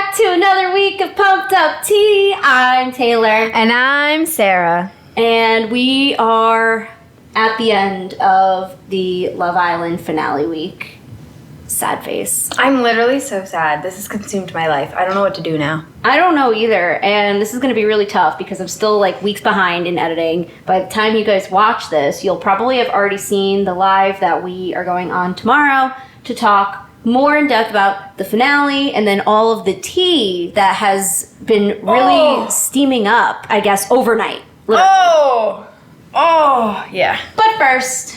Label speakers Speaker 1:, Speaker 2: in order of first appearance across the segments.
Speaker 1: back to another week of Pumped Up Tea. I'm Taylor.
Speaker 2: And I'm Sarah.
Speaker 1: And we are at the end of the Love Island finale week. Sad face.
Speaker 2: I'm literally so sad. This has consumed my life. I don't know what to do now.
Speaker 1: I don't know either. And this is going to be really tough because I'm still like weeks behind in editing. By the time you guys watch this, you'll probably have already seen the live that we are going on tomorrow to talk more in depth about the finale and then all of the tea that has been really steaming up, I guess, overnight. Literally.
Speaker 2: Yeah.
Speaker 1: But first,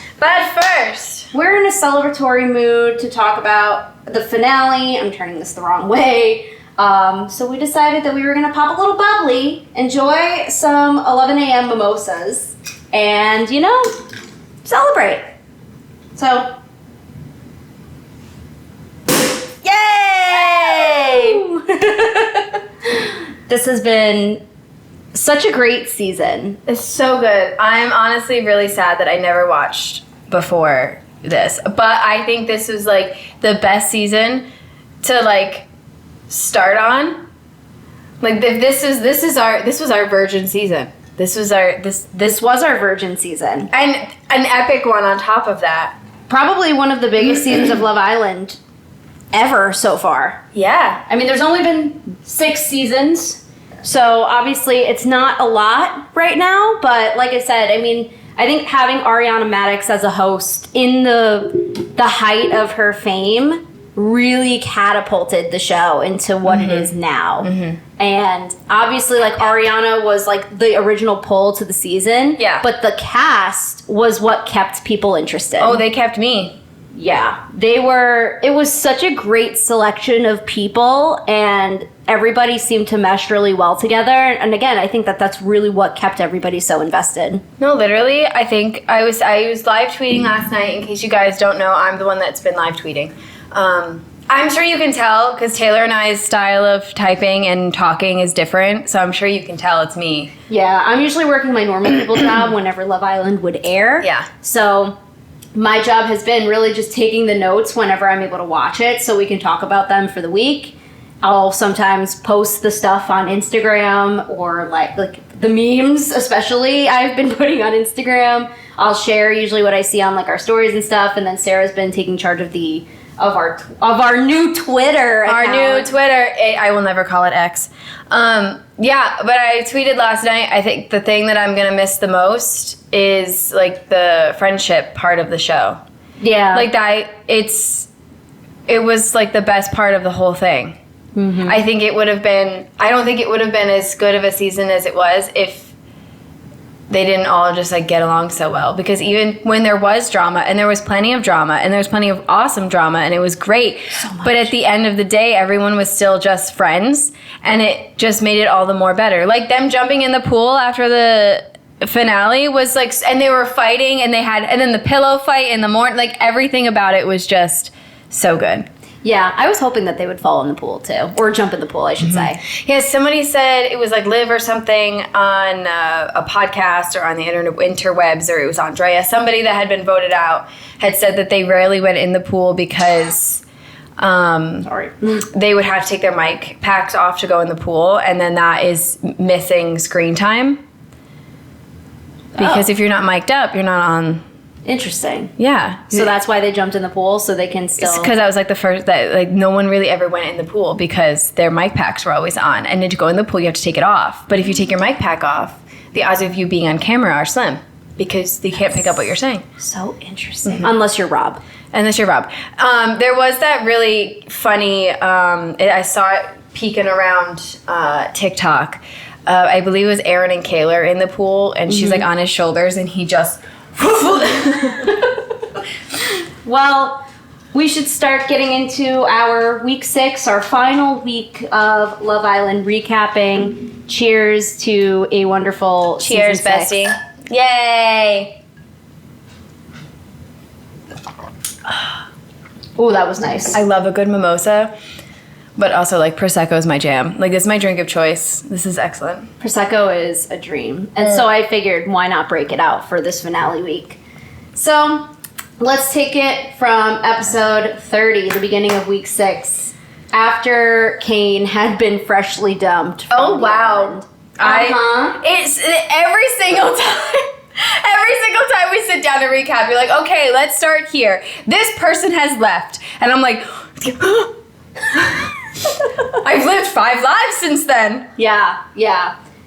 Speaker 1: we're in a celebratory mood to talk about the finale. I'm turning this the wrong way. So we decided that we were going to pop a little bubbly, enjoy some 11 a.m. mimosas, and, you know, celebrate. So... Yay! This has been such a great season.
Speaker 2: It's so good. I'm honestly really sad that I never watched before this. But I think this was like the best season to like start on. Like if this was our virgin season. This was our
Speaker 1: virgin season.
Speaker 2: And an epic one on top of that.
Speaker 1: Probably one of the biggest seasons of Love Island ever so far.
Speaker 2: Yeah.
Speaker 1: I mean, there's only been 6 seasons, so obviously it's not a lot right now, but like I said, I mean, I think having Ariana Madix as a host in the height of her fame really catapulted the show into what it is now. Mm-hmm. And obviously, like, Ariana was like the original pull to the season, but the cast was what kept people interested.
Speaker 2: Oh, they kept me.
Speaker 1: Yeah, it was such a great selection of people, and everybody seemed to mesh really well together. And again, I think that's really what kept everybody so invested.
Speaker 2: No, literally, I think I was live tweeting last night. In case you guys don't know, I'm the one that's been live tweeting. I'm sure you can tell because Taylor and I's style of typing and talking is different, so I'm sure you can tell it's me.
Speaker 1: Yeah, I'm usually working my normal people job whenever Love Island would air.
Speaker 2: Yeah.
Speaker 1: So... my job has been really just taking the notes whenever I'm able to watch it so we can talk about them for the week. I'll sometimes post the stuff on Instagram or like the memes, especially I've been putting on Instagram. I'll share usually what I see on like our stories and stuff, and then Sarah's been taking charge of our new Twitter account.
Speaker 2: Our new Twitter. I will never call it X. Yeah, but I tweeted last night, I think the thing that I'm going to miss the most is, like, the friendship part of the show.
Speaker 1: Yeah.
Speaker 2: Like, it was, like, the best part of the whole thing. Mm-hmm. I don't think it would have been as good of a season as it was if they didn't all just, like, get along so well. Because even when there was drama, and there was plenty of drama, and there was plenty of awesome drama, and it was great. So much. But at the end of the day, everyone was still just friends, and it just made it all the more better. Like, them jumping in the pool after the finale was, like, and they were fighting, and then the pillow fight in the morning, like, everything about it was just so good.
Speaker 1: Yeah, I was hoping that they would fall in the pool, too. Or jump in the pool, I should say.
Speaker 2: Yeah, somebody said it was like Liv or something on a podcast or on the interwebs, or it was Andrea. Somebody that had been voted out had said that they rarely went in the pool because they would have to take their mic packs off to go in the pool, and then that is missing screen time. Because if you're not mic'd up, you're not on...
Speaker 1: Interesting.
Speaker 2: Yeah.
Speaker 1: So that's why they jumped in the pool, so they can still...
Speaker 2: Because that was like the first... that like no one really ever went in the pool because their mic packs were always on. And then to go in the pool, you have to take it off. But if you take your mic pack off, the odds of you being on camera are slim because they can't pick up what you're saying.
Speaker 1: So interesting. Mm-hmm. Unless you're Rob.
Speaker 2: There was that really funny... I saw it peeking around TikTok. I believe it was Aaron and Kayla in the pool, and she's like on his shoulders, and he just...
Speaker 1: Well, we should start getting into our week 6, our final week of Love Island recapping. Cheers to a wonderful
Speaker 2: Cheers, bestie. Yay!
Speaker 1: Oh, that was nice.
Speaker 2: I love a good mimosa, but also like Prosecco is my jam. Like this is my drink of choice. This is excellent.
Speaker 1: Prosecco is a dream. And so I figured why not break it out for this finale week. So let's take it from episode 30, the beginning of week 6. after Kane had been freshly dumped.
Speaker 2: Oh, wow. It's every single time. Every single time we sit down to recap, you're like, okay, let's start here. This person has left. And I'm like, I've lived 5 lives since then.
Speaker 1: Yeah.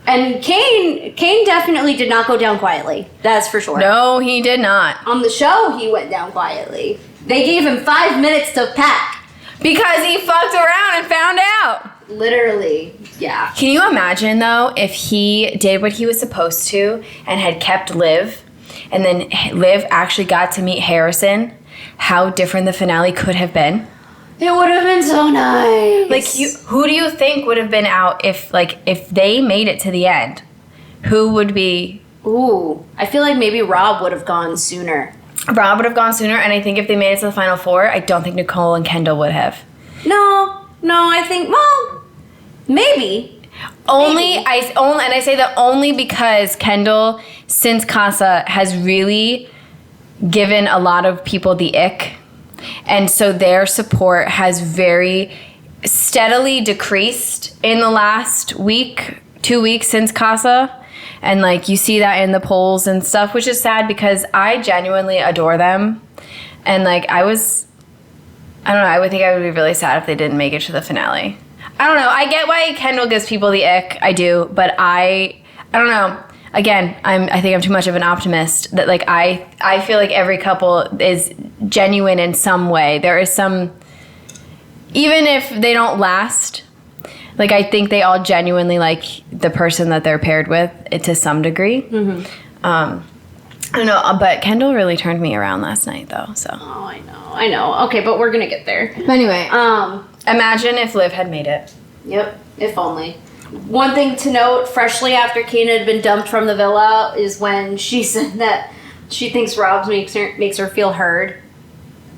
Speaker 1: And Kane definitely did not go down quietly. That's for sure.
Speaker 2: No, he did not.
Speaker 1: On the show, he went down quietly. They gave him 5 minutes to pack.
Speaker 2: Because he fucked around and found out.
Speaker 1: Literally, yeah.
Speaker 2: Can you imagine, though, if he did what he was supposed to and had kept Liv, and then Liv actually got to meet Harrison, how different the finale could have been?
Speaker 1: It would have been so nice.
Speaker 2: Like, who do you think would have been out if they made it to the end? Who would be?
Speaker 1: Ooh, I feel like maybe Rob would have gone sooner.
Speaker 2: Rob would have gone sooner, and I think if they made it to the final 4, I don't think Nicole and Kendall would have.
Speaker 1: No, I think, well, maybe.
Speaker 2: I say that only because Kendall, since Casa, has really given a lot of people the ick. And so their support has very steadily decreased in the last 2 weeks since Casa. And, like, you see that in the polls and stuff, which is sad because I genuinely adore them. And, like, I don't know, I would think I would be really sad if they didn't make it to the finale. I don't know. I get why Kendall gives people the ick. I do. But I don't know. Again, I think I'm too much of an optimist. That, like, I feel like every couple is genuine in some way. There is some... Even if they don't last... Like, I think they all genuinely like the person that they're paired with to some degree. Mm-hmm. I don't know, but Kendall really turned me around last night, though, so.
Speaker 1: Oh, I know. Okay, but we're going to get there.
Speaker 2: But anyway, imagine if Liv had made it.
Speaker 1: Yep, if only. One thing to note, freshly after Kane had been dumped from the villa, is when she said that she thinks Rob makes her feel heard.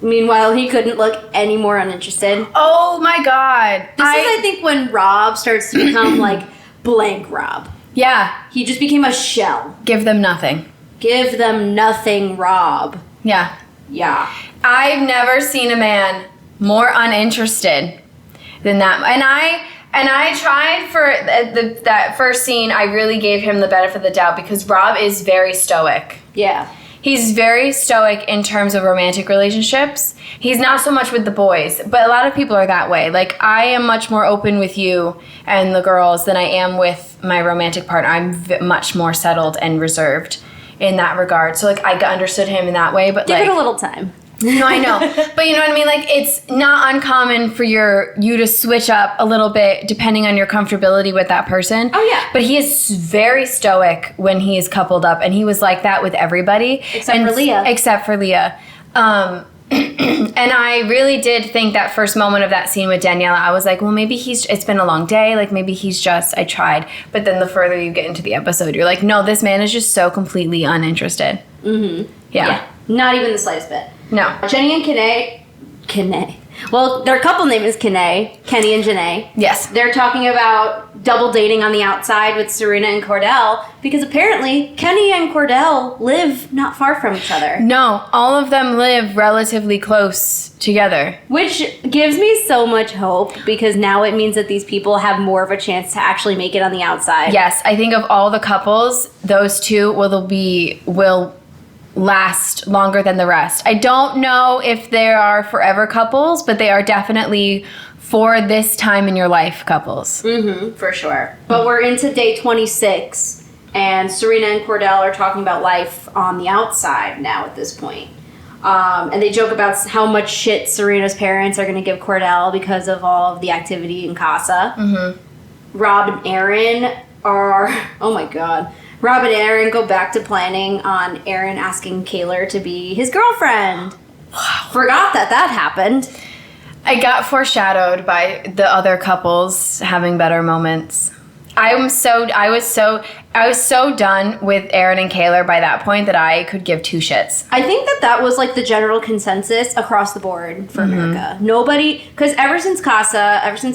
Speaker 1: Meanwhile, he couldn't look any more uninterested.
Speaker 2: Oh my God.
Speaker 1: This is, I think, when Rob starts to become like blank Rob.
Speaker 2: Yeah.
Speaker 1: He just became a shell.
Speaker 2: Give them nothing.
Speaker 1: Give them nothing, Rob.
Speaker 2: Yeah.
Speaker 1: Yeah.
Speaker 2: I've never seen a man more uninterested than that. And I tried for that first scene, I really gave him the benefit of the doubt because Rob is very stoic.
Speaker 1: Yeah.
Speaker 2: He's very stoic in terms of romantic relationships. He's not so much with the boys, but a lot of people are that way. Like, I am much more open with you and the girls than I am with my romantic partner. I'm much more settled and reserved in that regard. So, like, I understood him in that way, but
Speaker 1: give it a little time.
Speaker 2: No, I know. But you know what I mean? Like, it's not uncommon for you to switch up a little bit depending on your comfortability with that person.
Speaker 1: Oh, yeah.
Speaker 2: But he is very stoic when he is coupled up, and he was like that with everybody.
Speaker 1: Except for Leah.
Speaker 2: And I really did think that first moment of that scene with Daniela, I was like, well, maybe it's been a long day. Like, maybe I tried. But then the further you get into the episode, you're like, no, this man is just so completely uninterested.
Speaker 1: Mm-hmm.
Speaker 2: Yeah.
Speaker 1: Not even the slightest bit.
Speaker 2: No.
Speaker 1: Jenny and Kanae. Well, their couple name is Kanae. Kenny and Janae.
Speaker 2: Yes.
Speaker 1: They're talking about double dating on the outside with Serena and Cordell because apparently Kenny and Cordell live not far from each other.
Speaker 2: No, all of them live relatively close together.
Speaker 1: Which gives me so much hope because now it means that these people have more of a chance to actually make it on the outside.
Speaker 2: Yes, I think of all the couples, those two will last longer than the rest. I don't know if there are forever couples, but they are definitely for this time in your life couples.
Speaker 1: Mm-hmm, for sure. But we're into day 26, and Serena and Cordell are talking about life on the outside now at this point. And they joke about how much shit Serena's parents are going to give Cordell because of all of the activity in Casa. Mm-hmm. Rob and Aaron are... Oh, my God. Rob and Aaron go back to planning on Aaron asking Kaylor to be his girlfriend. Wow. Forgot that happened.
Speaker 2: I got foreshadowed by the other couples having better moments. I was so done with Aaron and Kaylor by that point that I could give two shits.
Speaker 1: I think that was like the general consensus across the board for America. Nobody, because ever since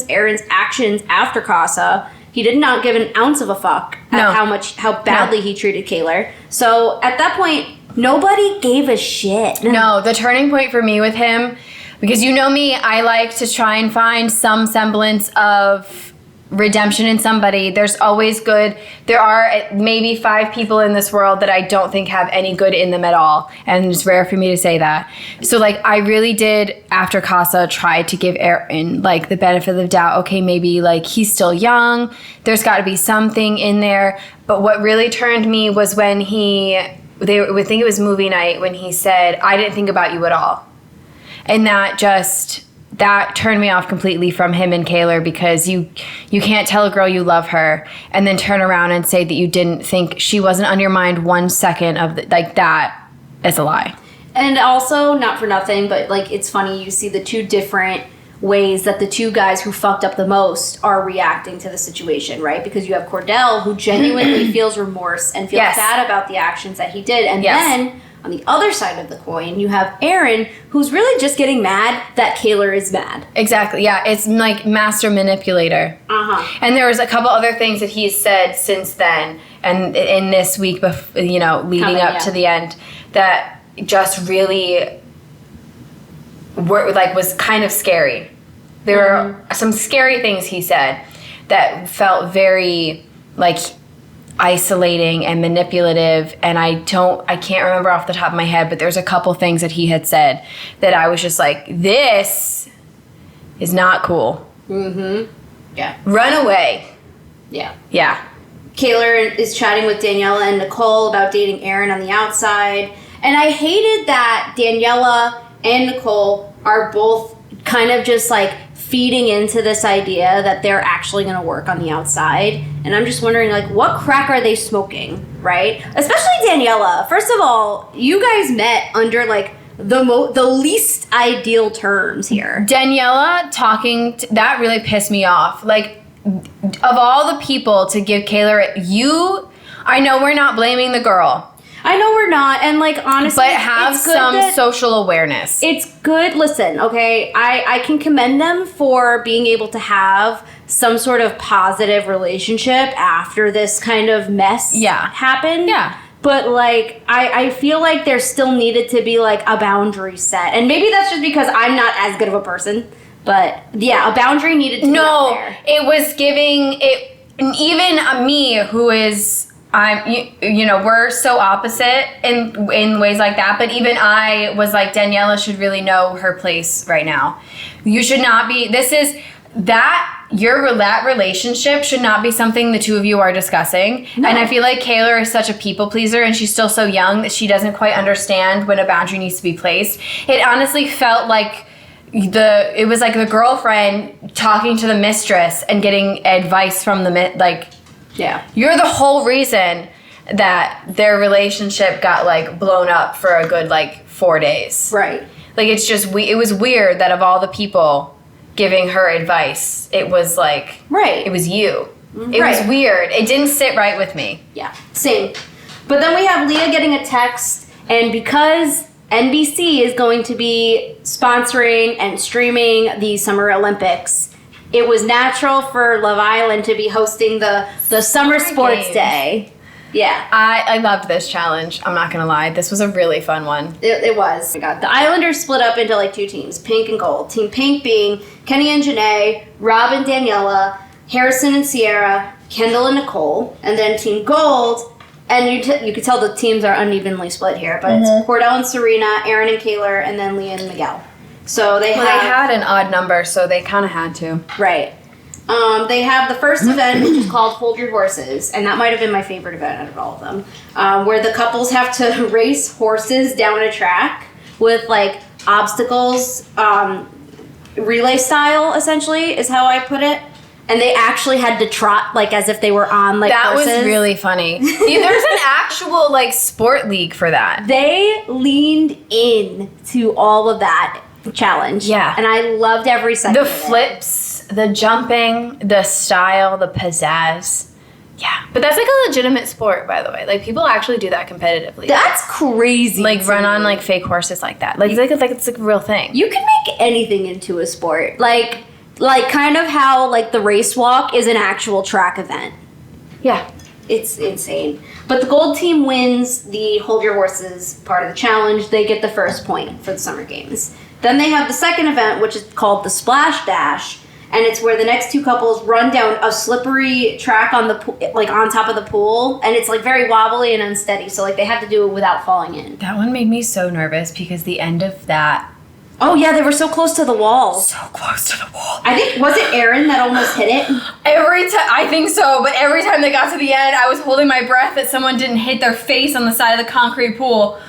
Speaker 1: Aaron's actions after Casa, he did not give an ounce of a fuck at how badly he treated Kaylor. So at that point, nobody gave a shit.
Speaker 2: No, the turning point for me with him, Because you know me, I like to try and find some semblance of redemption in somebody. There's always good. There are maybe 5 people in this world that I don't think have any good in them at all. And it's rare for me to say that. So like I really did after Casa try to give Aaron like the benefit of the doubt. Okay, maybe like he's still young. There's got to be something in there. But what really turned me was when they would think it was movie night when he said, I didn't think about you at all. And that turned me off completely from him and Kaylor, because you can't tell a girl you love her and then turn around and say that you didn't think she wasn't on your mind 1 second of like that is a lie.
Speaker 1: And also, not for nothing, but like it's funny, you see the 2 different ways that the 2 guys who fucked up the most are reacting to the situation, right? Because you have Cordell, who genuinely feels remorse and feels bad about the actions that he did. And then on the other side of the coin, you have Aaron, who's really just getting mad that Kaylor is mad.
Speaker 2: Exactly, yeah. It's like master manipulator. And there was a couple other things that he's said since then, and in this week, leading up to the end, that just really was kind of scary. There were some scary things he said that felt very like isolating and manipulative, and I can't remember off the top of my head, but there's a couple things that he had said that I was just like, this is not cool.
Speaker 1: Yeah.
Speaker 2: Run away.
Speaker 1: Yeah.
Speaker 2: Yeah.
Speaker 1: Kaylor is chatting with Daniela and Nicole about dating Aaron on the outside, and I hated that Daniela and Nicole are both kind of just like feeding into this idea that they're actually going to work on the outside. And I'm just wondering, like, what crack are they smoking, right? Especially Daniela. First of all, you guys met under, like, the least ideal terms here.
Speaker 2: Daniela that really pissed me off. Like, of all the people to give Kaylor, I know we're not blaming the girl.
Speaker 1: I know we're not, and like honestly,
Speaker 2: but have some social awareness.
Speaker 1: It's good. Listen, okay, I can commend them for being able to have some sort of positive relationship after this kind of mess happened. Yeah. But like, I feel like there still needed to be like a boundary set, and maybe that's just because I'm not as good of a person. But yeah, a boundary needed to be out there.
Speaker 2: It was giving it, even me who is. We're so opposite in ways like that, but even I was like, Daniela should really know her place right now. You should not be, that relationship should not be something the 2 of you are discussing. No. And I feel like Kaylor is such a people pleaser, and she's still so young that she doesn't quite understand when a boundary needs to be placed. It honestly felt like it was like the girlfriend talking to the mistress and getting advice from
Speaker 1: yeah.
Speaker 2: You're the whole reason that their relationship got like blown up for a good like 4 days.
Speaker 1: Right.
Speaker 2: Like it's just it was weird that of all the people giving her advice, it was like it was you. It was weird. It didn't sit right with me.
Speaker 1: Yeah. Same. But then we have Leah getting a text, and because NBC is going to be sponsoring and streaming the Summer Olympics, it was natural for Love Island to be hosting the Summer Sports Day. Yeah.
Speaker 2: I loved this challenge. I'm not going to lie. This was a really fun one.
Speaker 1: It was. Oh my God. The Islanders split up into like 2 teams, pink and gold. Team pink being Kenny and Janae, Rob and Daniela, Harrison and Sierra, Kendall and Nicole. And then team gold, and you could tell the teams are unevenly split here, but it's Cordell and Serena, Aaron and Kaylor, and then Leah and Miguel. So they
Speaker 2: had an odd number, so they kind of had to.
Speaker 1: Right. They have the first event, which is called Hold Your Horses, and that might have been my favorite event out of all of them, where the couples have to race horses down a track with, like, obstacles, relay style, essentially, is how I put it. And they actually had to trot, like, as if they were on, like, horses.
Speaker 2: That was really funny. There's an actual, like, sport league for that.
Speaker 1: They leaned in to all of that challenge.
Speaker 2: Yeah.
Speaker 1: And I loved every second of it.
Speaker 2: The flips, the jumping, the style, the pizzazz. Yeah. But that's like a legitimate sport, by the way. Like, people actually do that competitively.
Speaker 1: That's crazy.
Speaker 2: Like, run on, like, fake horses like that. Like, it's like a real thing.
Speaker 1: You can make anything into a sport. Like kind of how, like, the race walk is an actual track event.
Speaker 2: Yeah.
Speaker 1: It's insane. But the gold team wins the Hold Your Horses part of the challenge. They get the first point for the Summer Games. Then they have the second event, which is called the Splash Dash, and it's where the next two couples run down a slippery track on the on top of the pool, and it's like very wobbly and unsteady. So like they have to do it without falling in.
Speaker 2: That one made me so nervous because the end of that.
Speaker 1: Oh yeah, they were so close to the wall.
Speaker 2: So close to the wall.
Speaker 1: I think, was it Aaron that almost hit it?
Speaker 2: I think so, but every time they got to the end, I was holding my breath that someone didn't hit their face on the side of the concrete pool.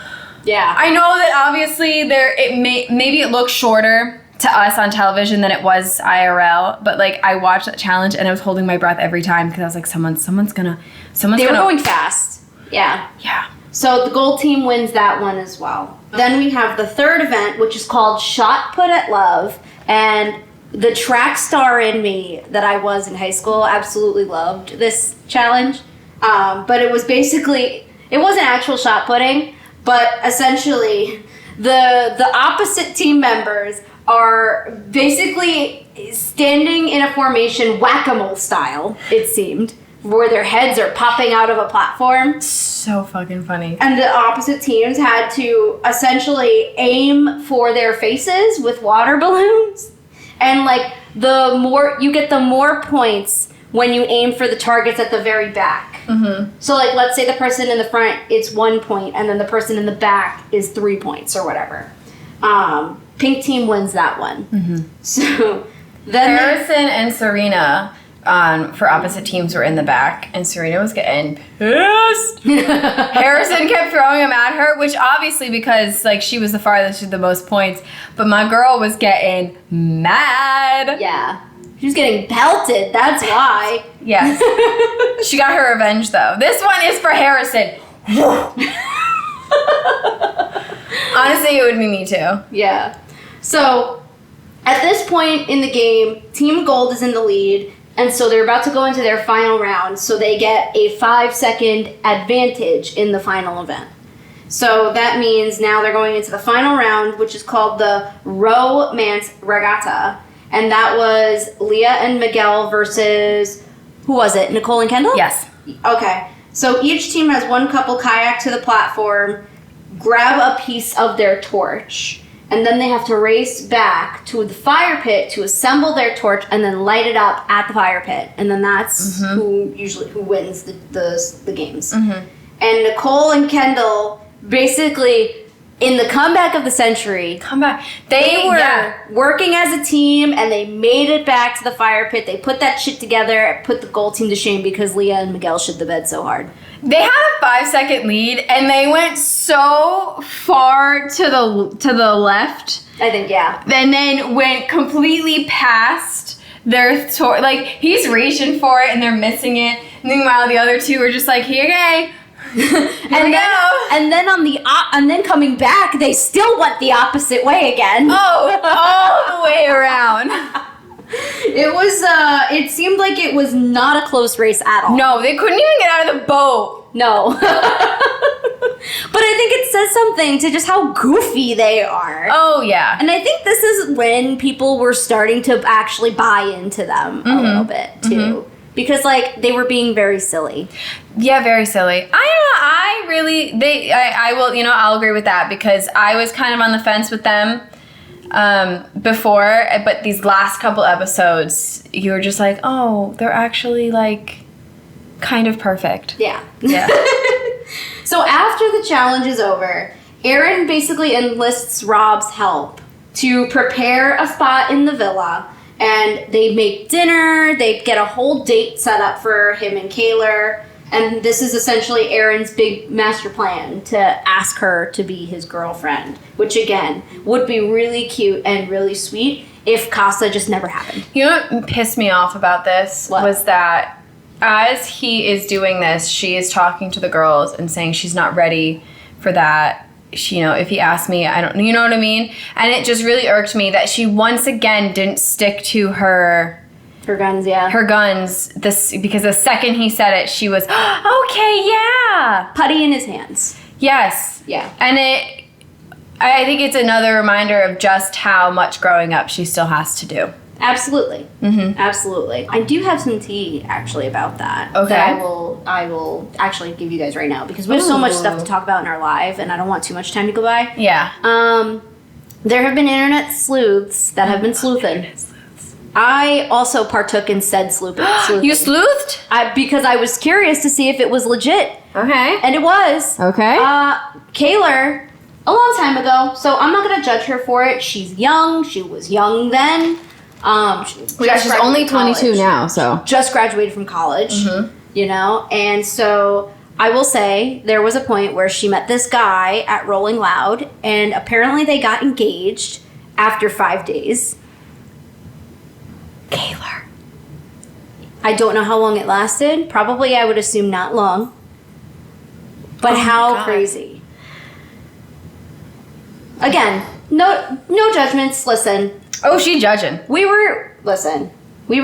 Speaker 1: Yeah.
Speaker 2: I know that obviously maybe it looks shorter to us on television than it was IRL, but like I watched that challenge and I was holding my breath every time because I was like, someone's gonna.
Speaker 1: They were going fast. Yeah.
Speaker 2: Yeah.
Speaker 1: So the gold team wins that one as well. Then we have the third event, which is called Shot Put at Love, and the track star in me that I was in high school absolutely loved this challenge. But it was basically, it wasn't actual shot putting, but essentially the opposite team members are basically standing in a formation whack-a-mole style, it seemed, where their heads are popping out of a platform.
Speaker 2: So fucking funny.
Speaker 1: And the opposite teams had to essentially aim for their faces with water balloons. And like you get the more points when you aim for the targets at the very back. Mm-hmm. So like let's say the person in the front, it's 1 point, and then the person in the back is 3 points or whatever. Pink team wins that one. Mm-hmm. So then
Speaker 2: Harrison and Serena for opposite teams were in the back, and Serena was getting pissed. Harrison kept throwing him at her, which obviously because like she was the farthest with the most points, but my girl was getting mad.
Speaker 1: Yeah. She was getting pelted, that's why.
Speaker 2: Yes. She got her revenge though. This one is for Harrison. Honestly, it would be me too.
Speaker 1: Yeah. So, at this point in the game, Team Gold is in the lead, and so they're about to go into their final round, so they get a 5-second advantage in the final event. So that means now they're going into the final round, which is called the Romance Regatta, and that was Leah and Miguel versus, who was it, Nicole and Kendall?
Speaker 2: Yes.
Speaker 1: Okay. So each team has one couple kayak to the platform, grab a piece of their torch, and then they have to race back to the fire pit to assemble their torch and then light it up at the fire pit. And then that's who wins the games. Mm-hmm. And Nicole and Kendall, basically, in the comeback of the century, they were working as a team and they made it back to the fire pit. They put that shit together, put the gold team to shame because Leah and Miguel shit the bed so hard.
Speaker 2: They had a 5-second lead, and they went so far to the left.
Speaker 1: I think, yeah.
Speaker 2: And then went completely past their torch. Like, he's reaching for it, and they're missing it. Meanwhile, the other two are just like, here, okay.
Speaker 1: And then coming back, they still went the opposite way again.
Speaker 2: Oh, all the way around.
Speaker 1: It was, it seemed like it was not a close race at all.
Speaker 2: No, they couldn't even get out of the boat.
Speaker 1: No. But I think it says something to just how goofy they are.
Speaker 2: Oh, yeah.
Speaker 1: And I think this is when people were starting to actually buy into them a little bit, too. Mm-hmm. Because, like, they were being very silly.
Speaker 2: Yeah, very silly. I will, I'll agree with that because I was kind of on the fence with them before, but these last couple episodes, you were just like, oh, they're actually, like, kind of perfect.
Speaker 1: Yeah.
Speaker 2: Yeah.
Speaker 1: So after the challenge is over, Aaron basically enlists Rob's help to prepare a spot in the villa. And they make dinner, they get a whole date set up for him and Kaylor. And this is essentially Aaron's big master plan to ask her to be his girlfriend. Which, again, would be really cute and really sweet if Casa just never happened.
Speaker 2: You know what pissed me off about this was that as he is doing this, she is talking to the girls and saying she's not ready for that. She, if he asked me, I don't, you know what I mean? And it just really irked me that she once again didn't stick to her
Speaker 1: guns, yeah.
Speaker 2: Her guns, because the second he said it, she was, okay, yeah.
Speaker 1: Putty in his hands.
Speaker 2: Yes.
Speaker 1: Yeah.
Speaker 2: And I think it's another reminder of just how much growing up she still has to do.
Speaker 1: Absolutely. Mm-hmm. Absolutely. I do have some tea, actually, about that.
Speaker 2: Okay.
Speaker 1: That I will actually give you guys right now, because we have so much stuff to talk about in our live, and I don't want too much time to go by.
Speaker 2: Yeah.
Speaker 1: there have been internet sleuths that have been sleuthing. I also partook in said sleuthing.
Speaker 2: You sleuthed?
Speaker 1: Because I was curious to see if it was legit.
Speaker 2: Okay.
Speaker 1: And it was.
Speaker 2: Okay.
Speaker 1: Kaylor, a long time ago, so I'm not going to judge her for it. She's young. She was young then.
Speaker 2: She's only 22 now, so.
Speaker 1: Just graduated from college, you know? And so I will say there was a point where she met this guy at Rolling Loud, and apparently they got engaged after 5 days.
Speaker 2: Kaylor.
Speaker 1: I don't know how long it lasted. Probably, I would assume, not long. But how crazy. Again, no judgments. Listen.
Speaker 2: Oh, she judging.
Speaker 1: We were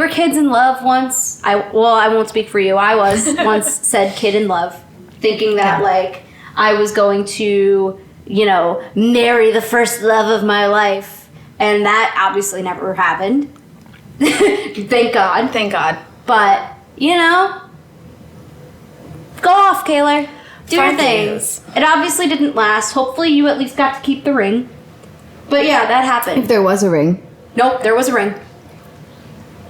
Speaker 1: kids in love once. I won't speak for you. I was once said kid in love, thinking that like I was going to, you know, marry the first love of my life. And that obviously never happened. Thank God.
Speaker 2: Thank God.
Speaker 1: But, you know, go off, Kaylor. Do your things. It obviously didn't last. Hopefully you at least got to keep the ring. But yeah, that happened.
Speaker 2: If there was a ring.
Speaker 1: Nope, there was a ring.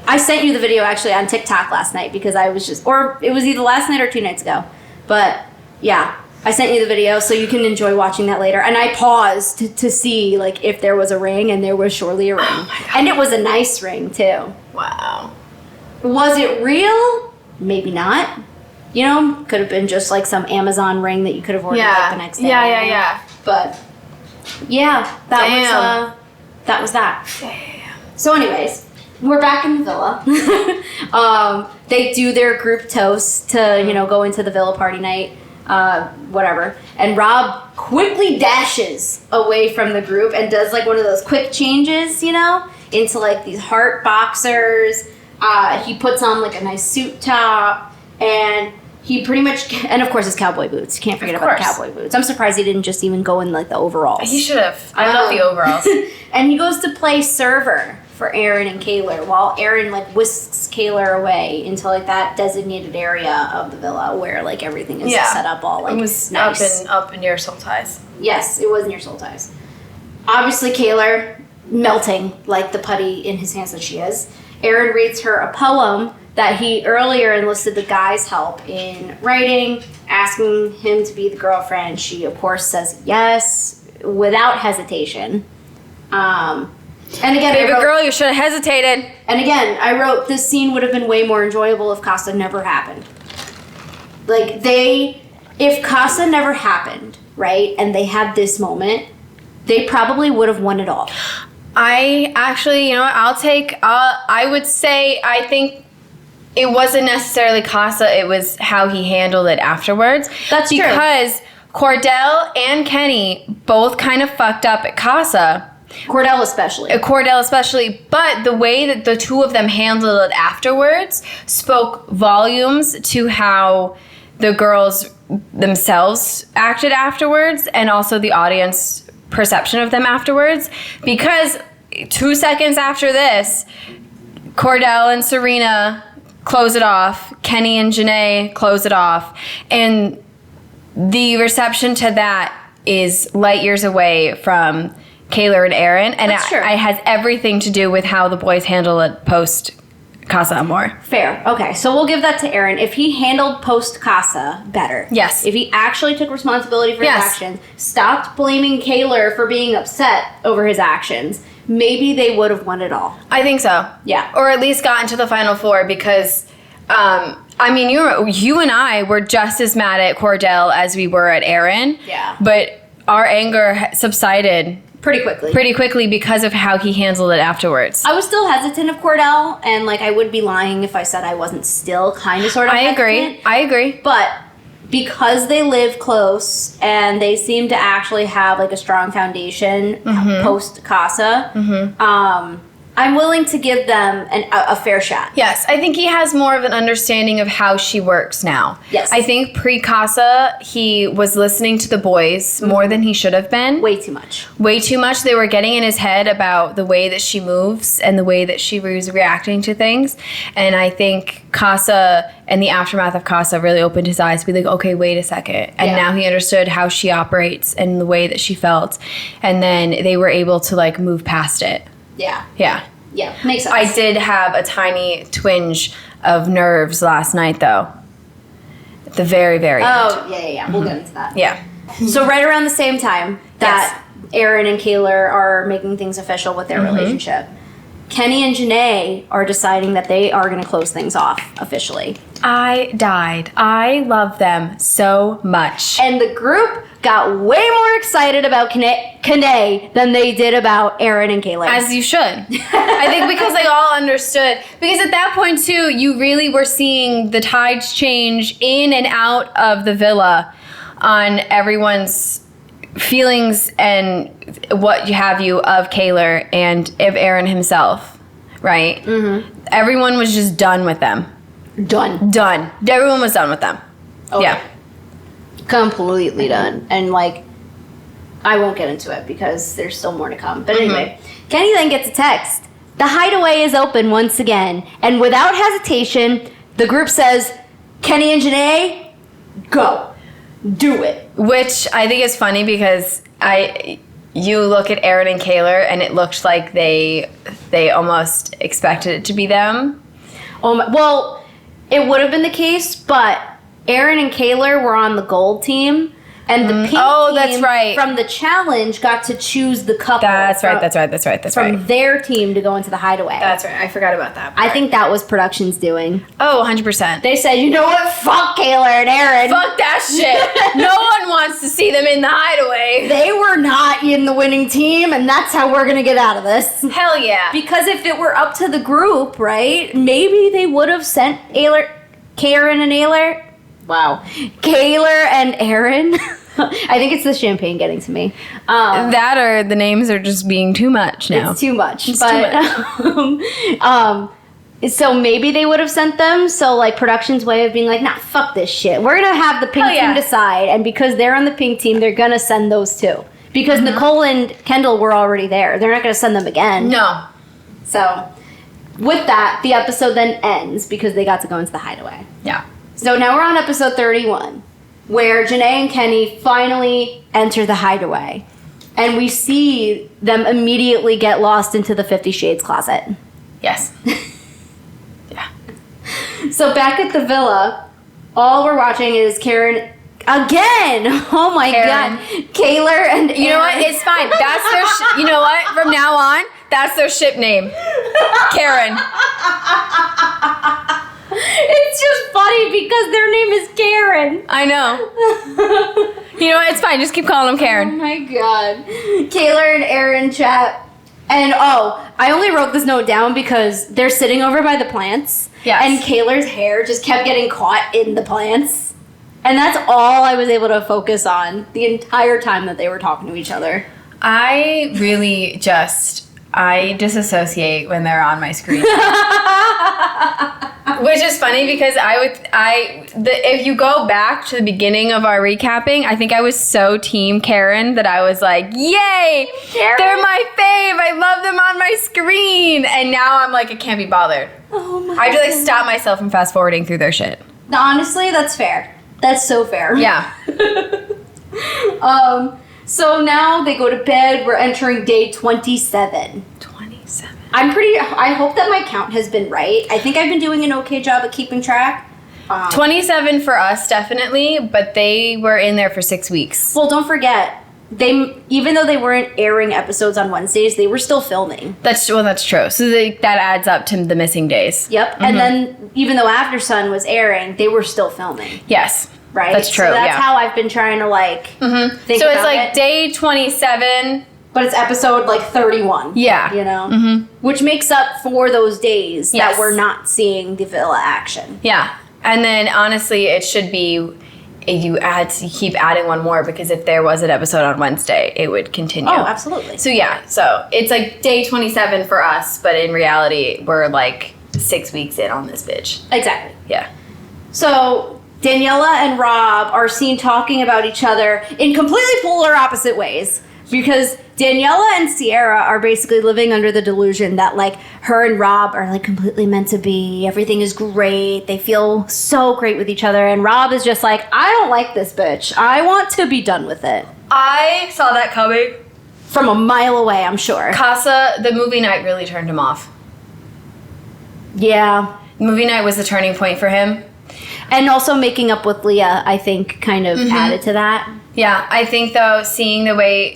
Speaker 1: I sent you the video actually on TikTok last night because I was or it was either last night or 2 nights ago. But yeah, I sent you the video so you can enjoy watching that later. And I paused to see like if there was a ring, and there was surely a ring. Oh my God. And it was a nice ring too.
Speaker 2: Wow.
Speaker 1: Was it real? Maybe not. You know, could have been just like some Amazon ring that you could have ordered like the next day.
Speaker 2: Yeah.
Speaker 1: But yeah, that was that.
Speaker 2: Damn.
Speaker 1: So anyways, we're back in the villa. They do their group toast to, you know, go into the villa party night, whatever. And Rob quickly dashes away from the group and does like one of those quick changes, you know, into like these heart boxers. He puts on like a nice suit top, and he pretty much, and of course his cowboy boots. You can't forget about the cowboy boots. I'm surprised he didn't just even go in like the overalls.
Speaker 2: He should have. I love the overalls.
Speaker 1: And he goes to play server for Aaron and Kaylor, while Aaron like whisks Kaylor away into like that designated area of the villa where like everything is set up all like
Speaker 2: it was
Speaker 1: nice.
Speaker 2: up in near Soul Ties.
Speaker 1: Yes, it was near Soul Ties. Obviously Kaylor melting like the putty in his hands that she is. Aaron reads her a poem that he earlier enlisted the guy's help in writing, asking him to be the girlfriend. She, of course, says yes without hesitation. And again,
Speaker 2: baby girl, you should have hesitated.
Speaker 1: And again, I wrote, this scene would have been way more enjoyable if Casa never happened. Like, if Casa never happened, right, and they had this moment, they probably would have won it all.
Speaker 2: I actually, you know what, I would say, I think it wasn't necessarily Casa, it was how he handled it afterwards.
Speaker 1: That's true.
Speaker 2: Because Cordell and Kenny both kind of fucked up at Casa.
Speaker 1: Cordell especially. But the way that the two of them handled it afterwards spoke volumes to how the girls themselves acted afterwards, and also the audience perception of them afterwards. Because 2 seconds after this, Cordell and Serena close it off. Kenny and Janae close it off. And the reception to that is light years away from Kaylor and Aaron. And it has everything to do with how the boys handle it post Casa Amor. Fair. Okay, so we'll give that to Aaron. If he handled post Casa better.
Speaker 2: Yes.
Speaker 1: If he actually took responsibility for his actions, stopped blaming Kaylor for being upset over his actions, maybe they would have won it all.
Speaker 2: I think so.
Speaker 1: Yeah.
Speaker 2: Or at least gotten to the Final Four, because, I mean, you and I were just as mad at Cordell as we were at Aaron.
Speaker 1: Yeah.
Speaker 2: But our anger subsided
Speaker 1: pretty quickly
Speaker 2: because of how he handled it afterwards.
Speaker 1: I was still hesitant of Cordell, and like I would be lying if I said I wasn't still kind of sort of hesitant.
Speaker 2: I agree.
Speaker 1: But because they live close and they seem to actually have like a strong foundation post Casa, I'm willing to give them a fair shot.
Speaker 2: Yes, I think he has more of an understanding of how she works now.
Speaker 1: Yes.
Speaker 2: I think pre-Casa, he was listening to the boys more than he should have been.
Speaker 1: Way too much.
Speaker 2: Way too much. They were getting in his head about the way that she moves and the way that she was reacting to things. And I think Casa and the aftermath of Casa really opened his eyes to be like, okay, wait a second. And now he understood how she operates and the way that she felt. And then they were able to like move past it.
Speaker 1: Yeah.
Speaker 2: Yeah.
Speaker 1: Yeah, makes sense.
Speaker 2: I did have a tiny twinge of nerves last night, though. At the very, very end.
Speaker 1: Oh, yeah. We'll get into that.
Speaker 2: Yeah.
Speaker 1: So right around the same time that Aaron and Kaylor are making things official with their relationship, Kenny and Janae are deciding that they are going to close things off officially.
Speaker 2: I died. I love them so much.
Speaker 1: And the group got way more excited about Kenny than they did about Aaron and Kaylor.
Speaker 2: As you should. I think because they all understood. Because at that point, too, you really were seeing the tides change in and out of the villa on everyone's feelings and what have you of Kaylor and of Aaron himself, right? Mm-hmm. Everyone was just done with them.
Speaker 1: Done.
Speaker 2: Everyone was done with them.
Speaker 1: Okay.
Speaker 2: Yeah.
Speaker 1: Completely done. And like, I won't get into it because there's still more to come. But anyway, Kenny then gets a text. The hideaway is open once again. And without hesitation, the group says, Kenny and Janae, go. Do it.
Speaker 2: Which I think is funny because you look at Aaron and Kaylor and it looked like they almost expected it to be them.
Speaker 1: Well, it would have been the case, but Aaron and Kaylor were on the gold team, and the pink team
Speaker 2: that's right.
Speaker 1: from the challenge got to choose the couple.
Speaker 2: That's right.
Speaker 1: From their team to go into the hideaway.
Speaker 2: That's right. I forgot about that part.
Speaker 1: I think that was production's doing.
Speaker 2: Oh, 100%.
Speaker 1: They said, you know what? Fuck Kaylor and Aaron.
Speaker 2: Fuck that shit. No one wants to see them in the hideaway.
Speaker 1: They were not in the winning team, and that's how we're going to get out of this.
Speaker 2: Hell yeah.
Speaker 1: Because if it were up to the group, right, maybe they would have sent Kaylor and Aaron. I think it's the champagne getting to me.
Speaker 2: That or the names are just being too much now.
Speaker 1: It's too much.
Speaker 2: It's
Speaker 1: too much. So maybe they would have sent them. So like production's way of being like, nah, fuck this shit. We're going to have the pink team decide. And because they're on the pink team, they're going to send those two. Because Nicole and Kendall were already there. They're not going to send them again.
Speaker 2: No.
Speaker 1: So with that, the episode then ends because they got to go into the hideaway.
Speaker 2: Yeah.
Speaker 1: So now we're on episode 31, where Janae and Kenny finally enter the hideaway. And we see them immediately get lost into the 50 Shades closet.
Speaker 2: Yes. Yeah.
Speaker 1: So back at the villa, all we're watching is Karen again. Oh my God. Kaylor and
Speaker 2: You know what? It's fine. That's their you know what? From now on, that's their ship name. Karen.
Speaker 1: It's just funny because their name is Karen.
Speaker 2: I know. You know what? It's fine. Just keep calling them Karen.
Speaker 1: Oh my God. Kaylor and Aaron chat. And I only wrote this note down because they're sitting over by the plants.
Speaker 2: Yes.
Speaker 1: And Kaylor's hair just kept getting caught in the plants. And that's all I was able to focus on the entire time that they were talking to each other.
Speaker 2: I really I disassociate when they're on my screen. Which is funny because if you go back to the beginning of our recapping, I think I was so team Karen that I was like, yay, Karen. They're my fave. I love them on my screen. And now I'm like, I can't be bothered.
Speaker 1: Oh my
Speaker 2: I have to stop myself from fast forwarding through their shit.
Speaker 1: Honestly, that's fair. That's so fair.
Speaker 2: Yeah.
Speaker 1: So now they go to bed. We're entering day 27.
Speaker 2: 27.
Speaker 1: I hope that my count has been right. I think I've been doing an okay job at keeping track.
Speaker 2: 27 for us, definitely, but they were in there for 6 weeks.
Speaker 1: Well, don't forget, even though they weren't airing episodes on Wednesdays, they were still filming.
Speaker 2: That's true. So that adds up to the missing days.
Speaker 1: Yep. Mm-hmm. And then even though After Sun was airing, they were still filming.
Speaker 2: Yes.
Speaker 1: Right?
Speaker 2: That's true,
Speaker 1: So that's how I've been trying to think
Speaker 2: So
Speaker 1: about
Speaker 2: it's like
Speaker 1: it.
Speaker 2: day 27.
Speaker 1: But it's episode 31.
Speaker 2: Yeah.
Speaker 1: You know? Which makes up for those days that we're not seeing the villa action.
Speaker 2: Yeah. And then honestly, it should be you keep adding one more, because if there was an episode on Wednesday, it would continue.
Speaker 1: Oh, absolutely.
Speaker 2: So yeah, so it's like day 27 for us, but in reality, we're like 6 weeks in on this bitch.
Speaker 1: Exactly.
Speaker 2: Yeah.
Speaker 1: So Daniela and Rob are seen talking about each other in completely polar opposite ways, because Daniela and Sierra are basically living under the delusion that like her and Rob are like completely meant to be. Everything is great. They feel so great with each other. And Rob is just like, I don't like this bitch. I want to be done with it.
Speaker 2: I saw that coming.
Speaker 1: From a mile away, I'm sure.
Speaker 2: Casa, the movie night really turned him off.
Speaker 1: Yeah.
Speaker 2: Movie night was the turning point for him.
Speaker 1: And also making up with Leah, I think, kind of added to that.
Speaker 2: Yeah, I think though, seeing the way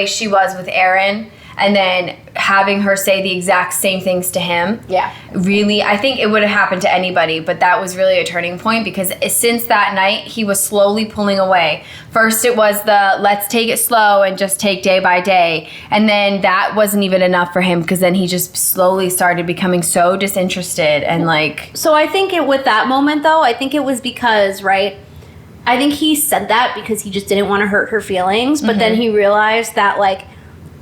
Speaker 2: she was with Aaron, and then having her say the exact same things to him.
Speaker 1: Yeah.
Speaker 2: Really, I think it would have happened to anybody, but that was really a turning point, because since that night, he was slowly pulling away. First, it was the let's take it slow and just take day by day. And then that wasn't even enough for him, because then he just slowly started becoming so disinterested and like...
Speaker 1: So I think with that moment, though, I think it was because, right, I think he said that because he just didn't want to hurt her feelings. But then he realized that, like,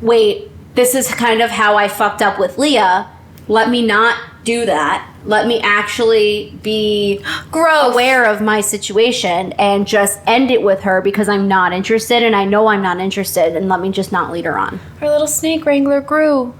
Speaker 1: wait, this is kind of how I fucked up with Leah. Let me not do that. Let me actually be aware of my situation and just end it with her, because I'm not interested, and I know I'm not interested, and let me just not lead her on.
Speaker 2: Our little snake wrangler grew.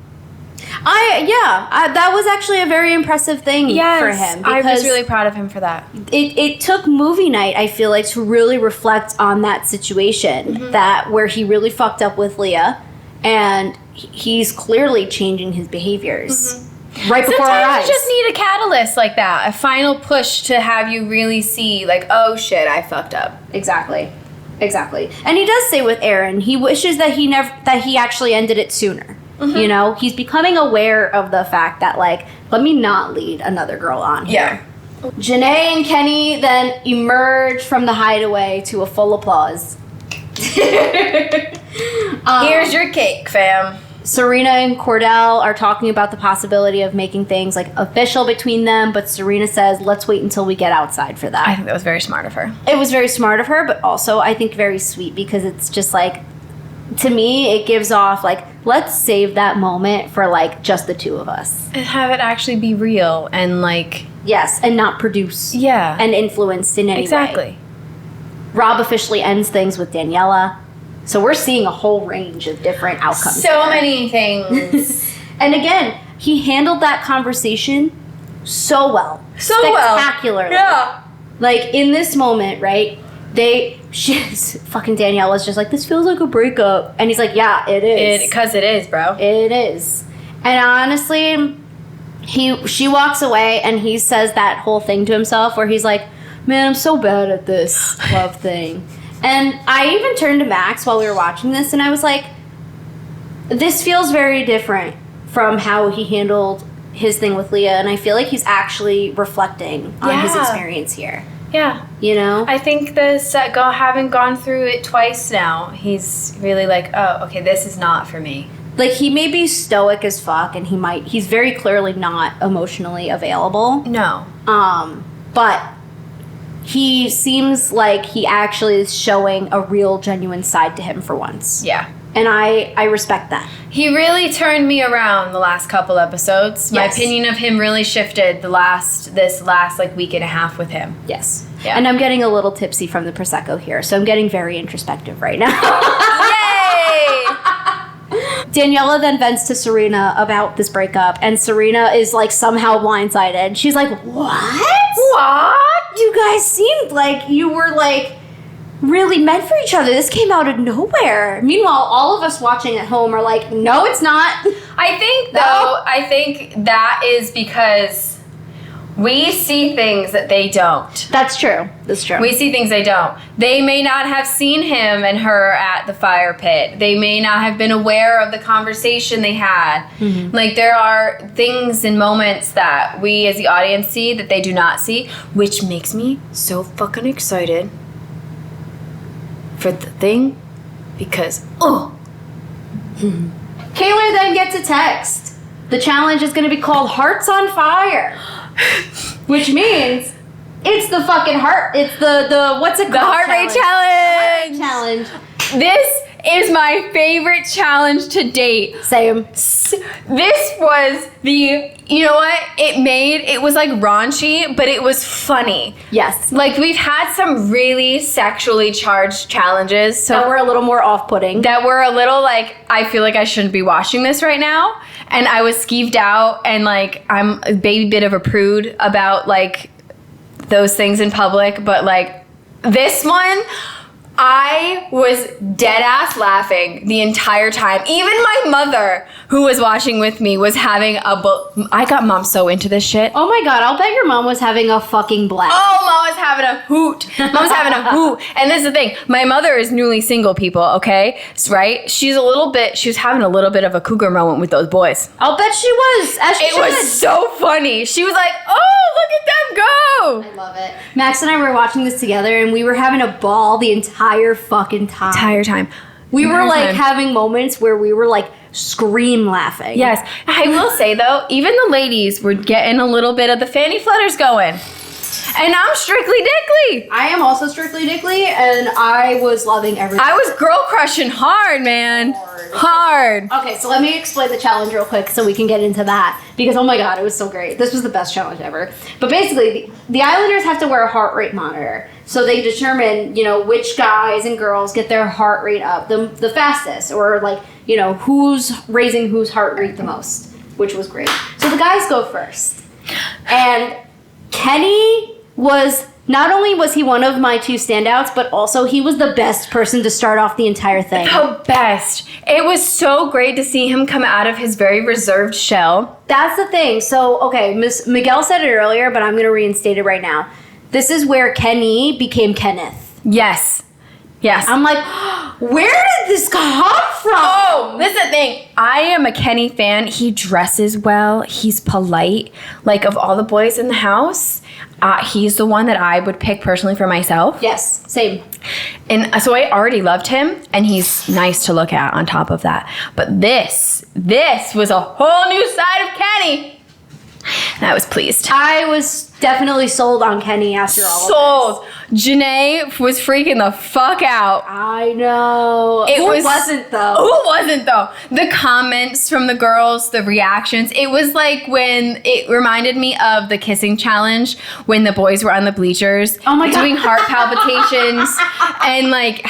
Speaker 1: That was actually a very impressive thing for him.
Speaker 2: I was really proud of him for that.
Speaker 1: It took movie night, I feel like, to really reflect on that situation, that where he really fucked up with Leah, and he's clearly changing his behaviors right before our eyes.
Speaker 2: Sometimes you just need a catalyst like that, a final push to have you really see, like, oh shit, I fucked up.
Speaker 1: Exactly. And he does say with Aaron, he wishes that he actually ended it sooner. You know, he's becoming aware of the fact that, like, let me not lead another girl on here. Yeah. Janae and Kenny then emerge from the hideaway to a full applause.
Speaker 2: Here's your cake, fam.
Speaker 1: Serena and Cordell are talking about the possibility of making things, like, official between them, but Serena says, let's wait until we get outside for that.
Speaker 2: I think that was very smart of her.
Speaker 1: It was very smart of her, but also, I think, very sweet, because it's just, like, to me, it gives off, like, let's save that moment for, like, just the two of us.
Speaker 2: And have it actually be real and, like...
Speaker 1: Yes, and not produce and influence in any way.
Speaker 2: Exactly.
Speaker 1: Rob officially ends things with Daniela. So we're seeing a whole range of different outcomes.
Speaker 2: So many things.
Speaker 1: And again, he handled that conversation so well. Spectacularly.
Speaker 2: Yeah.
Speaker 1: Like, in this moment, right, fucking Daniela's just like, this feels like a breakup. And he's like, yeah, it is.
Speaker 2: Because it is, bro.
Speaker 1: It is. And honestly, she walks away and he says that whole thing to himself where he's like, man, I'm so bad at this love thing. And I even turned to Max while we were watching this, and I was like, this feels very different from how he handled his thing with Leah, and I feel like he's actually reflecting on his experience here.
Speaker 2: Yeah.
Speaker 1: You know?
Speaker 2: I think having gone through it twice now, he's really like, oh, okay, this is not for me.
Speaker 1: Like, he may be stoic as fuck, and he's very clearly not emotionally available.
Speaker 2: No.
Speaker 1: But he seems like he actually is showing a real, genuine side to him for once. Yeah. And I respect that.
Speaker 2: He really turned me around the last couple episodes. My opinion of him really shifted this last like week and a half with him.
Speaker 1: Yes. Yeah. And I'm getting a little tipsy from the Prosecco here, so I'm getting very introspective right now. Yay! Daniela then vents to Serena about this breakup, and Serena is like somehow blindsided. She's like, what? You guys seemed like you were like really meant for each other. This came out of nowhere. Meanwhile, all of us watching at home are like, no, it's not.
Speaker 2: I think that is because we see things that they don't.
Speaker 1: That's true.
Speaker 2: We see things they don't. They may not have seen him and her at the fire pit. They may not have been aware of the conversation they had. Mm-hmm. Like, there are things and moments that we as the audience see that they do not see, which makes me so fucking excited for the thing, because,
Speaker 1: Kayla then gets a text. The challenge is going to be called Hearts on Fire, which means It's the fucking heart. It's the what's it called?
Speaker 2: The heart rate challenge.
Speaker 1: Challenge.
Speaker 2: This is my favorite challenge to date.
Speaker 1: Same.
Speaker 2: This was you know what? It was like raunchy, but it was funny.
Speaker 1: Yes.
Speaker 2: Like, we've had some really sexually charged challenges. So
Speaker 1: that were a little more off-putting.
Speaker 2: That were a little like, I feel like I shouldn't be watching this right now. And I was skeeved out, and like, I'm a baby bit of a prude about like those things in public. But like, this one, I was dead ass laughing the entire time. Even my mother, who was watching with me, was having I got mom so into this shit.
Speaker 1: Oh my god, I'll bet your mom was having a fucking blast.
Speaker 2: Oh, mom was having a hoot. Mom was having a hoot. And this is the thing. My mother is newly single, people, okay? Right? She was having a little bit of a cougar moment with those boys.
Speaker 1: I'll bet she was. As she
Speaker 2: It was so funny. She was like, oh, look at them go.
Speaker 1: I love it. Max and I were watching this together, and we were having a ball the entire fucking time.
Speaker 2: Entire time.
Speaker 1: We were like having moments where we were like scream laughing.
Speaker 2: Yes. I will say though, even the ladies were getting a little bit of the fanny flutters going. And I'm strictly dickly.
Speaker 1: I am also strictly dickly, and I was loving everything.
Speaker 2: I was girl crushing hard, man. Hard.
Speaker 1: Okay, so let me explain the challenge real quick so we can get into that. Because, oh my god, it was so great. This was the best challenge ever. But basically, the Islanders have to wear a heart rate monitor. So they determine, which guys and girls get their heart rate up the fastest. Or, like, who's raising whose heart rate the most. Which was great. So the guys go first. And Kenny not only was he one of my two standouts, but also he was the best person to start off the entire thing.
Speaker 2: The best. It was so great to see him come out of his very reserved shell.
Speaker 1: That's the thing. So, okay, Miguel said it earlier, but I'm going to reinstate it right now. This is where Kenny became Kenneth.
Speaker 2: Yes. Yes.
Speaker 1: I'm like, where did this come from?
Speaker 2: Oh, this is the thing. I am a Kenny fan. He dresses well. He's polite. Like, of all the boys in the house, he's the one that I would pick personally for myself.
Speaker 1: Yes, same.
Speaker 2: And so I already loved him, and he's nice to look at on top of that. But this was a whole new side of Kenny. And I was pleased.
Speaker 1: I was definitely sold on Kenny after all of this.
Speaker 2: Janae was freaking the fuck out.
Speaker 1: I know. Who wasn't, though?
Speaker 2: The comments from the girls, the reactions. It was like when it reminded me of the kissing challenge when the boys were on the bleachers.
Speaker 1: Oh my God.
Speaker 2: Doing heart palpitations and like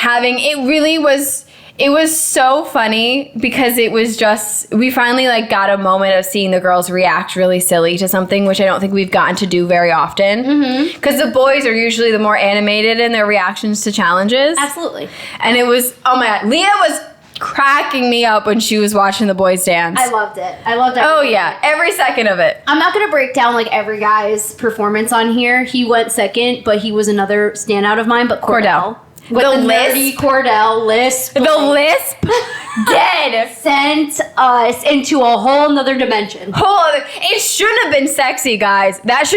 Speaker 2: it was so funny because it was just, we finally like got a moment of seeing the girls react really silly to something, which I don't think we've gotten to do very often. Because the boys are usually the more animated in their reactions to challenges.
Speaker 1: Absolutely.
Speaker 2: And it was, oh my God, Leah was cracking me up when she was watching the boys dance.
Speaker 1: I loved it. I loved it.
Speaker 2: Oh yeah, every second of it.
Speaker 1: I'm not going to break down like every guy's performance on here. He went second, but he was another standout of mine, but Cordell. With the nerdy Cordell lisp.
Speaker 2: The lisp? Dead.
Speaker 1: Sent us into a whole nother dimension.
Speaker 2: It shouldn't have been sexy, guys. That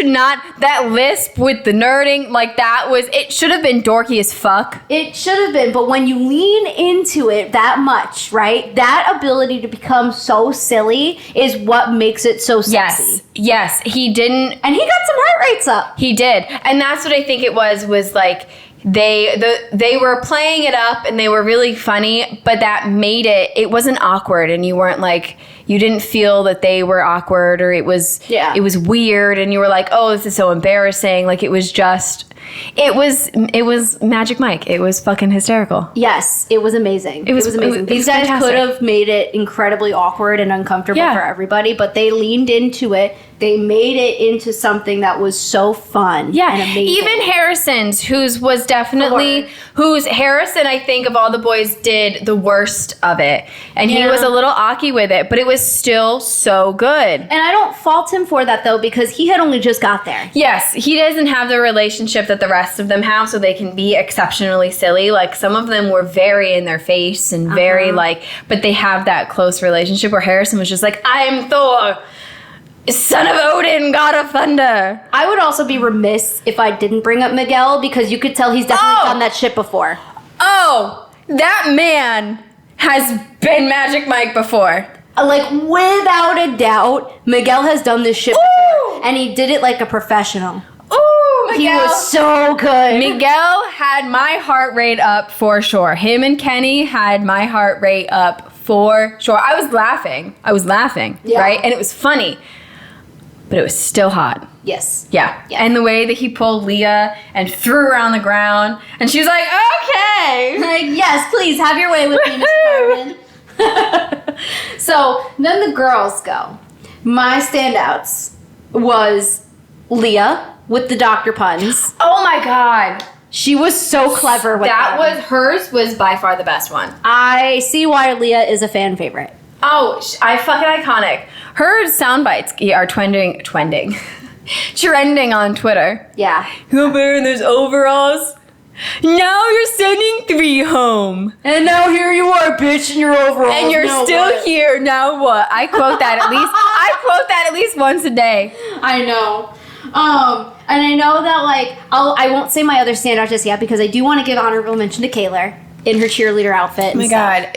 Speaker 2: lisp with the nerding, like it should have been dorky as fuck.
Speaker 1: It should have been, but when you lean into it that much, right? That ability to become so silly is what makes it so sexy.
Speaker 2: Yes, he didn't.
Speaker 1: And he got some heart rates up.
Speaker 2: He did. And that's what I think it was like, they were playing it up and they were really funny, but that made it wasn't awkward, and you weren't like, you didn't feel that they were awkward, or it was weird, and you were like, oh, this is so embarrassing. Like, it was Magic Mike. It was fucking hysterical.
Speaker 1: Yes, it was amazing. It was amazing. These guys could have made it incredibly awkward and uncomfortable for everybody, but they leaned into it. They made it into something that was so fun and amazing.
Speaker 2: Even Harrison's, whose Harrison, I think, of all the boys, did the worst of it. And he was a little awky with it, but it was still so good.
Speaker 1: And I don't fault him for that, though, because he had only just got there.
Speaker 2: Yes, he doesn't have the relationship that the rest of them have, so they can be exceptionally silly. Like, some of them were very in their face and very, but they have that close relationship where Harrison was just like, I am Thor, son of Odin, god of thunder.
Speaker 1: I would also be remiss if I didn't bring up Miguel, because you could tell he's definitely done that shit before.
Speaker 2: Oh, that man has been Magic Mike before.
Speaker 1: Like, without a doubt, Miguel has done this shit before. And he did it like a professional.
Speaker 2: Ooh,
Speaker 1: He
Speaker 2: Miguel.
Speaker 1: was so good.
Speaker 2: Miguel had my heart rate up for sure. Him and Kenny had my heart rate up for sure. I was laughing,
Speaker 1: Yeah.
Speaker 2: right? And it was funny, but it was still hot.
Speaker 1: Yes.
Speaker 2: Yeah.
Speaker 1: Yeah.
Speaker 2: And the way that he pulled Leah and threw her on the ground, and she was like, okay.
Speaker 1: Like, yes, please have your way with me, Miss Carmen. So then the girls go. My standouts was Leah with the doctor puns.
Speaker 2: Oh my God.
Speaker 1: She was so clever with them.
Speaker 2: Hers was by far the best one.
Speaker 1: I see why Leah is a fan favorite.
Speaker 2: Oh, I fucking iconic. Her sound bites are trending on Twitter.
Speaker 1: Yeah.
Speaker 2: Go bear in those overalls. Now you're sending 3 home.
Speaker 1: And now here you are, bitch, in your overalls.
Speaker 2: And you're still here. Now what? I quote that at least once a day.
Speaker 1: I know. And I know that, like, I won't say my other standout just yet because I do want to give honorable mention to Kayla in her cheerleader outfit.
Speaker 2: Oh my God.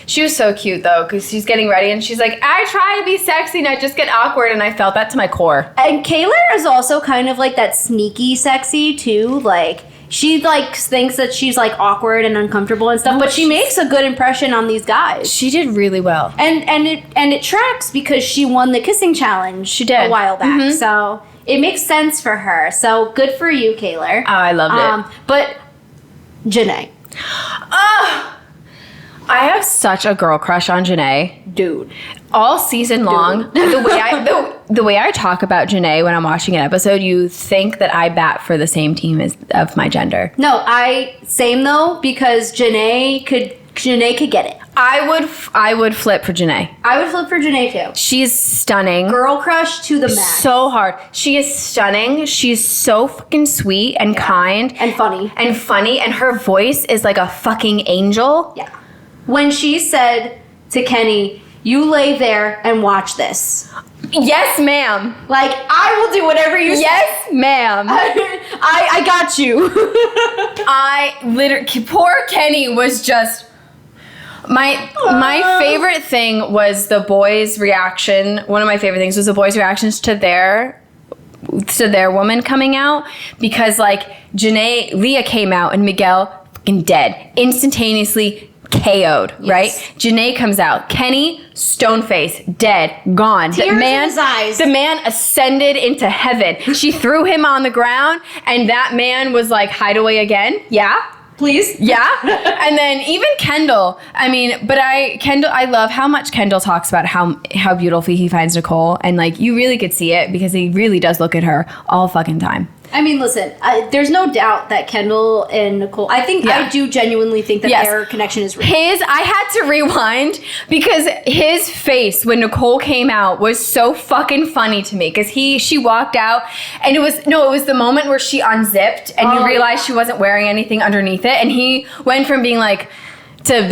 Speaker 2: She was so cute though, because she's getting ready and she's like, I try to be sexy and I just get awkward, and I felt that to my core.
Speaker 1: And Kayla is also kind of like that sneaky sexy too. Like, she like thinks that she's like awkward and uncomfortable and stuff, but she makes a good impression on these guys.
Speaker 2: She did really well.
Speaker 1: And it tracks because she won the kissing challenge.
Speaker 2: She did.
Speaker 1: A while back.
Speaker 2: Mhm.
Speaker 1: So it makes sense for her. So good for you, Kayla.
Speaker 2: Oh, I loved it.
Speaker 1: But Janae.
Speaker 2: I have such a girl crush on Janae.
Speaker 1: Dude.
Speaker 2: All season long, the way I talk about Janae when I'm watching an episode, you think that I bat for the same team as of my gender.
Speaker 1: No, same though, because Janae could get it.
Speaker 2: I would flip for Janae.
Speaker 1: I would flip for Janae too.
Speaker 2: She's stunning.
Speaker 1: Girl crush to the max.
Speaker 2: So hard. She is stunning. She's so fucking sweet and kind.
Speaker 1: And funny.
Speaker 2: And her voice is like a fucking angel.
Speaker 1: Yeah. When she said to Kenny, you lay there and watch this.
Speaker 2: Yes, ma'am.
Speaker 1: Like, I will do whatever you say.
Speaker 2: Yes, ma'am.
Speaker 1: I got you.
Speaker 2: Poor Kenny was just... My favorite thing was the boys' reaction. One of my favorite things was the boys' reactions to their woman coming out, because like Leah came out and Miguel fucking dead, instantaneously KO'd, right? Janae comes out, Kenny stone face, dead, gone.
Speaker 1: Tears in his eyes.
Speaker 2: The man ascended into heaven. She threw him on the ground, and that man was like, hideaway again. Yeah. Please. Yeah. And then even Kendall, I love how much Kendall talks about how beautiful he finds Nicole. And like, you really could see it because he really does look at her all fucking time.
Speaker 1: I mean, listen, there's no doubt that Kendall and Nicole, I do genuinely think that their connection is real. I
Speaker 2: had to rewind because his face when Nicole came out was so fucking funny to me, because she walked out and it was the moment where she unzipped and you realized she wasn't wearing anything underneath it, and he went from being like to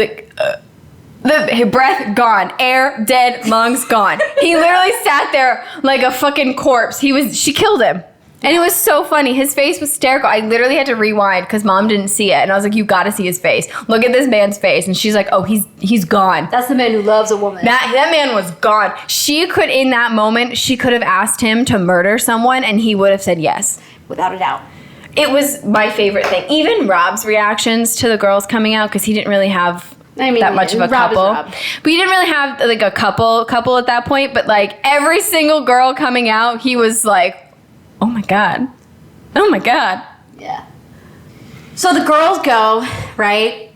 Speaker 2: the breath gone, air dead, lungs gone. He literally sat there like a fucking corpse. She killed him. And it was so funny. His face was hysterical. I literally had to rewind because Mom didn't see it. And I was like, you got to see his face. Look at this man's face. And she's like, oh, he's gone.
Speaker 1: That's the man who loves a woman.
Speaker 2: That man was gone. In that moment, she could have asked him to murder someone and he would have said yes.
Speaker 1: Without a doubt.
Speaker 2: It was my favorite thing. Even Rob's reactions to the girls coming out, because he didn't really have that much of a couple.
Speaker 1: Rob.
Speaker 2: But he didn't really have like a couple at that point. But like every single girl coming out, he was like, oh my God.
Speaker 1: Yeah. So the girls go, right?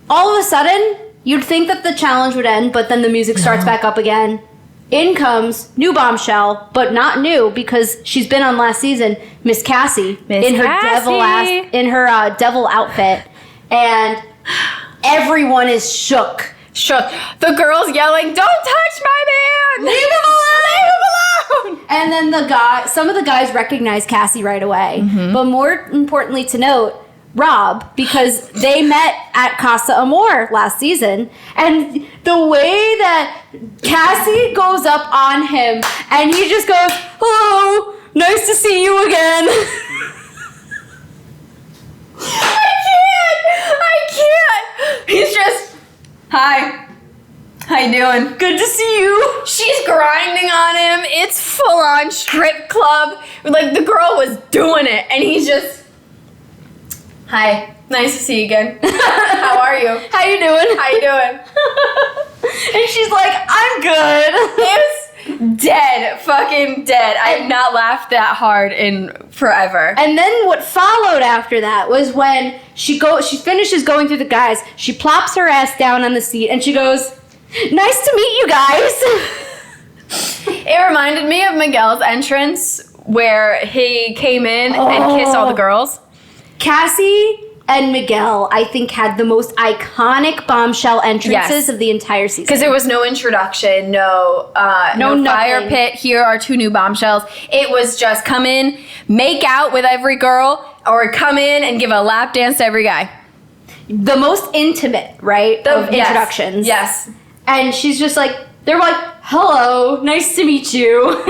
Speaker 1: All of a sudden, you'd think that the challenge would end, but then the music starts back up again. In comes new bombshell, but not new because she's been on last season, Miss Cassie, in her devil outfit, and everyone is shook.
Speaker 2: The girls yelling, don't touch my man!
Speaker 1: Leave him alone! And then some of the guys recognize Cassie right away. Mm-hmm. But more importantly to note, Rob, because they met at Casa Amor last season, and the way that Cassie goes up on him and he just goes, hello, nice to see you again. I can't. He's just, hi
Speaker 2: you doing?
Speaker 1: Good to see you.
Speaker 2: She's grinding on him. It's full on strip club. Like the girl was doing it, and he's just, hi, nice to see you again. How are you?
Speaker 1: How you doing?
Speaker 2: How you doing?
Speaker 1: And she's like, I'm good.
Speaker 2: It was dead, fucking dead. I have not laughed that hard in forever.
Speaker 1: And then what followed after that was when she finishes going through the guys, she plops her ass down on the seat and she goes, nice to meet you guys.
Speaker 2: It reminded me of Miguel's entrance where he came in and kissed all the girls.
Speaker 1: Cassie and Miguel, I think, had the most iconic bombshell entrances of the entire season.
Speaker 2: Because there was no introduction, no fire pit. Here are two new bombshells. It was just come in, make out with every girl, or come in and give a lap dance to every guy. The
Speaker 1: most intimate, right, of introductions.
Speaker 2: Yes.
Speaker 1: And she's just like, they're like, hello, nice to meet you.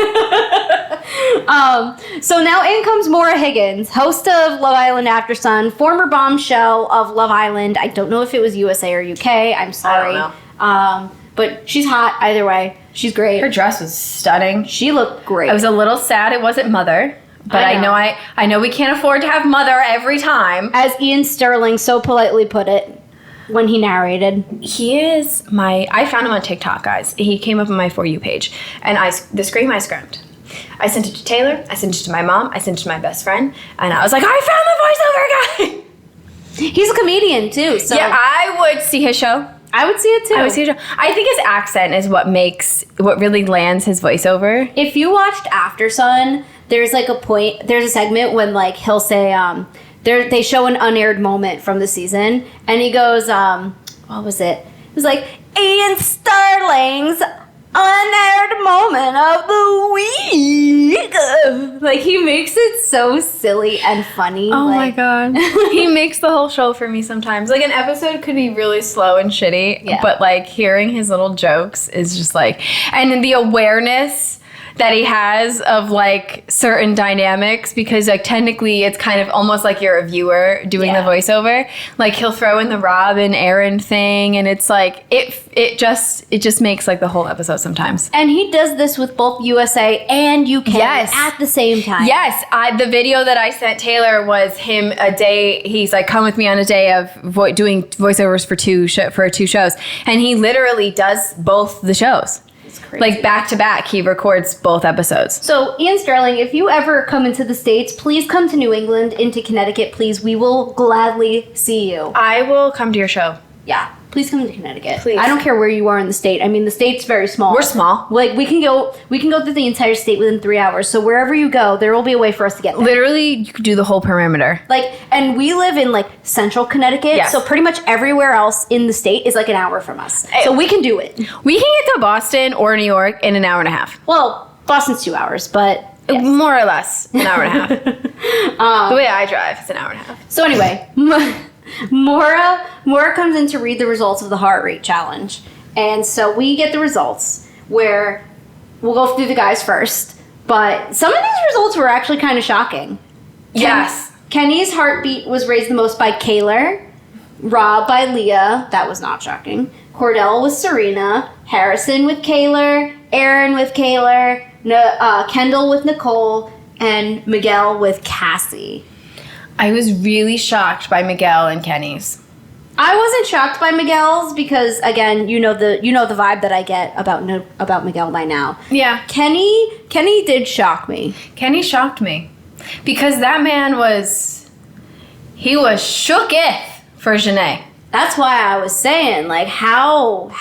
Speaker 1: So now in comes Maura Higgins, host of Love Island After Sun, former bombshell of Love Island. I don't know if it was USA or UK. I'm sorry.
Speaker 2: I don't know.
Speaker 1: But she's hot either way. She's great.
Speaker 2: Her dress was stunning.
Speaker 1: She looked great.
Speaker 2: I was a little sad it wasn't Mother. But I know we can't afford to have Mother every time.
Speaker 1: As Ian Sterling so politely put it when he narrated.
Speaker 2: He is I found him on TikTok, guys. He came up on my For You page. And the scream I screamed. I sent it to Taylor. I sent it to my mom. I sent it to my best friend. And I was like, I found the voiceover guy.
Speaker 1: He's a comedian, too. So
Speaker 2: yeah, I would see his show.
Speaker 1: I would see it, too.
Speaker 2: I would see his show. I think his accent is what really lands his voiceover.
Speaker 1: If you watched After Sun, there's a segment when, like, he'll say, they show an unaired moment from the season, and he goes, what was it? It was like, Ian Sterling's unaired moment of the week. Like, he makes it so silly and funny.
Speaker 2: Oh my God. He makes the whole show for me sometimes. Like, an episode could be really slow and shitty, but, like, hearing his little jokes is just like, and the awareness that he has of like certain dynamics, because like technically it's kind of almost like you're a viewer doing the voiceover. Like he'll throw in the Rob and Aaron thing, and it's like it just makes like the whole episode sometimes.
Speaker 1: And he does this with both USA and UK at the same time.
Speaker 2: Yes, the video that I sent Taylor was him a day. He's like, come with me on a day of doing voiceovers for two shows, and he literally does both the shows. Like back to back, he records both episodes.
Speaker 1: So Ian Sterling, if you ever come into the States, please come to New England, into Connecticut, please. We will gladly see you.
Speaker 2: I will come to your show.
Speaker 1: Yeah, please come to Connecticut.
Speaker 2: Please.
Speaker 1: I don't care where you are in the state. I mean, the state's very small.
Speaker 2: We're small.
Speaker 1: Like we can go through the entire state within 3 hours. So wherever you go, there will be a way for us to get there.
Speaker 2: Literally, you could do the whole perimeter.
Speaker 1: Like, and we live in like central Connecticut, so pretty much everywhere else in the state is like an hour from us. So we can do it.
Speaker 2: We can get to Boston or New York in an hour and a half.
Speaker 1: Well, Boston's 2 hours, but
Speaker 2: more or less an hour and a half. The way I drive, it's an hour and a half.
Speaker 1: So anyway. Maura comes in to read the results of the heart rate challenge. And so we get the results where we'll go through the guys first. But some of these results were actually kind of shocking.
Speaker 2: Yes.
Speaker 1: Kenny's heartbeat was raised the most by Kaylor, Rob by Leah. That was not shocking. Cordell with Serena, Harrison with Kaylor, Aaron with Kaylor, Kendall with Nicole, and Miguel with Cassie.
Speaker 2: I was really shocked by Miguel and Kenny's.
Speaker 1: I wasn't shocked by Miguel's because, again, you know the vibe that I get about Miguel by now.
Speaker 2: Yeah.
Speaker 1: Kenny did shock me.
Speaker 2: Kenny shocked me because that man was shooketh for Janae.
Speaker 1: That's why I was saying, like, how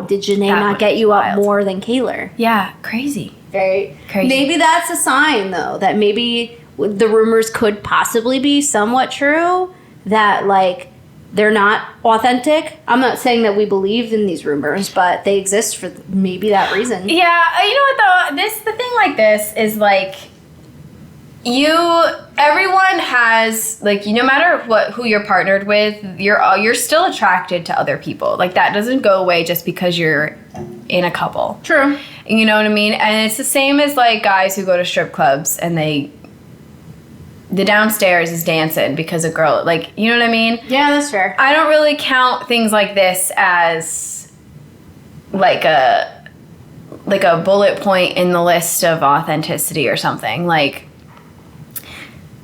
Speaker 1: did Janae not get you up more than Kaylor?
Speaker 2: Yeah, crazy.
Speaker 1: Very
Speaker 2: crazy.
Speaker 1: Maybe that's a sign, though, that maybe the rumors could possibly be somewhat true, that, like, they're not authentic. I'm not saying that we believe in these rumors, but they exist for maybe that reason.
Speaker 2: Yeah, you know what, though? The thing like this is, like, everyone has, like, no matter who you're partnered with, you're still attracted to other people. Like, that doesn't go away just because you're in a couple.
Speaker 1: True.
Speaker 2: You know what I mean? And it's the same as, like, guys who go to strip clubs and the downstairs is dancing because a girl, like, you know what I mean?
Speaker 1: Yeah, that's fair.
Speaker 2: I don't really count things like this as like a bullet point in the list of authenticity or something. Like,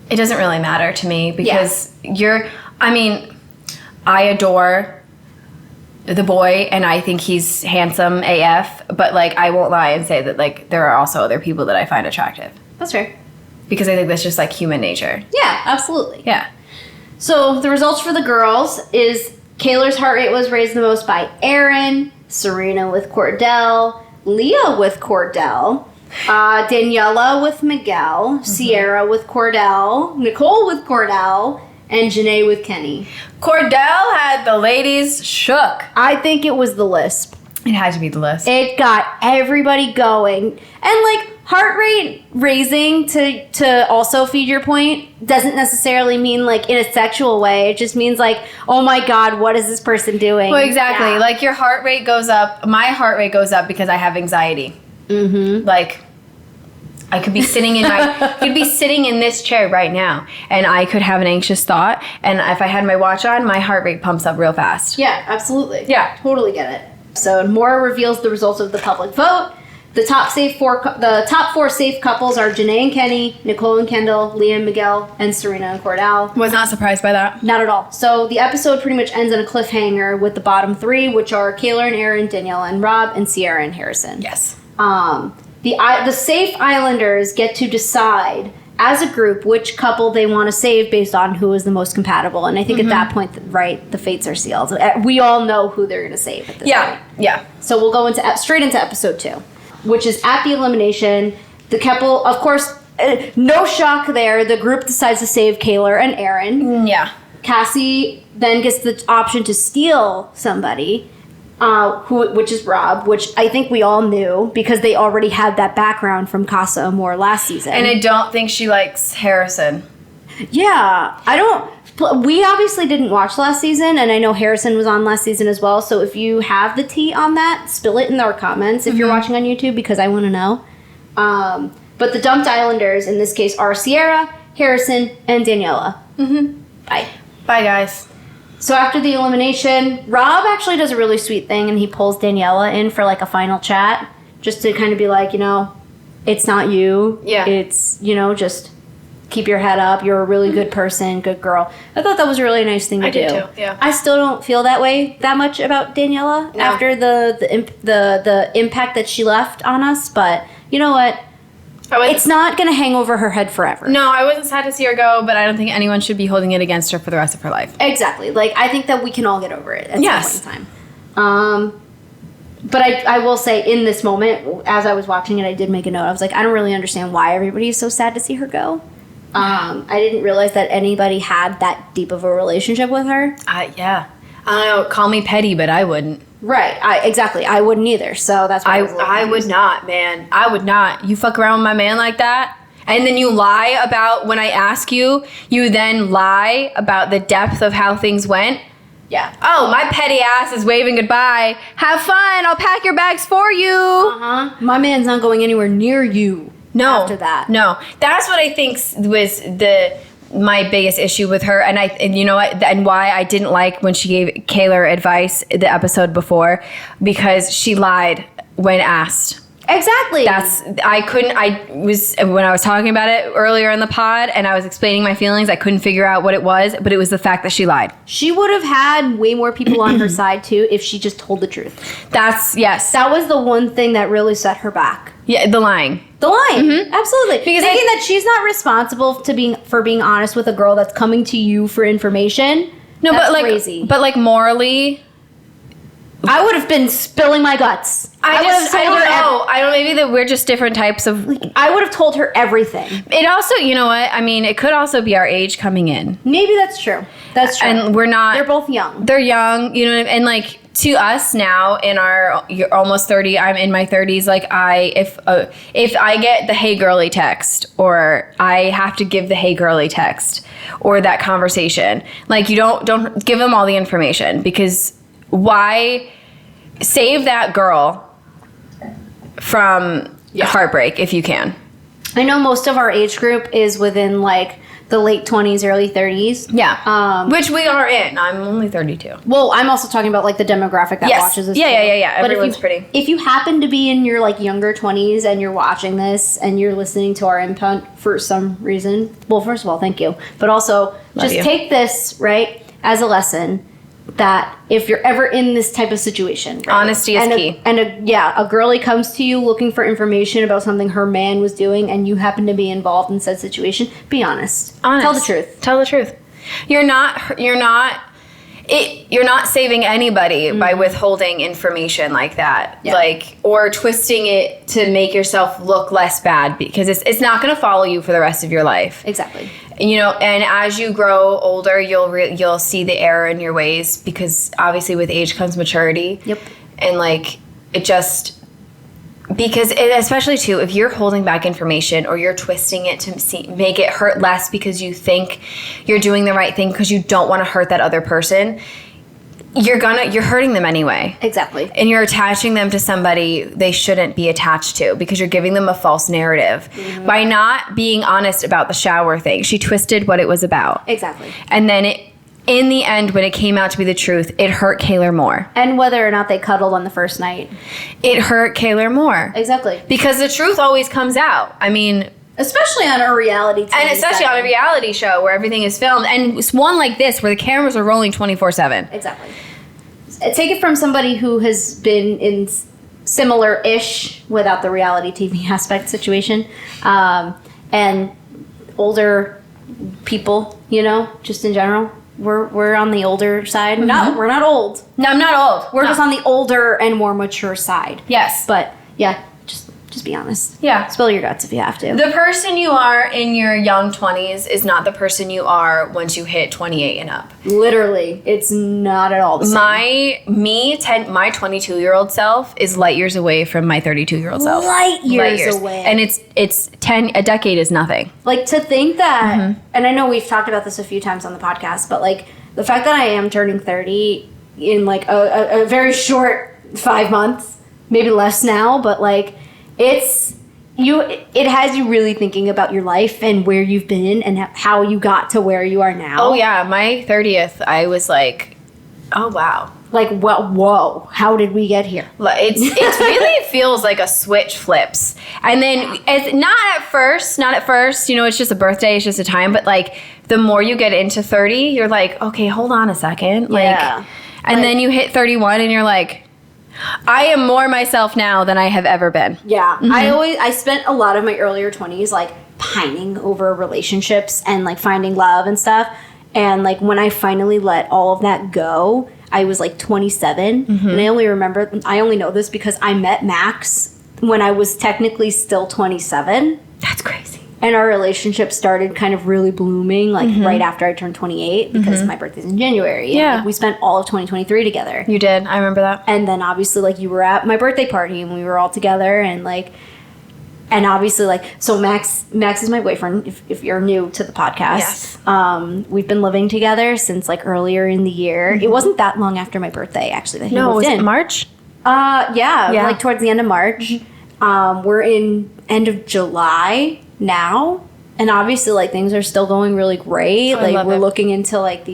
Speaker 2: it doesn't really matter to me because I adore the boy and I think he's handsome AF, but like I won't lie and say that like there are also other people that I find attractive.
Speaker 1: That's fair.
Speaker 2: Because I think that's just like human nature.
Speaker 1: Yeah, absolutely.
Speaker 2: Yeah.
Speaker 1: So the results for the girls is Kayla's heart rate was raised the most by Erin, Serena with Cordell, Leah with Cordell, Daniela with Miguel, Sierra with Cordell, Nicole with Cordell, and Janae with Kenny.
Speaker 2: Cordell had the ladies shook.
Speaker 1: I think it was the lisp.
Speaker 2: It had to be the list.
Speaker 1: It got everybody going. And like heart rate raising to also feed your point doesn't necessarily mean like in a sexual way. It just means like, oh my God, what is this person doing?
Speaker 2: Well, exactly.
Speaker 1: Yeah.
Speaker 2: Like your heart rate goes up. My heart rate goes up because I have anxiety. Mm-hmm. Like I could be sitting in this chair right now and I could have an anxious thought. And if I had my watch on, my heart rate pumps up real fast.
Speaker 1: Yeah, absolutely.
Speaker 2: Yeah.
Speaker 1: Totally get it. So Maura reveals the results of the public vote. The top four safe couples are Janae and Kenny, Nicole and Kendall, Leah and Miguel, and Serena and Cordell.
Speaker 2: Was not surprised by that.
Speaker 1: Not at all. So the episode pretty much ends on a cliffhanger with the bottom three, which are Kayla and Aaron, Daniela and Rob, and Sierra and Harrison.
Speaker 2: Yes.
Speaker 1: The safe Islanders get to decide as a group which couple they want to save based on who is the most compatible. And I think at that point, right, the fates are sealed. We all know who they're going to save at this point.
Speaker 2: Yeah.
Speaker 1: So we'll go straight into episode 2, which is at the elimination. The couple, of course, no shock there. The group decides to save Kayla and Aaron.
Speaker 2: Yeah.
Speaker 1: Cassie then gets the option to steal somebody. Which is Rob, which I think we all knew because they already had that background from Casa Amor last season.
Speaker 2: And I don't think she likes Harrison.
Speaker 1: Yeah, we obviously didn't watch last season, and I know Harrison was on last season as well, so if you have the tea on that, spill it in our comments if you're watching on YouTube because I want to know. But the dumped Islanders in this case are Sierra, Harrison, and Daniela. Bye.
Speaker 2: Bye, guys.
Speaker 1: So after the elimination, Rob actually does a really sweet thing and he pulls Daniela in for like a final chat just to kind of be like, it's not you.
Speaker 2: Yeah.
Speaker 1: It's, just keep your head up. You're a really good person, good girl. I thought that was a really nice thing to do.
Speaker 2: I did too, yeah.
Speaker 1: I still don't feel that way that much about Daniela after the impact that she left on us, but you know what? It's not going to hang over her head forever.
Speaker 2: No, I wasn't sad to see her go, but I don't think anyone should be holding it against her for the rest of her life.
Speaker 1: Exactly. Like, I think that we can all get over it at some point in time. But I will say, in this moment, as I was watching it, I did make a note. I was like, I don't really understand why everybody is so sad to see her go. I didn't realize that anybody had that deep of a relationship with her.
Speaker 2: Yeah. I don't know, call me petty, but I wouldn't.
Speaker 1: Right. Exactly. I wouldn't either. So that's why
Speaker 2: I would not, man. I would not. You fuck around with my man like that, and then you lie about when I ask you, you then lie about the depth of how things went.
Speaker 1: Yeah.
Speaker 2: Oh, my petty ass is waving goodbye. Have fun. I'll pack your bags for you.
Speaker 1: My man's not going anywhere near you.
Speaker 2: No.
Speaker 1: After that.
Speaker 2: No. That's what I think was my biggest issue with her, and you know what, and why I didn't like when she gave Kayla advice the episode before, because she lied when asked.
Speaker 1: Exactly.
Speaker 2: When I was talking about it earlier in the pod and I was explaining my feelings, I couldn't figure out what it was, but it was the fact that she lied.
Speaker 1: She would have had way more people on her side too if she just told the truth.
Speaker 2: Yes.
Speaker 1: That was the one thing that really set her back.
Speaker 2: Yeah, the lying.
Speaker 1: The lying. Absolutely.
Speaker 2: Because
Speaker 1: thinking that she's not responsible for being honest with a girl that's coming to you for information.
Speaker 2: No,
Speaker 1: that's
Speaker 2: but like
Speaker 1: crazy.
Speaker 2: But like morally,
Speaker 1: I would have been spilling my guts.
Speaker 2: I don't know. Maybe that we're just different types of.
Speaker 1: I would have told her everything.
Speaker 2: It also, you know what? I mean, it could also be our age coming in.
Speaker 1: Maybe that's true. That's true.
Speaker 2: And we're not.
Speaker 1: They're both young.
Speaker 2: They're young, you know, and like to us now in you're almost 30. I'm in my 30s. Like if I get the hey girly text, or I have to give the hey girly text, or that conversation, like you don't give them all the information, because why save that girl from heartbreak if you can?
Speaker 1: I know most of our age group is within like the late 20s, early 30s.
Speaker 2: Yeah. Which we are in. I'm only 32.
Speaker 1: Well, I'm also talking about like the demographic that watches this.
Speaker 2: Yeah.
Speaker 1: But
Speaker 2: Everyone's pretty.
Speaker 1: If you happen to be in your like younger 20s and you're watching this and you're listening to our input for some reason, well, first of all, thank you. But also, just take this, right, as a lesson that if you're ever in this type of situation, right,
Speaker 2: honesty is key.
Speaker 1: A girlie comes to you looking for information about something her man was doing and you happen to be involved in said situation, be honest. Tell the truth.
Speaker 2: Tell the truth. You're not saving anybody by withholding information like that.
Speaker 1: Yeah.
Speaker 2: Like, or twisting it to make yourself look less bad, because it's not going to follow you for the rest of your life.
Speaker 1: Exactly.
Speaker 2: You know, and as you grow older, you'll see the error in your ways, because obviously with age comes maturity.
Speaker 1: Yep.
Speaker 2: And like, it just, because especially too, if you're holding back information or you're twisting it to make it hurt less because you think you're doing the right thing because you don't want to hurt that other person, you're hurting them anyway.
Speaker 1: Exactly.
Speaker 2: And you're attaching them to somebody they shouldn't be attached to, because you're giving them a false narrative. Mm-hmm. By not being honest about the shower thing, she twisted what it was about.
Speaker 1: Exactly.
Speaker 2: And then in the end, when it came out to be the truth, it hurt Kaylor more.
Speaker 1: And whether or not they cuddled on the first night.
Speaker 2: It hurt Kaylor more.
Speaker 1: Exactly.
Speaker 2: Because the truth always comes out. I mean,
Speaker 1: especially on a reality TV
Speaker 2: and especially on a reality show where everything is filmed, and it's one like this where the cameras are rolling 24/7.
Speaker 1: Exactly. Take it from somebody who has been in similar-ish, without the reality TV aspect situation, and older people, you know, just in general. We're on the older side.
Speaker 2: Mm-hmm.
Speaker 1: We're not old.
Speaker 2: No, I'm not old.
Speaker 1: We're just on the older and more mature side.
Speaker 2: Yes.
Speaker 1: But yeah, just be honest.
Speaker 2: Yeah.
Speaker 1: Spill your guts if you have to.
Speaker 2: The person you are in your young 20s is not the person you are once you hit 28 and up.
Speaker 1: Literally, it's not at all the same.
Speaker 2: My 22-year-old self is light years away from my 32-year-old self.
Speaker 1: Light years away.
Speaker 2: And it's a decade is nothing.
Speaker 1: Like, to think that, and I know we've talked about this a few times on the podcast, but like the fact that I am turning 30 in like a very short 5 months, maybe less now, but like, it has you really thinking about your life and where you've been and how you got to where you are now.
Speaker 2: Oh yeah, my 30th, I was like, oh wow.
Speaker 1: Like, whoa, how did we get here?
Speaker 2: It really feels like a switch flips. And then, not at first, you know, it's just a birthday, it's just a time, but like, the more you get into 30, you're like, okay, hold on a second. Like, and then you hit 31 and you're like, I am more myself now than I have ever been.
Speaker 1: Yeah. Mm-hmm. I spent a lot of my earlier 20s like pining over relationships and like finding love and stuff. And like when I finally let all of that go, I was like 27. Mm-hmm. And I only know this because I met Max when I was technically still 27.
Speaker 2: That's crazy.
Speaker 1: And our relationship started kind of really blooming, like right after I turned 28, because my birthday's in January.
Speaker 2: Yeah.
Speaker 1: And, like, we spent all of 2023 together.
Speaker 2: You did. I remember that.
Speaker 1: And then obviously, like, you were at my birthday party and we were all together, and like, and obviously, like, so Max is my boyfriend, if you're new to the podcast.
Speaker 2: Yes.
Speaker 1: We've been living together since like earlier in the year. It wasn't that long after my birthday, actually, that he moved in.
Speaker 2: Was it March?
Speaker 1: Yeah, like towards the end of March. We're in end of July now, and obviously like things are still going really great. Like we're looking into like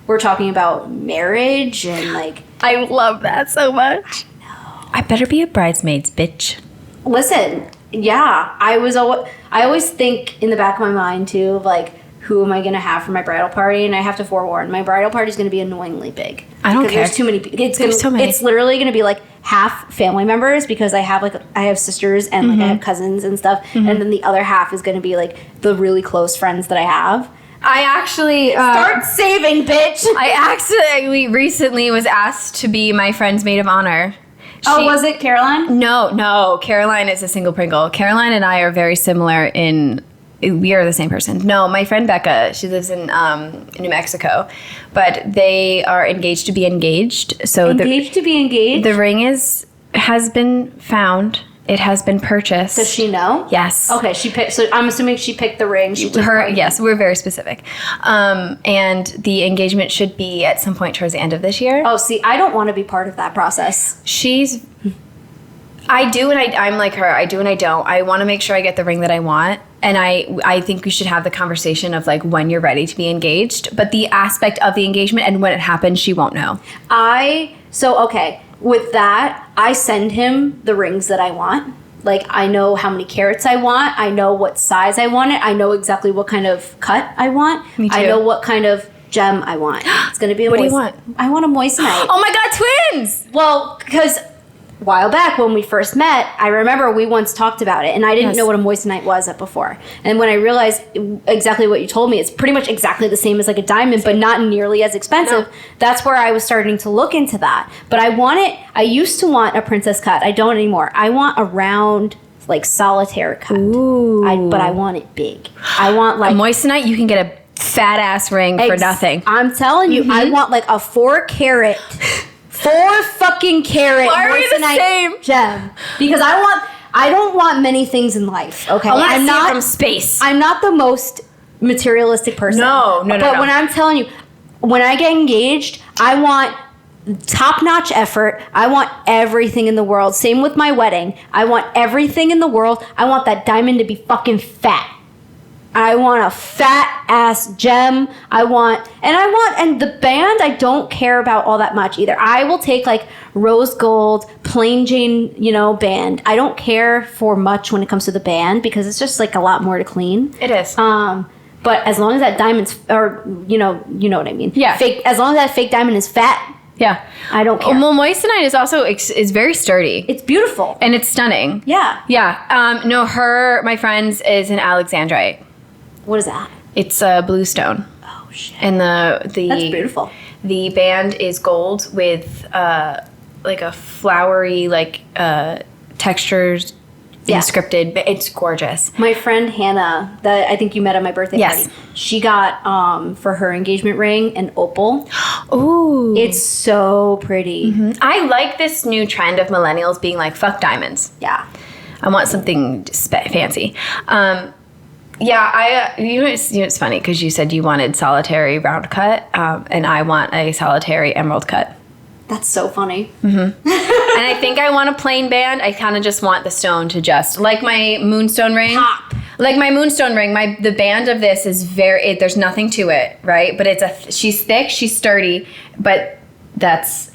Speaker 1: we're talking about marriage, and like
Speaker 2: I love that so much. I know. I better be a bridesmaid's bitch.
Speaker 1: Listen, yeah, I always think in the back of my mind too of like, who am I going to have for my bridal party? And I have to forewarn, my bridal party is going to be annoyingly big.
Speaker 2: I don't care.
Speaker 1: There's too many.
Speaker 2: There's so many.
Speaker 1: It's literally going to be like half family members, because I have sisters and like I have cousins and stuff, and then the other half is going to be like the really close friends that I have.
Speaker 2: I actually
Speaker 1: start saving, bitch.
Speaker 2: I actually recently was asked to be my friend's maid of honor.
Speaker 1: Was it Caroline?
Speaker 2: No. Caroline is a single Pringle. Caroline and I are very similar in. We are the same person. No, my friend Becca, she lives in New Mexico, but they are engaged to be engaged. So
Speaker 1: to be engaged?
Speaker 2: The ring has been found. It has been purchased.
Speaker 1: Does she know?
Speaker 2: Yes.
Speaker 1: Okay, she picked. So I'm assuming she picked the ring.
Speaker 2: Yes, we're very specific. And the engagement should be at some point towards the end of this year.
Speaker 1: Oh, see, I don't want to be part of that process.
Speaker 2: I do, and I'm like her. I do and I don't. I want to make sure I get the ring that I want, And I think we should have the conversation of like when you're ready to be engaged. But the aspect of the engagement and when it happens, she won't know.
Speaker 1: With that, I send him the rings that I want. Like, I know how many carats I want. I know what size I want it. I know exactly what kind of cut I want.
Speaker 2: Me too.
Speaker 1: I know what kind of gem I want. It's going to be a
Speaker 2: What do you want?
Speaker 1: I want a moissanite.
Speaker 2: Oh my God, twins!
Speaker 1: Well, because a while back when we first met, I remember we once talked about it, and I didn't know what a moissanite was before. And when I realized exactly what you told me, it's pretty much exactly the same as like a diamond, but not nearly as expensive. No. That's where I was starting to look into that. But I used to want a princess cut. I don't anymore. I want a round, like solitaire cut.
Speaker 2: Ooh.
Speaker 1: But I want it big. I want like
Speaker 2: a moissanite. You can get a fat ass ring for nothing.
Speaker 1: I'm telling you, I want like a 4 carat. 4 fucking carat moissanite gem, because I don't want many things in life. Okay,
Speaker 2: I'm not from space.
Speaker 1: I'm not the most materialistic person.
Speaker 2: No.
Speaker 1: But when I'm telling you, when I get engaged, I want top-notch effort. I want everything in the world. Same with my wedding. I want everything in the world. I want that diamond to be fucking fat. I want a fat ass gem. And the band, I don't care about all that much either. I will take like rose gold, plain Jane, band. I don't care for much when it comes to the band because it's just like a lot more to clean.
Speaker 2: It is.
Speaker 1: But as long as that diamond's, or you know what I mean.
Speaker 2: Yeah.
Speaker 1: Fake. As long as that fake diamond is fat.
Speaker 2: Yeah.
Speaker 1: I don't care.
Speaker 2: Well, moissanite is also is very sturdy.
Speaker 1: It's beautiful.
Speaker 2: And it's stunning.
Speaker 1: Yeah.
Speaker 2: Yeah. My friend's is an alexandrite.
Speaker 1: What is that?
Speaker 2: It's a bluestone.
Speaker 1: Oh shit!
Speaker 2: And
Speaker 1: that's beautiful.
Speaker 2: The band is gold with like a flowery textures inscripted. But it's gorgeous.
Speaker 1: My friend Hannah, that I think you met at my birthday party. She got for her engagement ring an opal.
Speaker 2: Ooh,
Speaker 1: it's so pretty.
Speaker 2: Mm-hmm. I like this new trend of millennials being like, fuck diamonds.
Speaker 1: Yeah,
Speaker 2: I want something fancy. Yeah, it's funny because you said you wanted solitary round cut, and I want a solitary emerald cut.
Speaker 1: That's so funny.
Speaker 2: Mm-hmm. And I think I want a plain band. I kind of just want the stone to just, like my moonstone ring.
Speaker 1: Pop.
Speaker 2: Like my moonstone ring, the band of this is there's nothing to it, right? But she's thick, she's sturdy, but this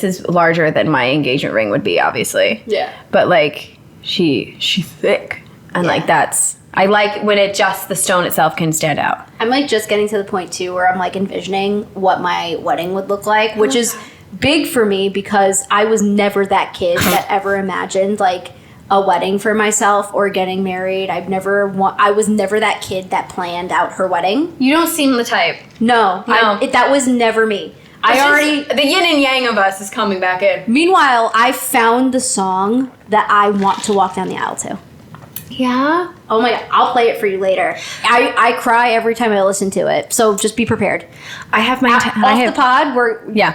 Speaker 2: is larger than my engagement ring would be, obviously.
Speaker 1: Yeah.
Speaker 2: But like, she's thick, and like that's. I like when the stone itself can stand out.
Speaker 1: I'm like just getting to the point too where I'm like envisioning what my wedding would look like, which is big for me because I was never that kid that ever imagined like a wedding for myself or getting married. I was never that kid that planned out her wedding.
Speaker 2: You don't seem the type.
Speaker 1: No. That was never me.
Speaker 2: The yin and yang of us is coming back in.
Speaker 1: Meanwhile, I found the song that I want to walk down the aisle to.
Speaker 2: Yeah?
Speaker 1: Oh my God, I'll play it for you later. I cry every time I listen to it, so just be prepared.
Speaker 2: I have my
Speaker 1: the pod,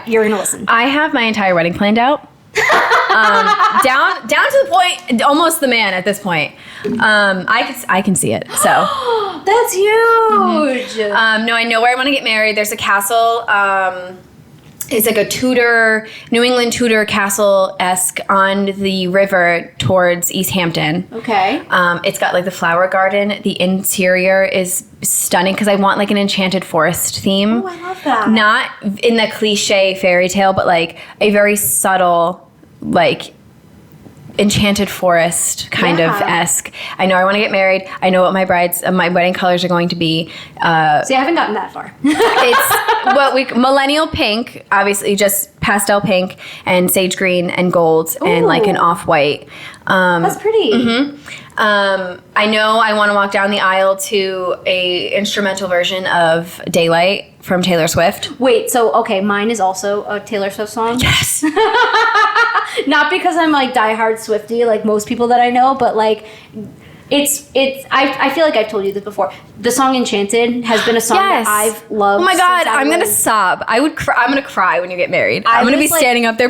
Speaker 1: you're gonna listen.
Speaker 2: I have my entire wedding planned out. Down to the point, almost the man at this point. I can see it. So
Speaker 1: that's huge.
Speaker 2: Mm-hmm. No, I know where I want to get married. There's a castle. It's like a New England Tudor castle-esque on the river towards East Hampton.
Speaker 1: Okay.
Speaker 2: It's got like the flower garden. The interior is stunning because I want like an enchanted forest theme.
Speaker 1: Oh, I love that.
Speaker 2: Not in the cliche fairy tale, but like a very subtle, like enchanted forest kind of esque. I know I want to get married. I know what my wedding colors are going to be.
Speaker 1: See, I haven't gotten that far.
Speaker 2: It's millennial pink, obviously just pastel pink and sage green and gold and like an off-white.
Speaker 1: That's pretty.
Speaker 2: Mm-hmm. I know I want to walk down the aisle to a instrumental version of Daylight from Taylor Swift.
Speaker 1: Wait, so okay, mine is also a Taylor Swift song?
Speaker 2: Yes.
Speaker 1: Not because I'm like diehard Swiftie like most people that I know, but like I feel like I've told you this before. The song Enchanted has been a song that I've loved.
Speaker 2: Oh my God, I'm going to sob. I'm going to cry when you get married. I'm going to be standing up there.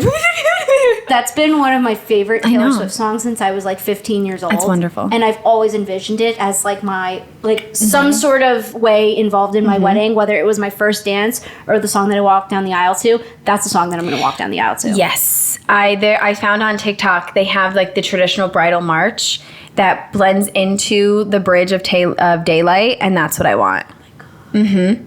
Speaker 1: That's been one of my favorite Taylor Swift songs since I was like 15 years old.
Speaker 2: That's wonderful.
Speaker 1: And I've always envisioned it as like my, some sort of way involved in my wedding, whether it was my first dance or the song that I walked down the aisle to. That's the song that I'm going to walk down the aisle to.
Speaker 2: Yes. I found on TikTok, they have like the traditional bridal march. that blends into the bridge of daylight, and that's what I want.
Speaker 1: Oh my God. Mm-hmm.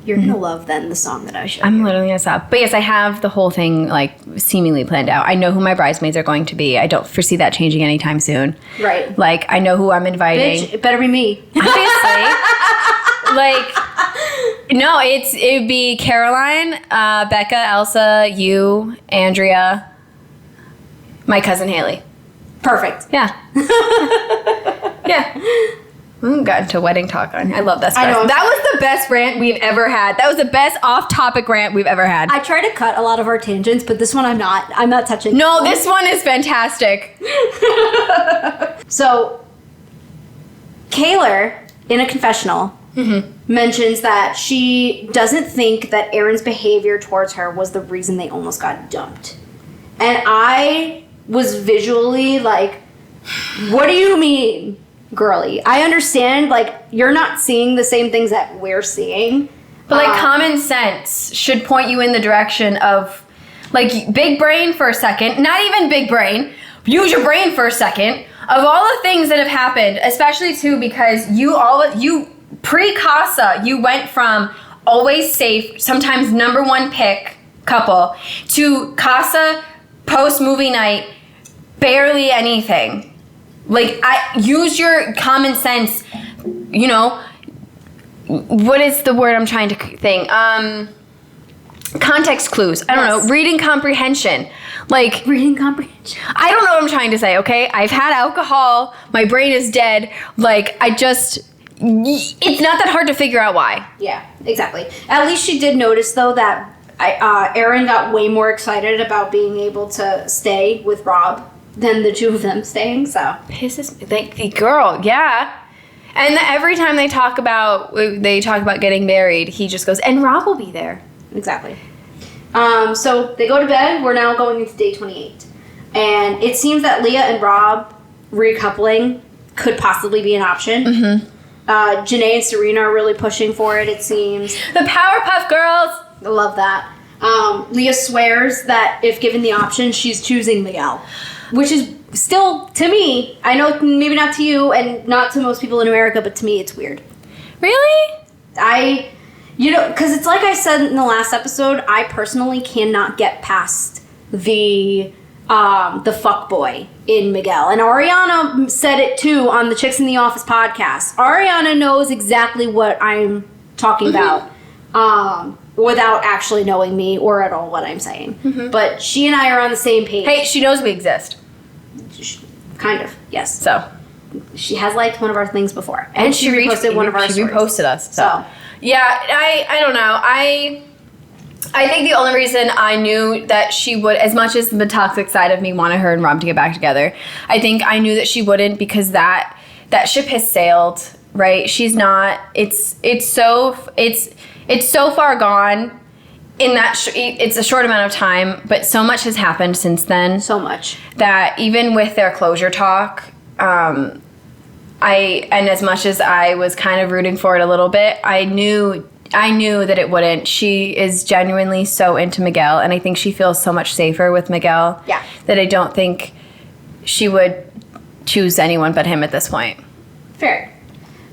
Speaker 1: You're going to love then the song that I showed.
Speaker 2: I'm literally going to stop. But yes, I have the whole thing like seemingly planned out. I know who my bridesmaids are going to be. I don't foresee that changing anytime soon.
Speaker 1: Right.
Speaker 2: Like, I know who I'm inviting.
Speaker 1: Bitch, it better be me.
Speaker 2: Obviously. Like, no, it would be Caroline, Becca, Elsa, you, Andrea, my cousin Haley.
Speaker 1: Perfect.
Speaker 2: Yeah. Yeah. Got into wedding talk on. I love that.
Speaker 1: I know.
Speaker 2: That was the best rant we've ever had. That was the best off-topic rant we've ever had.
Speaker 1: I try to cut a lot of our tangents, but this one I'm not touching.
Speaker 2: No, this one is fantastic.
Speaker 1: So, Kaylor, in a confessional, mentions that she doesn't think that Aaron's behavior towards her was the reason they almost got dumped. And I was visually like, what do you mean? Girly, I understand, like, you're not seeing the same things that we're seeing.
Speaker 2: But, like, common sense should point you in the direction of, like, big brain for a second. Not even big brain. Use your brain for a second. Of all the things that have happened, especially, too, because you pre-Casa, you went from always safe, sometimes number one pick couple, to Casa post-movie night, barely anything. Like, use your common sense, you know, what is the word I'm trying to think? Context clues. I don't know. Reading comprehension. Like,
Speaker 1: reading comprehension.
Speaker 2: I don't know what I'm trying to say, okay? I've had alcohol. My brain is dead. Like, it's not that hard to figure out why.
Speaker 1: Yeah, exactly. At least she did notice, though, that Aaron got way more excited about being able to stay with Rob than the two of them staying, so.
Speaker 2: Pisses me. Like, the girl, yeah. And every time they talk about getting married, he just goes, and Rob will be there.
Speaker 1: Exactly. So they go to bed. We're now going into day 28. And it seems that Leah and Rob recoupling could possibly be an option. Mm-hmm. Janae and Serena are really pushing for it, it seems.
Speaker 2: The Powerpuff Girls!
Speaker 1: I love that. Leah swears that if given the option, she's choosing Miguel. Which is still, to me, I know maybe not to you and not to most people in America, but to me it's weird.
Speaker 2: Really?
Speaker 1: Because it's like I said in the last episode, I personally cannot get past the fuckboy in Miguel. And Ariana said it too on the Chicks in the Office podcast. Ariana knows exactly what I'm talking about. Without actually knowing me or at all what I'm saying. Mm-hmm. But she and I are on the same page.
Speaker 2: Hey, she knows we exist.
Speaker 1: Kind of, yes.
Speaker 2: So.
Speaker 1: She has liked one of our things before. And she reposted one of our stories.
Speaker 2: She reposted us. So. Yeah, I don't know. I think the only reason I knew that she would, as much as the toxic side of me wanted her and Rob to get back together, I think I knew that she wouldn't because that ship has sailed, right? She's not, it's so far gone in that it's a short amount of time, but so much has happened since then.
Speaker 1: So much. That
Speaker 2: even with their closure talk, and as much as I was kind of rooting for it a little bit, I knew that it wouldn't. She is genuinely so into Miguel, and I think she feels so much safer with Miguel.
Speaker 1: Yeah.
Speaker 2: That I don't think she would choose anyone but him at this point.
Speaker 1: Fair.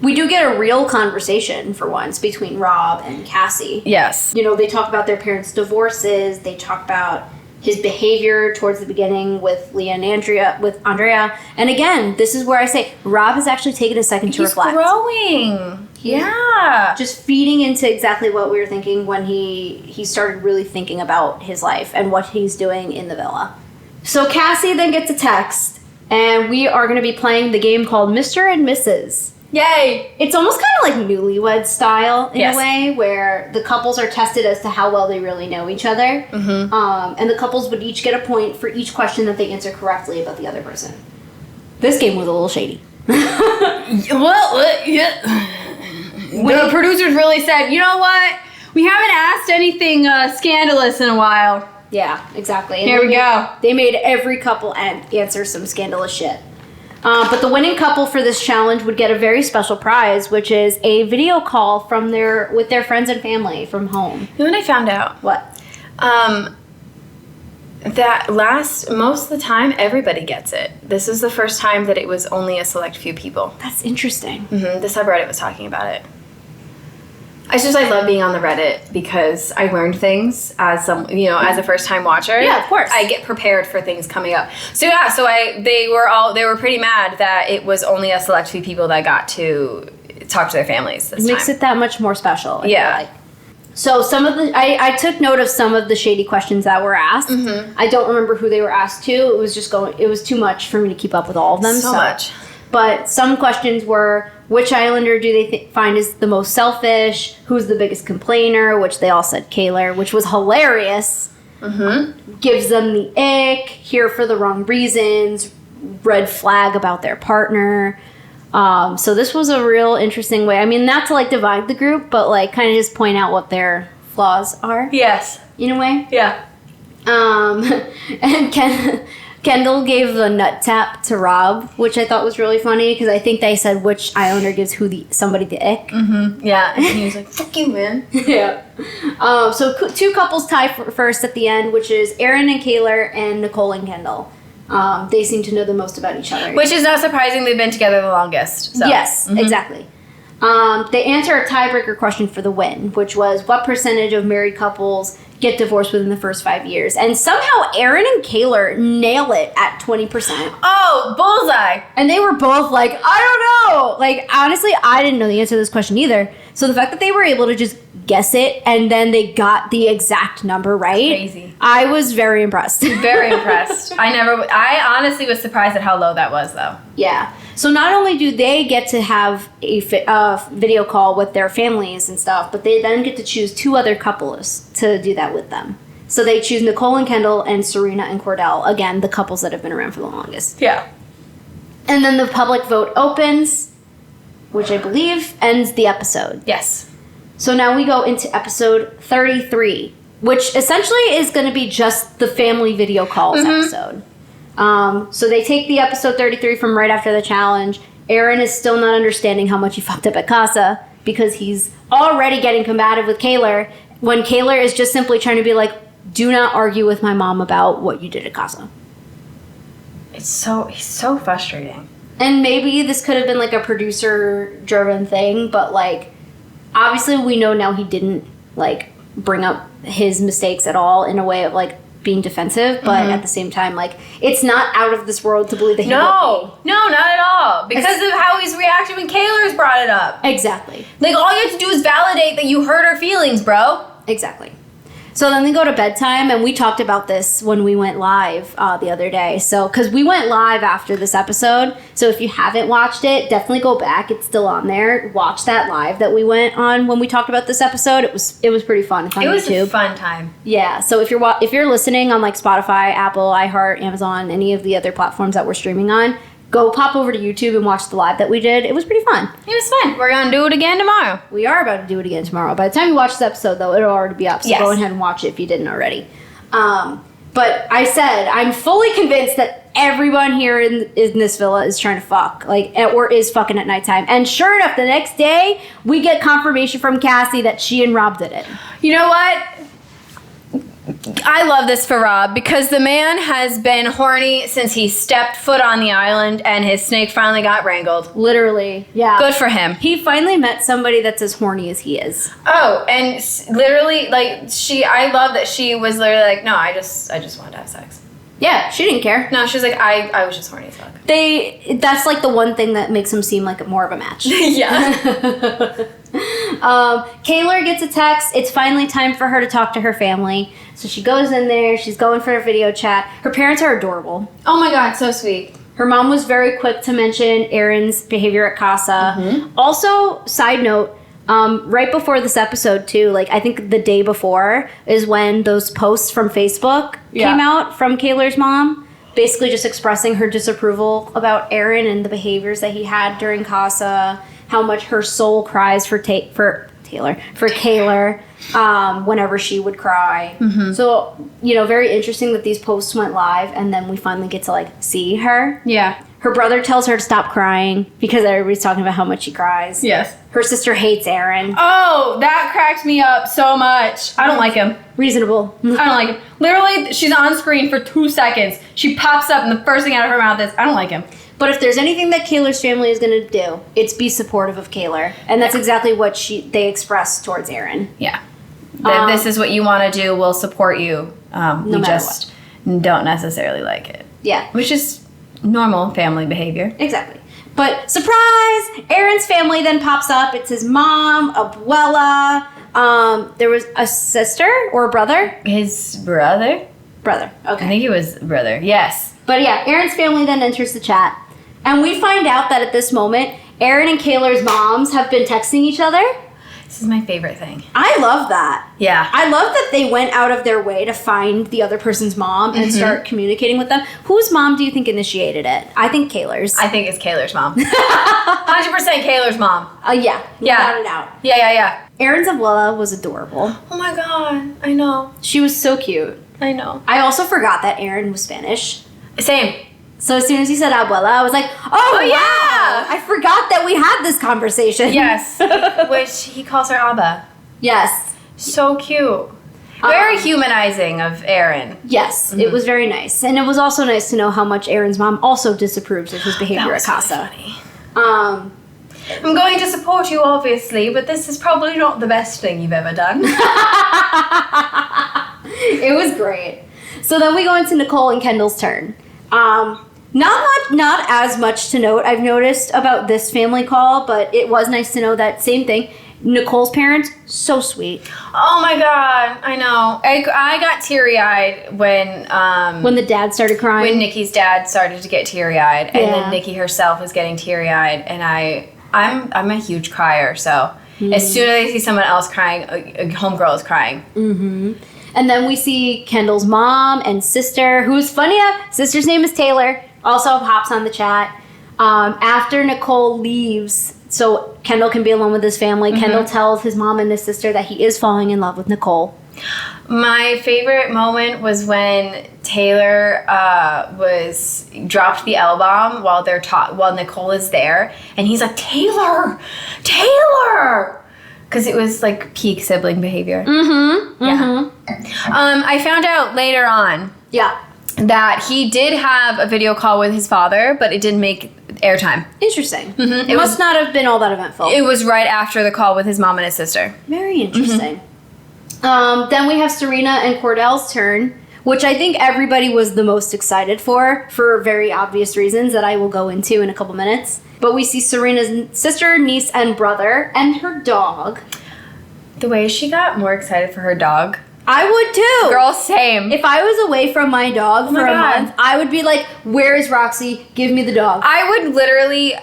Speaker 1: We do get a real conversation, for once, between Rob and Cassie.
Speaker 2: Yes.
Speaker 1: You know, they talk about their parents' divorces. They talk about his behavior towards the beginning with Leah and Andrea. And again, this is where I say, Rob has actually taken a second to reflect.
Speaker 2: He's growing. Yeah.
Speaker 1: Just feeding into exactly what we were thinking when he started really thinking about his life and what he's doing in the villa. So Cassie then gets a text, and we are going to be playing the game called Mr. and Mrs.
Speaker 2: Yay!
Speaker 1: It's almost kind of like newlywed style in a way, where the couples are tested as to how well they really know each other. Mm-hmm. And the couples would each get a point for each question that they answer correctly about the other person. This game was a little shady.
Speaker 2: Well, yeah. The producers really said, you know what? We haven't asked anything scandalous in a while.
Speaker 1: Yeah, exactly. And
Speaker 2: here we go.
Speaker 1: They made every couple answer some scandalous shit. But the winning couple for this challenge would get a very special prize, which is a video call with their friends and family from home.
Speaker 2: You know what I found out?
Speaker 1: What?
Speaker 2: most of the time, everybody gets it. This is the first time that it was only a select few people.
Speaker 1: That's interesting.
Speaker 2: Mm-hmm. The subreddit was talking about it. I love being on the Reddit because I learned things as as a first time watcher.
Speaker 1: Yeah, of course.
Speaker 2: I get prepared for things coming up. So they were pretty mad that it was only a select few people that got to talk to their families this time.
Speaker 1: Makes it that much more special.
Speaker 2: Yeah.
Speaker 1: So some of I took note of some of the shady questions that were asked.
Speaker 2: Mm-hmm.
Speaker 1: I don't remember who they were asked to. It was too much for me to keep up with all of them.
Speaker 2: So much.
Speaker 1: But some questions were, which Islander do they find is the most selfish? Who's the biggest complainer? Which they all said Kaylor, which was hilarious.
Speaker 2: Mm-hmm.
Speaker 1: Gives them the ick, here for the wrong reasons, red flag about their partner. So this was a real interesting way. I mean, not to like divide the group, but like kind of just point out what their flaws are.
Speaker 2: Yes.
Speaker 1: In a way.
Speaker 2: Yeah.
Speaker 1: And Kendall gave the nut tap to Rob, which I thought was really funny because I think they said which Islander gives somebody the ick.
Speaker 2: Mm-hmm. Yeah. And he was like, "Fuck you, man."
Speaker 1: Yeah. So two couples tie first at the end, which is Aaron and Kaylor and Nicole and Kendall. They seem to know the most about each other.
Speaker 2: Which is not surprising. They've been together the longest. So.
Speaker 1: Yes, exactly. They answer a tiebreaker question for the win, which was what percentage of married couples get divorced within the first 5 years? And somehow Aaron and Kaylor nail it at 20%.
Speaker 2: Oh, bullseye.
Speaker 1: And they were both like, I don't know. Like, honestly, I didn't know the answer to this question either. So the fact that they were able to just guess it and then they got the exact number right.
Speaker 2: Crazy.
Speaker 1: I was very impressed.
Speaker 2: Very impressed. I honestly was surprised at how low that was, though.
Speaker 1: Yeah. So not only do they get to have a video call with their families and stuff, but they then get to choose two other couples to do that with them. So they choose Nicole and Kendall and Serena and Cordell. Again, the couples that have been around for the longest.
Speaker 2: Yeah.
Speaker 1: And then the public vote opens, which I believe ends the episode.
Speaker 2: Yes.
Speaker 1: So now we go into episode 33, which essentially is going to be just the family video calls episode. So they take the episode 33 from right after the challenge. Aaron is still not understanding how much he fucked up at Casa because he's already getting combative with Kaylor when Kaylor is just simply trying to be like, do not argue with my mom about what you did at Casa.
Speaker 2: He's so frustrating.
Speaker 1: And maybe this could have been like a producer-driven thing, but like, obviously we know now he didn't like bring up his mistakes at all in a way of like being defensive, but at the same time, like, it's not out of this world to believe that he will be.
Speaker 2: No, not at all. Because of how he's reacted when Kaylor's brought it up.
Speaker 1: Exactly.
Speaker 2: Like, all you have to do is validate that you hurt her feelings, bro.
Speaker 1: Exactly. So then they go to bedtime, and we talked about this when we went live the other day. So, because we went live after this episode, so if you haven't watched it, definitely go back. It's still on there. Watch that live that we went on when we talked about this episode. It was pretty fun. It's on
Speaker 2: It was
Speaker 1: YouTube.
Speaker 2: a fun time.
Speaker 1: Yeah. So if you're listening on like Spotify, Apple, iHeart, Amazon, any of the other platforms that we're streaming on, go pop over to YouTube and watch the live that we did. It was pretty fun.
Speaker 2: It was fun. We're going to do it again tomorrow.
Speaker 1: We are about to do it again tomorrow. By the time you watch this episode, though, it'll already be up. So
Speaker 2: Yes.
Speaker 1: go ahead and watch it if you didn't already. But I said, I'm fully convinced that everyone here in this villa is trying to fuck. Or is fucking at nighttime. And sure enough, the next day, we get confirmation from Cassie that she and Rob did it.
Speaker 2: You know what? I love this for Rob because the man has been horny since he stepped foot on the island and his snake finally got wrangled.
Speaker 1: Literally, yeah.
Speaker 2: Good for him.
Speaker 1: He finally met somebody that's as horny as he is.
Speaker 2: Oh, and literally, like, I love that she was literally like, no, I just wanted to have sex.
Speaker 1: Yeah, she didn't care.
Speaker 2: No, she was like, I was just horny as fuck.
Speaker 1: That's like the one thing that makes him seem like more of a match.
Speaker 2: Yeah.
Speaker 1: Kaylor gets a text. It's finally time for her to talk to her family. So she goes in there. She's going for a video chat. Her parents are adorable.
Speaker 2: Oh my God, so sweet.
Speaker 1: Her mom was very quick to mention Aaron's behavior at Casa. Also, side note, right before this episode too, like I think the day before is when those posts from Facebook came out from Kaylor's mom, basically just expressing her disapproval about Aaron and the behaviors that he had during Casa, how much her soul cries for Kaylor, whenever she would cry. So, very interesting that these posts went live and then we finally get to like see her.
Speaker 2: Yeah.
Speaker 1: Her brother tells her to stop crying because everybody's talking about how much she cries.
Speaker 2: Yes.
Speaker 1: Her sister hates Aaron.
Speaker 2: Oh, that cracks me up so much. I don't like him.
Speaker 1: Reasonable.
Speaker 2: I don't like him. Literally, she's on screen for 2 seconds. She pops up, and the first thing out of her mouth is, I don't like him.
Speaker 1: But if there's anything that Kaylor's family is going to do, it's be supportive of Kaylor. And that's exactly what they express towards Aaron.
Speaker 2: Yeah. If this is what you want to do, we'll support you. We just don't necessarily like it.
Speaker 1: Yeah.
Speaker 2: Which is normal family behavior.
Speaker 1: Exactly. But surprise! Aaron's family then pops up. It's his mom, Abuela. There was a sister or a brother?
Speaker 2: His brother?
Speaker 1: Brother. Okay.
Speaker 2: I think it was brother. Yes.
Speaker 1: But yeah, Aaron's family then enters the chat. And we find out that at this moment, Aaron and Kaylor's moms have been texting each other.
Speaker 2: This is my favorite thing.
Speaker 1: I love that.
Speaker 2: Yeah.
Speaker 1: I love that they went out of their way to find the other person's mom and start communicating with them. Whose mom do you think initiated it? I think Kaylor's.
Speaker 2: I think it's Kaylor's mom. 100% Kaylor's mom.
Speaker 1: Yeah. Without a doubt.
Speaker 2: Yeah.
Speaker 1: Aaron's abuela was adorable.
Speaker 2: Oh my god. I know.
Speaker 1: She was so cute.
Speaker 2: I know.
Speaker 1: I also forgot that Aaron was Spanish.
Speaker 2: Same.
Speaker 1: So as soon as he said abuela, I was like, oh
Speaker 2: yeah.
Speaker 1: wow! I forgot that we had this conversation.
Speaker 2: Yes. Which he calls her Abba.
Speaker 1: Yes.
Speaker 2: So cute. Very humanizing of Aaron.
Speaker 1: Yes, it was very nice. And it was also nice to know how much Aaron's mom also disapproves of his behavior at Casa.
Speaker 2: Really funny. I'm going to support you, obviously, but this is probably not the best thing you've ever done.
Speaker 1: It was great. So then we go into Nicole and Kendall's turn. Not as much to note, I've noticed about this family call, but it was nice to know that same thing. Nicole's parents, so sweet.
Speaker 2: Oh my god, I know. I got teary-eyed when
Speaker 1: the dad started crying.
Speaker 2: When Nikki's dad started to get teary-eyed, and then Nikki herself was getting teary-eyed, and I'm a huge crier, so as soon as I see someone else crying, a homegirl is crying.
Speaker 1: Mm-hmm. And then we see Kendall's mom and sister, who's funny enough, sister's name is Taylor, also hops on the chat. After Nicole leaves, so Kendall can be alone with his family, Kendall tells his mom and his sister that he is falling in love with Nicole.
Speaker 2: My favorite moment was when Taylor dropped the L-bomb while Nicole is there, and he's like, Taylor! Because it was like peak sibling behavior. Yeah. I found out later on that he did have a video call with his father, but it didn't make airtime.
Speaker 1: Interesting. It must not have been all that eventful.
Speaker 2: It was right after the call with his mom and his sister.
Speaker 1: Very interesting. Then we have Serena and Cordell's turn, which I think everybody was the most excited for very obvious reasons that I will go into in a couple minutes. But we see Serena's sister, niece, and brother, and her dog.
Speaker 2: The way she got more excited for her dog.
Speaker 1: I would too.
Speaker 2: Girl, same.
Speaker 1: If I was away from my dog for a month, I would be like, where is Roxy? Give me the dog.
Speaker 2: I would literally,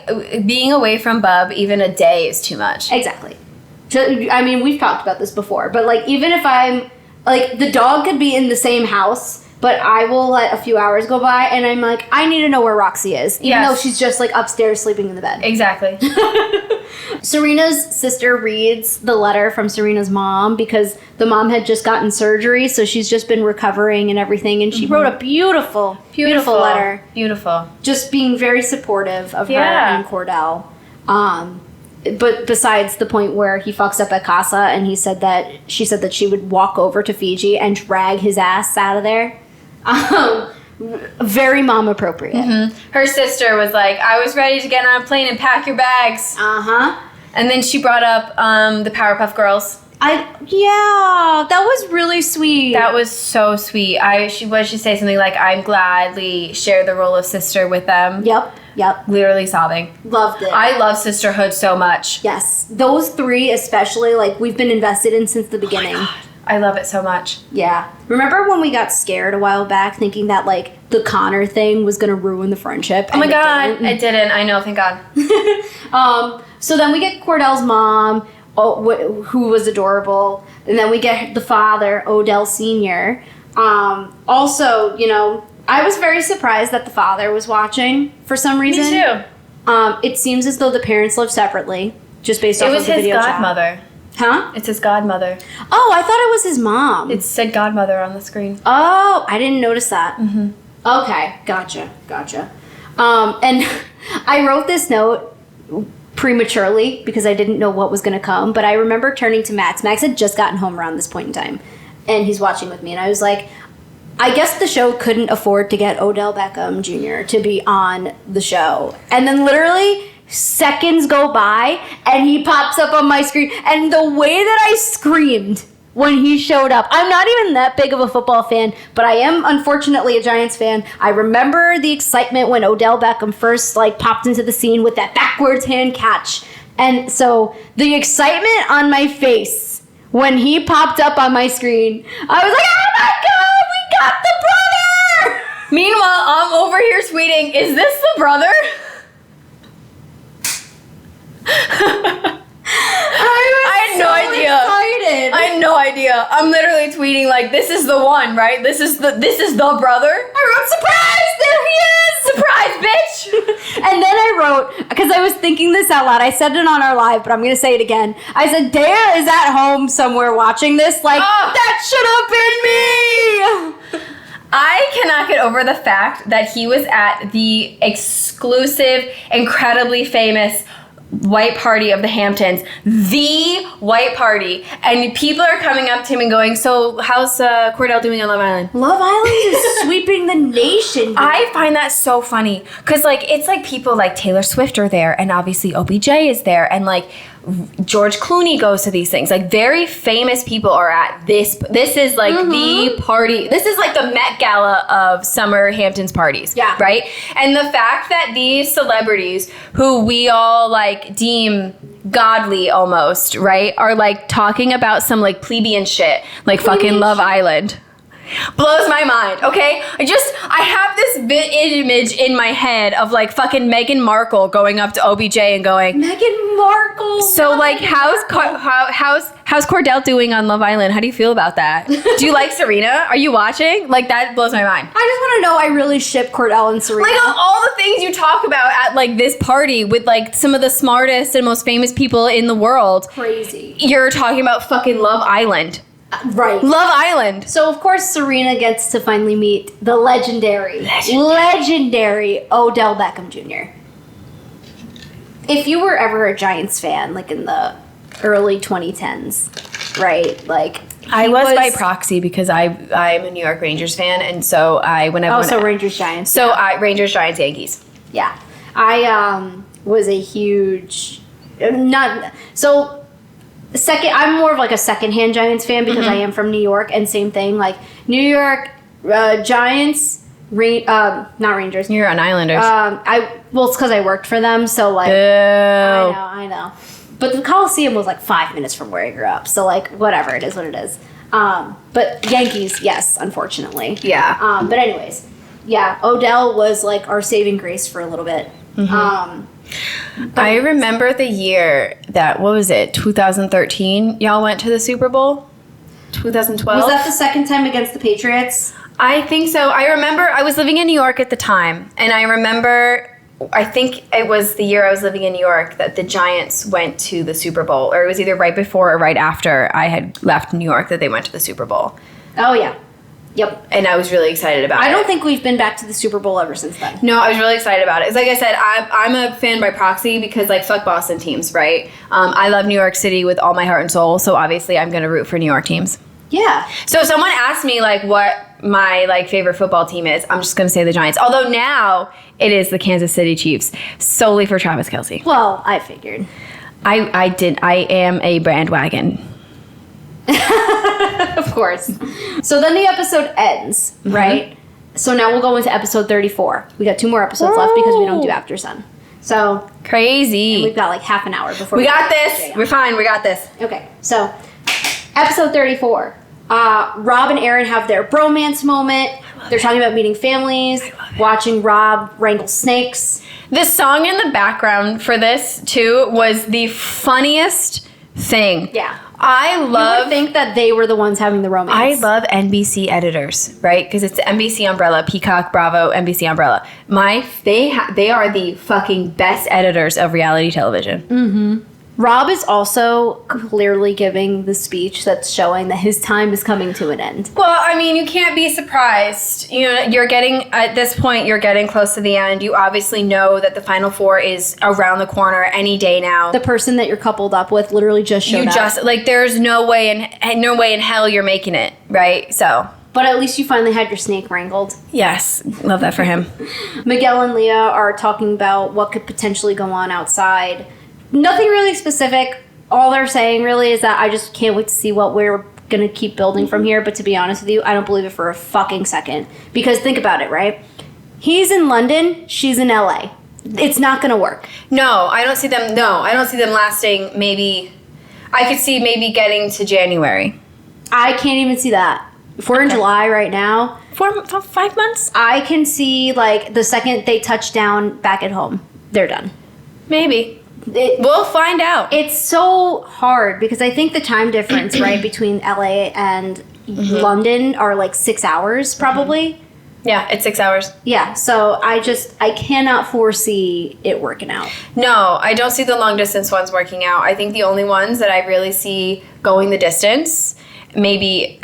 Speaker 2: being away from Bub, even a day is too much.
Speaker 1: Exactly. I mean, we've talked about this before, but like, even if I'm, like, the dog could be in the same house, but I will let a few hours go by, and I'm like, I need to know where Roxy is, even though she's just like upstairs sleeping in the bed.
Speaker 2: Exactly.
Speaker 1: Serena's sister reads the letter from Serena's mom because the mom had just gotten surgery, so she's just been recovering and everything, and she wrote a beautiful letter.
Speaker 2: Beautiful.
Speaker 1: Just being very supportive of her and Cordell. But besides the point where he fucks up at Casa and she said that she would walk over to Fiji and drag his ass out of there. Very mom appropriate.
Speaker 2: Her sister was like, I was ready to get on a plane and pack your bags. And then she brought up the Powerpuff Girls.
Speaker 1: That was really sweet.
Speaker 2: That was so sweet. She say something like, I'm gladly share the role of sister with them.
Speaker 1: Yep.
Speaker 2: Literally sobbing.
Speaker 1: Loved it.
Speaker 2: I love sisterhood so much.
Speaker 1: Yes. Those three especially, like, we've been invested in since the beginning.
Speaker 2: Oh my God. I love it so much.
Speaker 1: Yeah. Remember when we got scared a while back thinking that, like, the Connor thing was going to ruin the friendship?
Speaker 2: Oh my God. It didn't. I know. Thank God.
Speaker 1: So then we get Cordell's mom, who was adorable. And then we get the father, Odell Sr. Also, you know, I was very surprised that the father was watching for some reason.
Speaker 2: Me too.
Speaker 1: It seems as though the parents live separately, just based off of the video chat.
Speaker 2: It was his godmother.
Speaker 1: Huh?
Speaker 2: It's his godmother.
Speaker 1: Oh, I thought it was his mom.
Speaker 2: It said godmother on the screen.
Speaker 1: Oh, I didn't notice that. Okay, gotcha. And I wrote this note prematurely because I didn't know what was going to come. But I remember turning to Max. Max had just gotten home around this point in time. And he's watching with me. And I was like, I guess the show couldn't afford to get Odell Beckham Jr. to be on the show. And then literally seconds go by and he pops up on my screen. And the way that I screamed when he showed up, I'm not even that big of a football fan, but I am unfortunately a Giants fan. I remember the excitement when Odell Beckham first popped into the scene with that backwards hand catch. And so the excitement on my face when he popped up on my screen, I was like, oh my God, we got the brother!
Speaker 2: Meanwhile, I'm over here tweeting, is this the brother? I had no idea.
Speaker 1: Excited.
Speaker 2: I had no idea. I'm literally tweeting like, this is the one, right? This is the brother.
Speaker 1: I wrote, surprise, there he is!
Speaker 2: Surprise, bitch!
Speaker 1: And then I wrote, because I was thinking this out loud, I said it on our live, but I'm going to say it again. I said, Dea is at home somewhere watching this, that should have been me!
Speaker 2: I cannot get over the fact that he was at the exclusive, incredibly famous white party of the Hamptons, the white party, and people are coming up to him and going, so how's Cordell doing on Love Island?
Speaker 1: Love Island is sweeping the nation. Dude.
Speaker 2: I find that so funny because it's like people like Taylor Swift are there, and obviously OBJ is there, and George Clooney goes to these things. Very famous people are at this. This is the party. This is the Met Gala of summer Hamptons parties.
Speaker 1: Yeah.
Speaker 2: Right? And the fact that these celebrities who we all deem godly almost, right, are talking about some plebeian shit, fucking Love Island. Blows my mind, okay? I have this image in my head of fucking Meghan Markle going up to OBJ and going,
Speaker 1: Meghan Markle.
Speaker 2: So how's Cordell doing on Love Island? How do you feel about that? Do you like Serena? Are you watching? That blows my mind.
Speaker 1: I just want to know, I really ship Cordell and Serena.
Speaker 2: Of all the things you talk about at this party with some of the smartest and most famous people in the world.
Speaker 1: Crazy.
Speaker 2: You're talking about fucking Love Island.
Speaker 1: Right.
Speaker 2: Love Island.
Speaker 1: So, of course, Serena gets to finally meet the legendary Odell Beckham Jr. If you were ever a Giants fan, in the early 2010s, right?
Speaker 2: I was by proxy because I'm a New York Rangers fan, and so
Speaker 1: Rangers Giants.
Speaker 2: So Rangers Giants Yankees.
Speaker 1: Yeah, I was a huge second. I'm more of a secondhand Giants fan because I am from New York, and same thing. New York Giants, not Rangers.
Speaker 2: You're on Islanders.
Speaker 1: It's because I worked for them, so I know. But the Coliseum was 5 minutes from where I grew up, so whatever, it is what it is. But Yankees, yes, unfortunately.
Speaker 2: Yeah.
Speaker 1: But anyways, yeah, Odell was our saving grace for a little bit.
Speaker 2: I remember the year that, 2013, y'all went to the Super Bowl? 2012?
Speaker 1: Was that the second time against the Patriots?
Speaker 2: I think so. I remember I was living in New York at the time, and I think it was the year I was living in New York that the Giants went to the Super Bowl, or it was either right before or right after I had left New York that they went to the Super Bowl.
Speaker 1: Oh, yeah. Yep.
Speaker 2: And I was really excited about it.
Speaker 1: I don't think we've been back to the Super Bowl ever since then.
Speaker 2: No, I was really excited about it. It's like I said, I'm a fan by proxy because fuck Boston teams, right? I love New York City with all my heart and soul, so obviously I'm going to root for New York teams.
Speaker 1: Yeah.
Speaker 2: So if someone asked me what my favorite football team is, I'm just going to say the Giants. Although now it is the Kansas City Chiefs, solely for Travis Kelce.
Speaker 1: Well, I figured.
Speaker 2: I am a bandwagon.
Speaker 1: Of course. So then the episode ends, right? So now we'll go into episode 34. We got 2 more episodes left because we don't do After Sun. So
Speaker 2: crazy.
Speaker 1: And we've got half an hour before
Speaker 2: we got this. We're fine. We got this.
Speaker 1: Okay. So episode 34. Rob and Aaron have their bromance moment. They're talking about meeting families, watching Rob wrangle snakes.
Speaker 2: The song in the background for this too was the funniest thing.
Speaker 1: Yeah.
Speaker 2: You would
Speaker 1: think that they were the ones having the romance.
Speaker 2: I love NBC editors, right? Because it's NBC umbrella, Peacock, Bravo, NBC umbrella. They are the fucking best editors of reality television.
Speaker 1: Rob is also clearly giving the speech that's showing that his time is coming to an end.
Speaker 2: Well, I mean, you can't be surprised. You know, at this point, you're getting close to the end. You obviously know that the Final Four is around the corner any day now.
Speaker 1: The person that you're coupled up with literally just showed up.
Speaker 2: There's no way in hell you're making it, right? So.
Speaker 1: But at least you finally had your snake wrangled.
Speaker 2: Yes, love that for him.
Speaker 1: Miguel and Leah are talking about what could potentially go on outside. Nothing really specific. All they're saying really is that I just can't wait to see what we're going to keep building from here. But to be honest with you, I don't believe it for a fucking second. Because think about it, right? He's in London. She's in LA. It's not going to work.
Speaker 2: No, I don't see them lasting maybe. I could see maybe getting to January.
Speaker 1: I can't even see that. If we're in July right now.
Speaker 2: 5 months?
Speaker 1: I can see, like, the second they touch down back at home, they're done.
Speaker 2: Maybe. We'll find out.
Speaker 1: It's so hard because I think the time difference, right, between LA and London are like 6 hours probably.
Speaker 2: Yeah, it's 6 hours.
Speaker 1: Yeah, so I cannot foresee it working out.
Speaker 2: No, I don't see the long distance ones working out. I think the only ones that I really see going the distance, maybe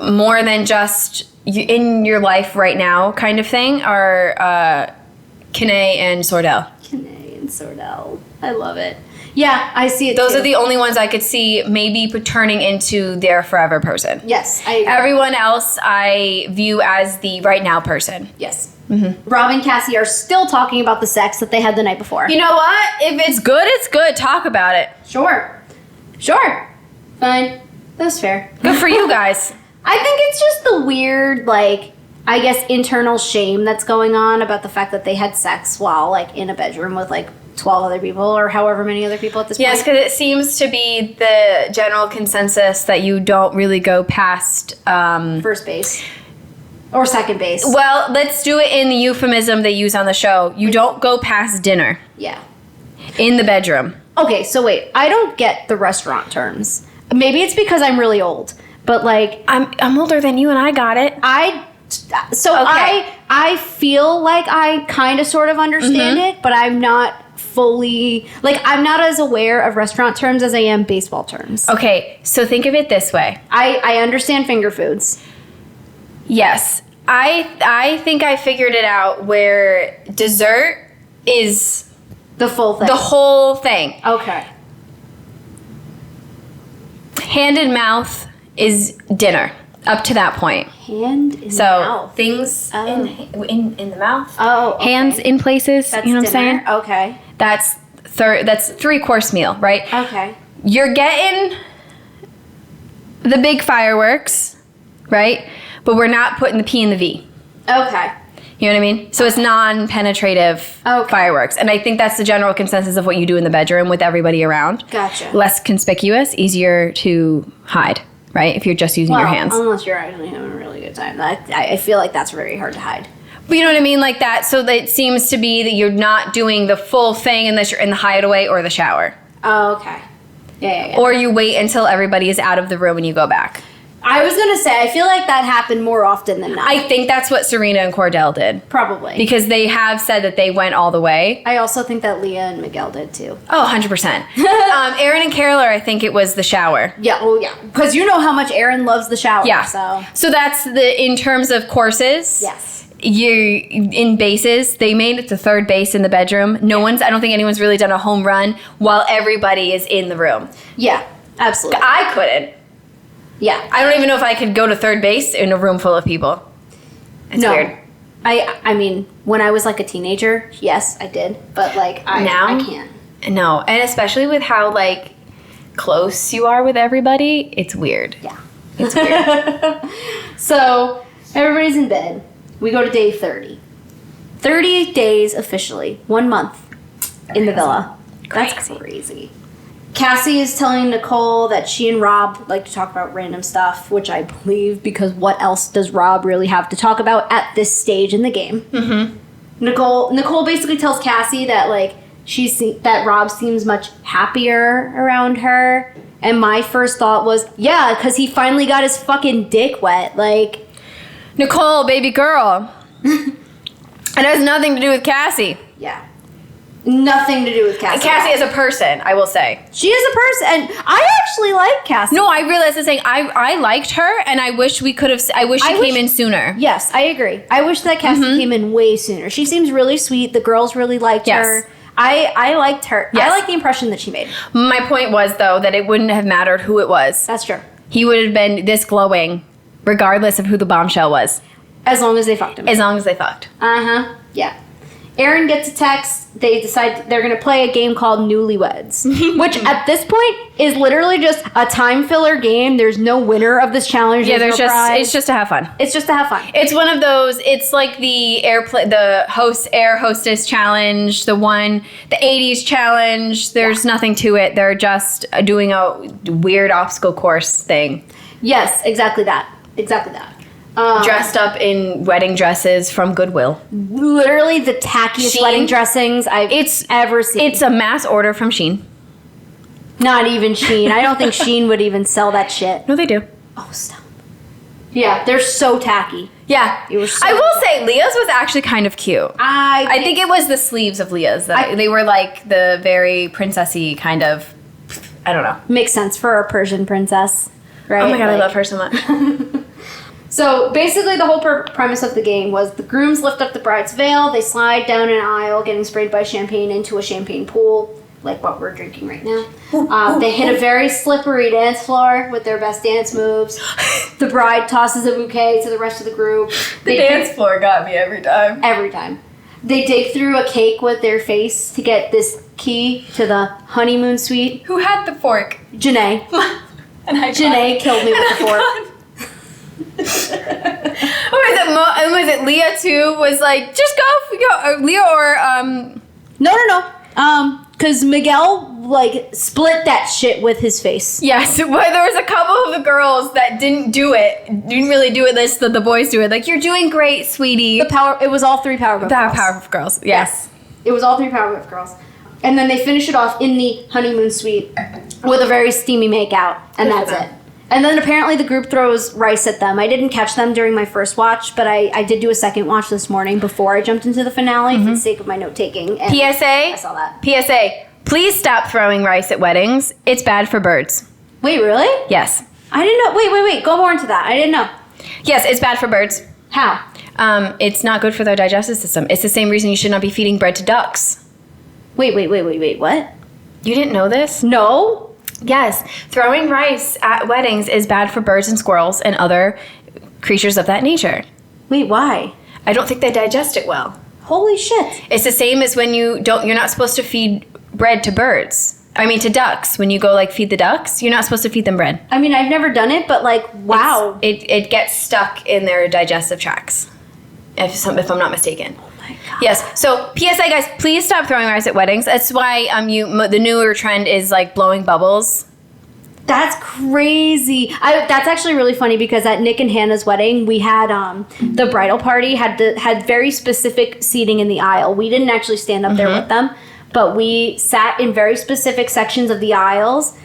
Speaker 2: more than just in your life right now kind of thing, are Kanae and Sordell.
Speaker 1: Sordell. I love it. Yeah, I see it.
Speaker 2: Those are the only ones I could see maybe turning into their forever person.
Speaker 1: Yes.
Speaker 2: Everyone else I view as the right now person.
Speaker 1: Yes. Mm-hmm. Rob and Cassie are still talking about the sex that they had the night before.
Speaker 2: You know what? If it's good, it's good. Talk about it.
Speaker 1: Sure. Fine. That's fair.
Speaker 2: Good for you guys.
Speaker 1: I think it's just the weird, like, I guess internal shame that's going on about the fact that they had sex while, like, in a bedroom with, like, 12 other people or however many other people at this point.
Speaker 2: Yes, because it seems to be the general consensus that you don't really go past...
Speaker 1: first base. Or second base.
Speaker 2: Well, let's do it in the euphemism they use on the show. You don't go past dinner.
Speaker 1: Yeah.
Speaker 2: In the bedroom.
Speaker 1: Okay, so wait. I don't get the restaurant terms. Maybe it's because I'm really old. But, like...
Speaker 2: I'm older than you and I got it.
Speaker 1: I feel like I kind of sort of understand it, but I'm not fully... Like, I'm not as aware of restaurant terms as I am baseball terms.
Speaker 2: Okay, so think of it this way.
Speaker 1: I understand finger foods.
Speaker 2: Yes. I think I figured it out where dessert is...
Speaker 1: The full thing.
Speaker 2: The whole thing.
Speaker 1: Okay.
Speaker 2: Hand in mouth is dinner up to that point.
Speaker 1: Hand in mouth.
Speaker 2: So things in the mouth.
Speaker 1: Oh, okay.
Speaker 2: Hands in places.
Speaker 1: That's
Speaker 2: you know what
Speaker 1: dinner?
Speaker 2: I'm saying?
Speaker 1: Okay.
Speaker 2: That's 3-course meal, right?
Speaker 1: Okay.
Speaker 2: You're getting the big fireworks, right? But we're not putting the P in the V.
Speaker 1: Okay.
Speaker 2: You know what I mean? So it's non-penetrative fireworks. And I think that's the general consensus of what you do in the bedroom with everybody around.
Speaker 1: Gotcha.
Speaker 2: Less conspicuous, easier to hide, right? If you're just using your hands.
Speaker 1: Unless you're actually having a really good time. I feel like that's very hard to hide.
Speaker 2: But you know what I mean? Like that. So that it seems to be that you're not doing the full thing unless you're in the hideaway or the shower.
Speaker 1: Oh, okay. Yeah.
Speaker 2: Or you wait until everybody is out of the room and you go back.
Speaker 1: I was going to say, I feel like that happened more often than not.
Speaker 2: I think that's what Serena and Cordell did.
Speaker 1: Probably.
Speaker 2: Because they have said that they went all the way.
Speaker 1: I also think that Leah and Miguel did too.
Speaker 2: Oh, 100%. Aaron and Caroler, I think it was the shower.
Speaker 1: Yeah, oh yeah. Because you know how much Aaron loves the shower.
Speaker 2: Yeah.
Speaker 1: So
Speaker 2: that's in terms of courses.
Speaker 1: Yes.
Speaker 2: In bases, they made it to third base in the bedroom. I don't think anyone's really done a home run while everybody is in the room.
Speaker 1: Yeah, absolutely.
Speaker 2: I couldn't.
Speaker 1: Yeah.
Speaker 2: I don't even know if I could go to third base in a room full of people. It's weird.
Speaker 1: I mean, when I was like a teenager, yes, I did. But like
Speaker 2: now,
Speaker 1: I can't.
Speaker 2: No, and especially with how like close you are with everybody, it's weird.
Speaker 1: Yeah.
Speaker 2: It's weird.
Speaker 1: So everybody's in bed. We go to day 30. 30 days officially. 1 month in the villa. That's crazy. Cassie is telling Nicole that she and Rob like to talk about random stuff, which I believe because what else does Rob really have to talk about at this stage in the game? Mm-hmm. Nicole basically tells Cassie that like that Rob seems much happier around her, and my first thought was, yeah, because he finally got his fucking dick wet. Like,
Speaker 2: Nicole, baby girl, it has nothing to do with Cassie.
Speaker 1: Yeah. Nothing to do with Cassie.
Speaker 2: Cassie as a person, I will say.
Speaker 1: She is a person, and I actually like Cassie.
Speaker 2: No, I realized the thing. I liked her, and I wish we could have. I wish she came in sooner.
Speaker 1: Yes, I agree. I wish that Cassie came in way sooner. She seems really sweet. The girls really liked her. I liked her.
Speaker 2: Yes.
Speaker 1: I like the impression that she made.
Speaker 2: My point was, though, that it wouldn't have mattered who it was.
Speaker 1: That's true.
Speaker 2: He would have been this glowing, regardless of who the bombshell was.
Speaker 1: As long as they fucked him.
Speaker 2: As long as they fucked.
Speaker 1: Uh-huh. Yeah. Aaron gets a text. They decide they're going to play a game called Newlyweds, which at this point is literally just a time filler game. There's no winner of this challenge.
Speaker 2: Yeah, it's just to have fun.
Speaker 1: It's just to have fun.
Speaker 2: It's one of those. It's like the air hostess challenge, the 80s challenge. There's nothing to it. They're just doing a weird obstacle course thing.
Speaker 1: Yes, exactly that. Exactly that.
Speaker 2: Dressed up in wedding dresses from Goodwill.
Speaker 1: Literally the tackiest
Speaker 2: Shein.
Speaker 1: wedding dressings I've ever seen.
Speaker 2: It's a mass order from Shein.
Speaker 1: Not even Shein. I don't think Shein would even sell that shit.
Speaker 2: No, they do.
Speaker 1: Oh, stop. Yeah, they're so tacky.
Speaker 2: Yeah. I will say, Leah's was actually kind of cute. I think it was the sleeves of Leah's. They were like the very princessy kind of, I don't know.
Speaker 1: Makes sense for a Persian princess, right?
Speaker 2: Oh my God, I love her so much.
Speaker 1: So basically the whole premise of the game was the grooms lift up the bride's veil, they slide down an aisle getting sprayed by champagne into a champagne pool, like what we're drinking right now. They hit a very slippery dance floor with their best dance moves. The bride tosses a bouquet to the rest of the group.
Speaker 2: The dance floor got me every time.
Speaker 1: Every time. They dig through a cake with their face to get this key to the honeymoon suite.
Speaker 2: Who had the fork?
Speaker 1: Janae. Janae killed me with the fork.
Speaker 2: Was it Leah too? Was like, just go, Leah or
Speaker 1: No. Because Miguel like split that shit with his face.
Speaker 2: Yes, well, there was a couple of the girls that didn't really do it. The boys do it. Like, you're doing great, sweetie.
Speaker 1: It was all three Powerpuff Girls.
Speaker 2: Powerpuff Girls. Yes,
Speaker 1: it was all three Powerpuff Girls. And then they finish it off in the honeymoon suite with a very steamy makeout, and that's it. And then apparently the group throws rice at them. I didn't catch them during my first watch, but I did do a second watch this morning before I jumped into the finale for the sake of my note-taking. And
Speaker 2: PSA?
Speaker 1: I saw that.
Speaker 2: PSA, please stop throwing rice at weddings. It's bad for birds.
Speaker 1: Wait, really?
Speaker 2: Yes.
Speaker 1: I didn't know. Wait. Go more into that. I didn't know.
Speaker 2: Yes, it's bad for birds.
Speaker 1: How?
Speaker 2: It's not good for their digestive system. It's the same reason you should not be feeding bread to ducks.
Speaker 1: Wait. What?
Speaker 2: You didn't know this?
Speaker 1: No.
Speaker 2: Yes, throwing rice at weddings is bad for birds and squirrels and other creatures of that nature.
Speaker 1: Wait, why?
Speaker 2: I don't think they digest it well.
Speaker 1: Holy shit.
Speaker 2: It's the same as when you're not supposed to feed bread to to ducks. When you go like feed the ducks, you're not supposed to feed them bread.
Speaker 1: I mean, I've never done it, but like, wow.
Speaker 2: It gets stuck in their digestive tracts, if I'm not mistaken.
Speaker 1: God.
Speaker 2: Yes. So PSA, guys, please stop throwing rice at weddings. That's why the newer trend is like blowing bubbles.
Speaker 1: That's crazy. That's actually really funny because at Nick and Hannah's wedding, we had the bridal party had very specific seating in the aisle. We didn't actually stand up there with them, but we sat in very specific sections of the aisles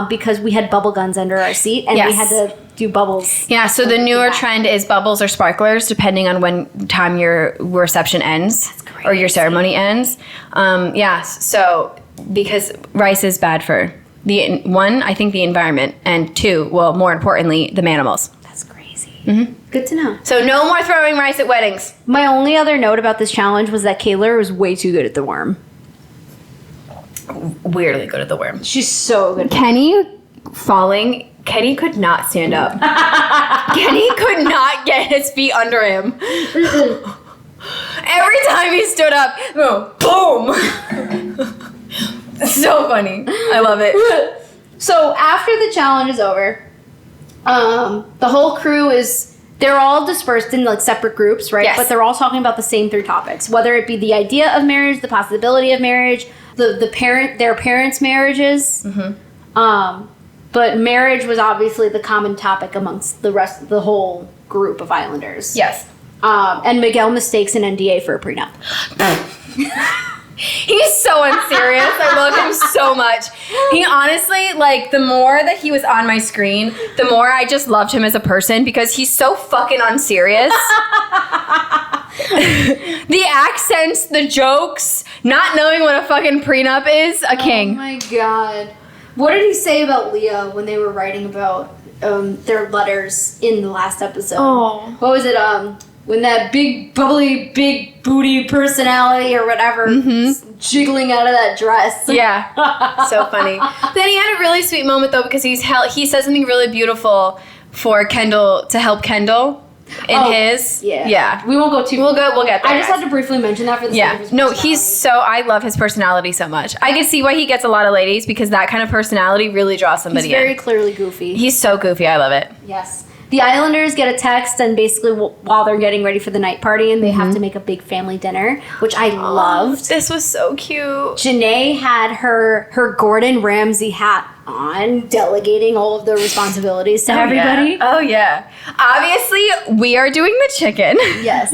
Speaker 1: because we had bubble guns under our seat and we had to do bubbles.
Speaker 2: Yeah, so the newer trend is bubbles or sparklers, depending on when time your reception ends or your ceremony ends. So because rice is bad for I think the environment, and two, well, more importantly, the animals.
Speaker 1: That's crazy.
Speaker 2: Mm-hmm.
Speaker 1: Good to know.
Speaker 2: So no more throwing rice at weddings.
Speaker 1: My only other note about this challenge was that Kayla was way too good at the worm.
Speaker 2: Weirdly good at the worm.
Speaker 1: She's so good.
Speaker 2: Kenny could not stand up. Kenny could not get his feet under him. Every time he stood up, boom. So funny. I love it.
Speaker 1: So after the challenge is over, the whole crew they're all dispersed in like separate groups, right?
Speaker 2: Yes.
Speaker 1: But they're all talking about the same three topics, whether it be the idea of marriage, the possibility of marriage, their parents' marriages. But marriage was obviously the common topic amongst the whole group of Islanders.
Speaker 2: Yes.
Speaker 1: And Miguel mistakes an NDA for a prenup.
Speaker 2: He's so unserious. I love him so much. He honestly, like, the more that he was on my screen, the more I just loved him as a person because he's so fucking unserious. The accents, the jokes, not knowing what a fucking prenup is, a king.
Speaker 1: Oh my god. What did he say about Leah when they were writing about their letters in the last episode?
Speaker 2: Oh.
Speaker 1: What was it? When that big, bubbly, big booty personality or whatever jiggling out of that dress.
Speaker 2: Yeah. So funny. Then he had a really sweet moment, though, because he said something really beautiful for Kendall, to help Kendall in his.
Speaker 1: Yeah.
Speaker 2: Yeah.
Speaker 1: We won't go too
Speaker 2: We'll get there.
Speaker 1: I just had to briefly mention that for the sake of his
Speaker 2: No,
Speaker 1: personality.
Speaker 2: I love his personality so much. I can see why he gets a lot of ladies because that kind of personality really draws somebody
Speaker 1: He's very
Speaker 2: in.
Speaker 1: clearly goofy.
Speaker 2: He's so goofy. I love it.
Speaker 1: Yes. The Islanders get a text, and basically while they're getting ready for the night party, and they have to make a big family dinner, which I loved.
Speaker 2: This was so cute.
Speaker 1: Janae had her Gordon Ramsay hat on, delegating all of the responsibilities to everybody.
Speaker 2: Yeah. Oh, yeah. Obviously, we are doing the chicken.
Speaker 1: Yes.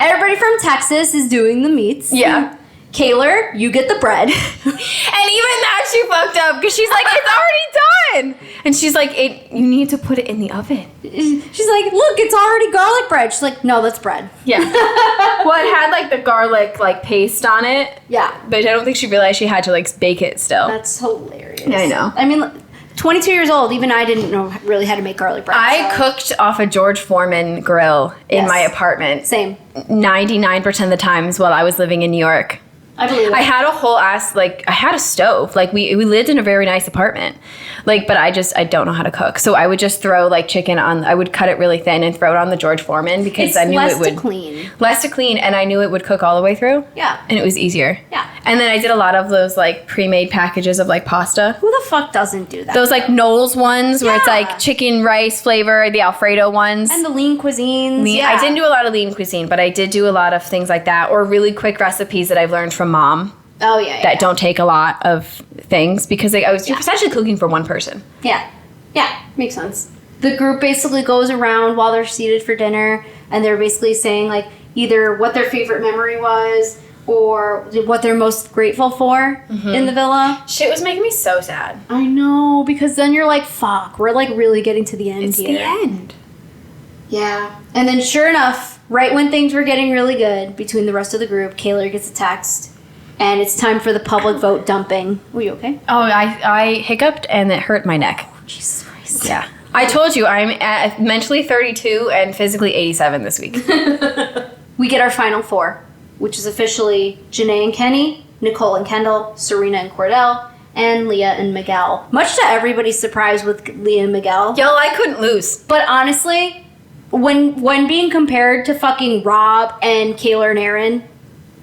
Speaker 1: Everybody from Texas is doing the meats.
Speaker 2: Yeah.
Speaker 1: Kaylor, you get the bread.
Speaker 2: And even that she fucked up because she's like, it's already done. And she's like, you need to put it in the oven.
Speaker 1: She's like, look, it's already garlic bread. She's like, no, that's bread.
Speaker 2: Yeah. Well, it had like the garlic like paste on it.
Speaker 1: Yeah.
Speaker 2: But I don't think she realized she had to like bake it still.
Speaker 1: That's hilarious.
Speaker 2: Yeah, I know.
Speaker 1: I mean, 22 years old, even I didn't know really how to make garlic bread.
Speaker 2: I cooked off a George Foreman grill in my apartment.
Speaker 1: Same.
Speaker 2: 99% of the times while I was living in New York.
Speaker 1: I believe it.
Speaker 2: I had a whole ass, like, I had a stove. Like, we lived in a very nice apartment. Like, but I don't know how to cook. So I would just throw, like, chicken on, I would cut it really thin and throw it on the George Foreman because
Speaker 1: It's
Speaker 2: I knew
Speaker 1: less
Speaker 2: it would.
Speaker 1: to clean.
Speaker 2: Less to clean, and I knew it would cook all the way through.
Speaker 1: Yeah.
Speaker 2: And it was easier.
Speaker 1: Yeah.
Speaker 2: And then I did a lot of those, like, pre-made packages of, like, pasta.
Speaker 1: Who the fuck doesn't do that?
Speaker 2: Those, like, Knowles ones where it's,
Speaker 1: Yeah.
Speaker 2: like, chicken rice flavor, the Alfredo ones.
Speaker 1: And the lean cuisines.
Speaker 2: Yeah. I didn't do a lot of lean cuisine, but I did do a lot of things like that, or really quick recipes that I've learned from mom.
Speaker 1: Oh, yeah.
Speaker 2: That don't take a lot of things because I was essentially cooking for one person.
Speaker 1: Yeah. Yeah. Makes sense. The group basically goes around while they're seated for dinner, and they're basically saying, like, either what their favorite memory was or what they're most grateful for in the villa.
Speaker 2: Shit was making me so sad.
Speaker 1: I know, because then you're like, fuck, we're, like, really getting to the end
Speaker 2: It's
Speaker 1: here.
Speaker 2: the end.
Speaker 1: Yeah. And then sure enough, right when things were getting really good between the rest of the group, Kaylor gets a text. And it's time for the public vote dumping. Were you okay?
Speaker 2: Oh, I hiccuped and it hurt my neck.
Speaker 1: Oh, Jesus Christ.
Speaker 2: Yeah. I told you, I'm at mentally 32 and physically 87 this week.
Speaker 1: We get our final four, which is officially Janae and Kenny, Nicole and Kendall, Serena and Cordell, and Leah and Miguel. Much to everybody's surprise with Leah and Miguel.
Speaker 2: Yo, I couldn't lose.
Speaker 1: But honestly, when being compared to fucking Rob and Kaylor and Aaron,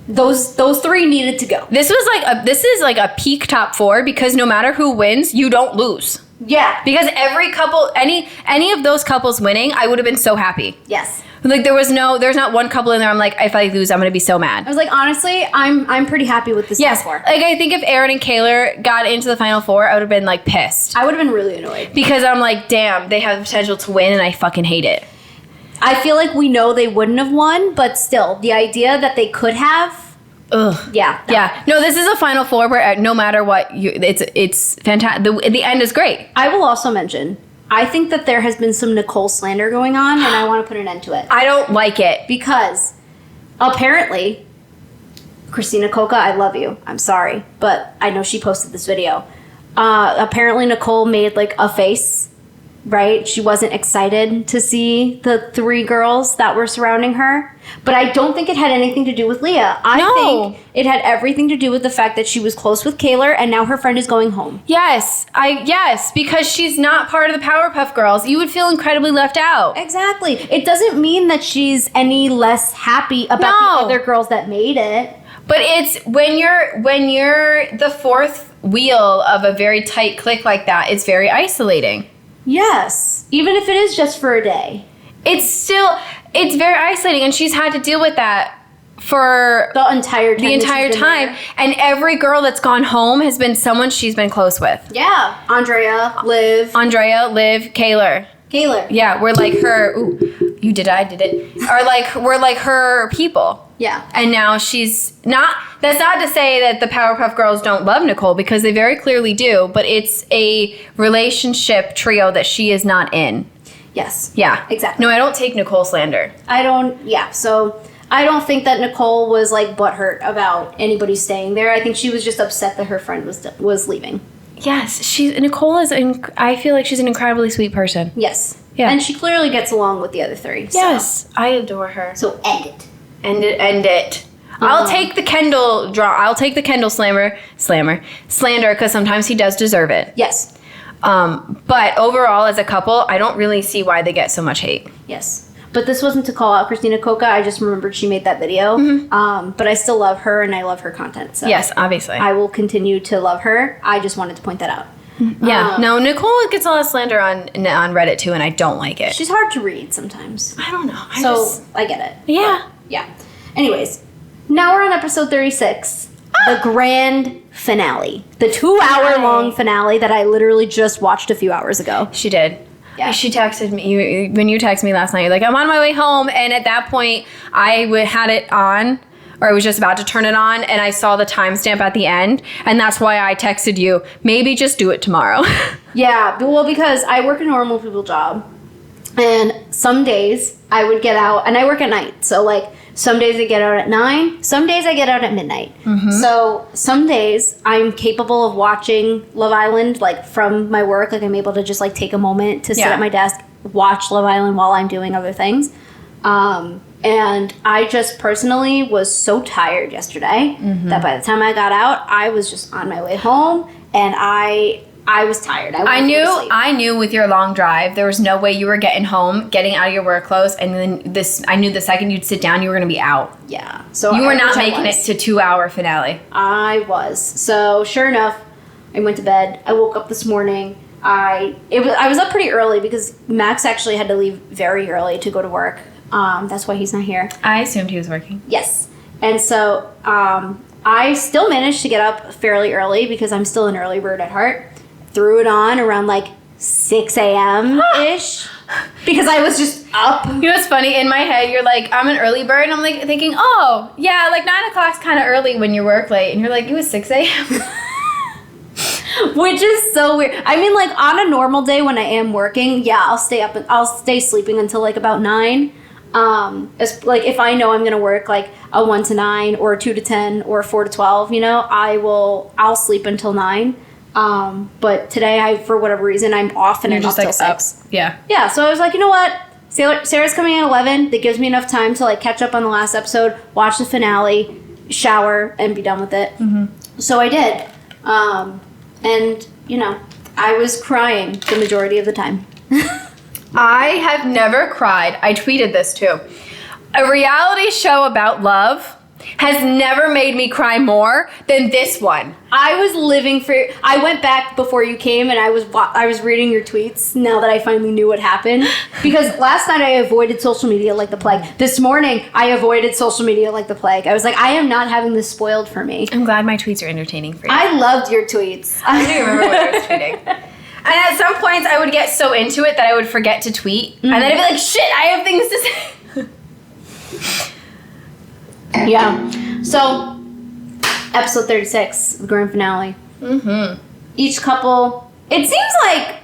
Speaker 1: those three needed to go.
Speaker 2: This is like a peak top four because no matter who wins, you don't lose.
Speaker 1: Yeah.
Speaker 2: Because every couple, any of those couples winning, I would have been so happy.
Speaker 1: Yes.
Speaker 2: Like there's not one couple in there I'm like, if I lose, I'm gonna be so mad.
Speaker 1: I was like, honestly, I'm pretty happy with this
Speaker 2: Yes.
Speaker 1: top four.
Speaker 2: Like I think if Aaron and Kaylor got into the final four, I would have been like pissed.
Speaker 1: I would have been really annoyed.
Speaker 2: Because I'm like, damn, they have the potential to win and I fucking hate it.
Speaker 1: I feel like we know they wouldn't have won, but still, the idea that they could have,
Speaker 2: Ugh.
Speaker 1: yeah.
Speaker 2: Yeah. No, this is a final four where no matter what, it's fantastic. The end is great.
Speaker 1: I will also mention, I think that there has been some Nicole slander going on, and I want to put an end to it.
Speaker 2: I don't like it.
Speaker 1: Because apparently, Christina Coca, I love you. I'm sorry, but I know she posted this video. Apparently, Nicole made like a face, right? She wasn't excited to see the three girls that were surrounding her. But I don't think it had anything to do with Leah. I think it had everything to do with the fact that she was close with Kaylor, and now her friend is going home.
Speaker 2: Yes, because she's not part of the Powerpuff Girls. You would feel incredibly left out.
Speaker 1: Exactly. It doesn't mean that she's any less happy about the other girls that made it.
Speaker 2: But it's when you're the fourth wheel of a very tight clique like that, it's very isolating.
Speaker 1: Yes. Even if it is just for a day.
Speaker 2: It's very isolating, and she's had to deal with that for
Speaker 1: The entire time.
Speaker 2: time. And every girl that's gone home has been someone she's been close with.
Speaker 1: Yeah. Andrea, Liv,
Speaker 2: Andrea, Liv, Kaylor.
Speaker 1: Kaylor.
Speaker 2: Yeah, we're like her. Ooh, you did, I did it, are like, we're like her people.
Speaker 1: Yeah.
Speaker 2: And now she's not, that's not to say that the Powerpuff Girls don't love Nicole, because they very clearly do, but it's a relationship trio that she is not in.
Speaker 1: Yes.
Speaker 2: Yeah.
Speaker 1: Exactly.
Speaker 2: No, I don't take Nicole slander.
Speaker 1: So I don't think that Nicole was like butthurt about anybody staying there. I think she was just upset that her friend was leaving.
Speaker 2: Yes, Nicole is, I feel like she's an incredibly sweet person.
Speaker 1: Yes.
Speaker 2: Yeah.
Speaker 1: And she clearly gets along with the other three.
Speaker 2: Yes. I adore her.
Speaker 1: So end it.
Speaker 2: End it. I'll take the Kendall slander, because sometimes he does deserve it.
Speaker 1: Yes.
Speaker 2: But overall, as a couple, I don't really see why they get so much hate.
Speaker 1: Yes. But this wasn't to call out Christina Coca. I just remembered she made that video. But I still love her, and I love her content. So
Speaker 2: Yes, obviously.
Speaker 1: I will continue to love her. I just wanted to point that out.
Speaker 2: Yeah. No, Nicole gets a lot of slander on Reddit too, and I don't like it.
Speaker 1: She's hard to read sometimes.
Speaker 2: I don't know.
Speaker 1: I get it.
Speaker 2: Yeah.
Speaker 1: Yeah. Anyways, now we're on episode 36, the grand finale. The 2-hour-long finale that I literally just watched a few hours ago.
Speaker 2: She did.
Speaker 1: Yeah.
Speaker 2: She texted me, when you texted me last night, you're like, I'm on my way home. And at that point, I had it on, or I was just about to turn it on, and I saw the timestamp at the end. And that's why I texted you, maybe just do it tomorrow.
Speaker 1: Yeah, well, because I work a normal people job. And some days I would get out, and I work at night. So, like, some days I get out at 9. Some days I get out at midnight. So some days I'm capable of watching Love Island, like, from my work. Like, I'm able to just, like, take a moment to sit at my desk, watch Love Island while I'm doing other things. And I just personally was so tired yesterday that by the time I got out, I was just on my way home, and I was tired. I
Speaker 2: knew with your long drive, there was no way you were getting home, getting out of your work clothes, and then I knew the second you'd sit down, you were going to be out.
Speaker 1: Yeah. So
Speaker 2: you were not making it to 2-hour finale.
Speaker 1: I was. So sure enough, I went to bed. I woke up this morning. I was up pretty early because Max actually had to leave very early to go to work. That's why he's not here.
Speaker 2: I assumed he was working.
Speaker 1: Yes. And so I still managed to get up fairly early because I'm still an early bird at heart. Threw it on around like 6 a.m.-ish because I was just up.
Speaker 2: You know what's funny? In my head, you're like, I'm an early bird, and I'm like thinking, oh, yeah, like 9 o'clock's kind of early when you work late. And you're like, it was 6 a.m.
Speaker 1: Which is so weird. I mean, like, on a normal day when I am working, yeah, I'll stay sleeping until like about 9. Like, if I know I'm gonna work like a 1 to 9 or a 2 to 10 or a 4 to 12, you know, I'll sleep until 9. But today, for whatever reason, I'm off and I'm up till 6.
Speaker 2: Yeah.
Speaker 1: Yeah, so I was like, you know what? Sarah's coming at 11. That gives me enough time to, like, catch up on the last episode, watch the finale, shower, and be done with it. So I did. And, you know, I was crying the majority of the time.
Speaker 2: I have never cried. I tweeted this, too. A reality show about love has never made me cry more than this one.
Speaker 1: I was living for... I went back before you came, and I was reading your tweets now that I finally knew what happened. Because last night I avoided social media like the plague. This morning, I avoided social media like the plague. I was like, I am not having this spoiled for me.
Speaker 2: I'm glad my tweets are entertaining for you.
Speaker 1: I loved your tweets.
Speaker 2: I don't even remember what I was tweeting. And at some points, I would get so into it that I would forget to tweet. And then I'd be like, shit, I have things to say.
Speaker 1: Yeah. So, episode 36, the grand finale. Each couple, it seems like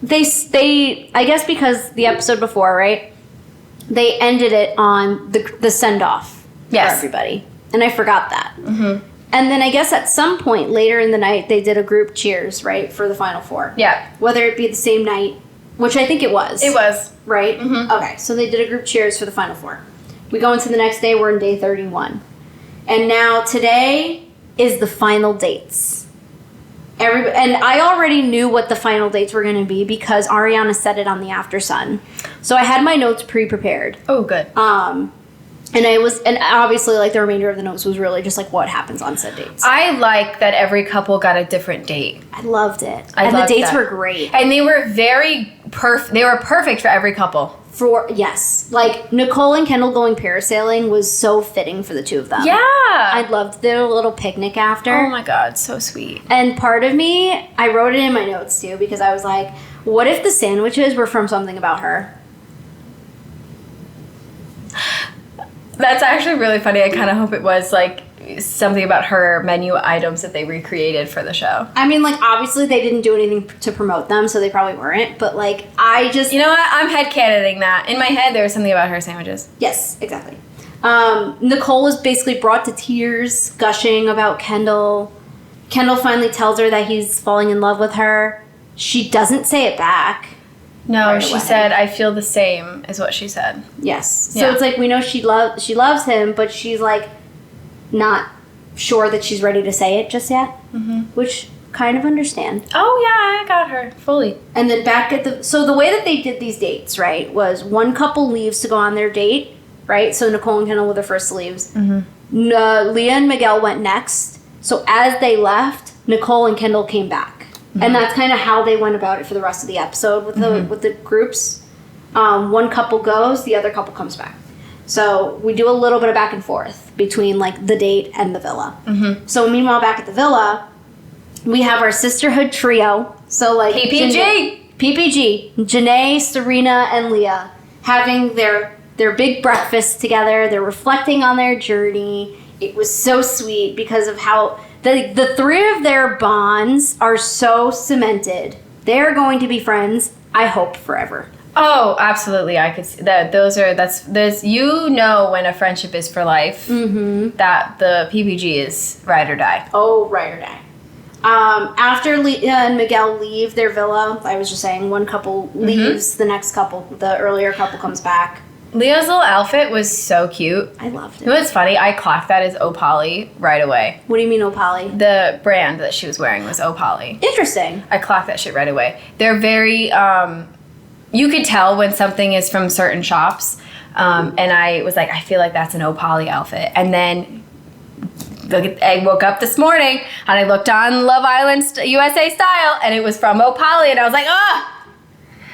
Speaker 1: they I guess because the episode before, right? They ended it on the send-off for everybody. And I forgot that. And then I guess at some point later in the night, they did a group cheers, right, for the final 4.
Speaker 2: Yeah.
Speaker 1: Whether it be the same night, which I think it was.
Speaker 2: It was.
Speaker 1: Right? Okay, so they did a group cheers for the final 4. We go into the next day, we're in day 31. And now today is the final dates. And I already knew what the final dates were going to be because Ariana said it on the After Sun. So I had my notes pre-prepared.
Speaker 2: Oh, good.
Speaker 1: And obviously, like, the remainder of the notes was really just like what happens on said dates.
Speaker 2: I like that every couple got a different date.
Speaker 1: I loved it.
Speaker 2: And
Speaker 1: the dates were great.
Speaker 2: And they were they were perfect for every couple.
Speaker 1: Yes. Like, Nicole and Kendall going parasailing was so fitting for the two of them.
Speaker 2: Yeah.
Speaker 1: I loved their little picnic after.
Speaker 2: Oh my God, so sweet.
Speaker 1: And part of me, I wrote it in my notes too because I was like, what if the sandwiches were from something about her?
Speaker 2: That's actually really funny. I kind of hope it was like something about her menu items that they recreated for the show.
Speaker 1: I mean, like, obviously they didn't do anything to promote them, so they probably weren't. But, like, I just...
Speaker 2: You know what? I'm headcanoning that. In my head, there was something about her sandwiches.
Speaker 1: Yes, exactly. Nicole is basically brought to tears, gushing about Kendall. Kendall finally tells her that he's falling in love with her. She doesn't say it back.
Speaker 2: No,
Speaker 1: right
Speaker 2: she
Speaker 1: away.
Speaker 2: said, I feel the same, is what she said.
Speaker 1: Yes. So
Speaker 2: Yeah.
Speaker 1: it's like, we know she loves him, but she's, like, not sure that she's ready to say it just yet. Mm-hmm. Which, kind of understand.
Speaker 2: Oh, yeah, I got her. Fully.
Speaker 1: And then back at the way that they did these dates, right, was one couple leaves to go on their date, right? So Nicole and Kendall were the first to leave. Mm-hmm. Leah and Miguel went next. So as they left, Nicole and Kendall came back. Mm-hmm. And that's kind of how they went about it for the rest of the episode with the groups. One couple goes, the other couple comes back. So we do a little bit of back and forth between, like, the date and the villa. Mm-hmm. So meanwhile, back at the villa, we have our sisterhood trio. So, like... PPG. Janae, Serena, and Leah having their big breakfast together. They're reflecting on their journey. It was so sweet because of how... The three of their bonds are so cemented. They're going to be friends, I hope, forever.
Speaker 2: Oh, absolutely. I could see that. There's you know when a friendship is for life, that the PPG is ride or die.
Speaker 1: Oh, ride or die. After Leah and Miguel leave their villa, I was just saying, one couple leaves, the next couple, the earlier couple comes back.
Speaker 2: Leah's little outfit was so cute.
Speaker 1: I loved it.
Speaker 2: You know what's funny? I clocked that as Opali right away.
Speaker 1: What do you mean, Opali?
Speaker 2: The brand that she was wearing was Opali.
Speaker 1: Interesting.
Speaker 2: I clocked that shit right away. They're very, you could tell when something is from certain shops. And I was like, I feel like that's an Opali outfit. And then I woke up this morning and I looked on Love Island USA Style and it was from Opali. And I was like, ah!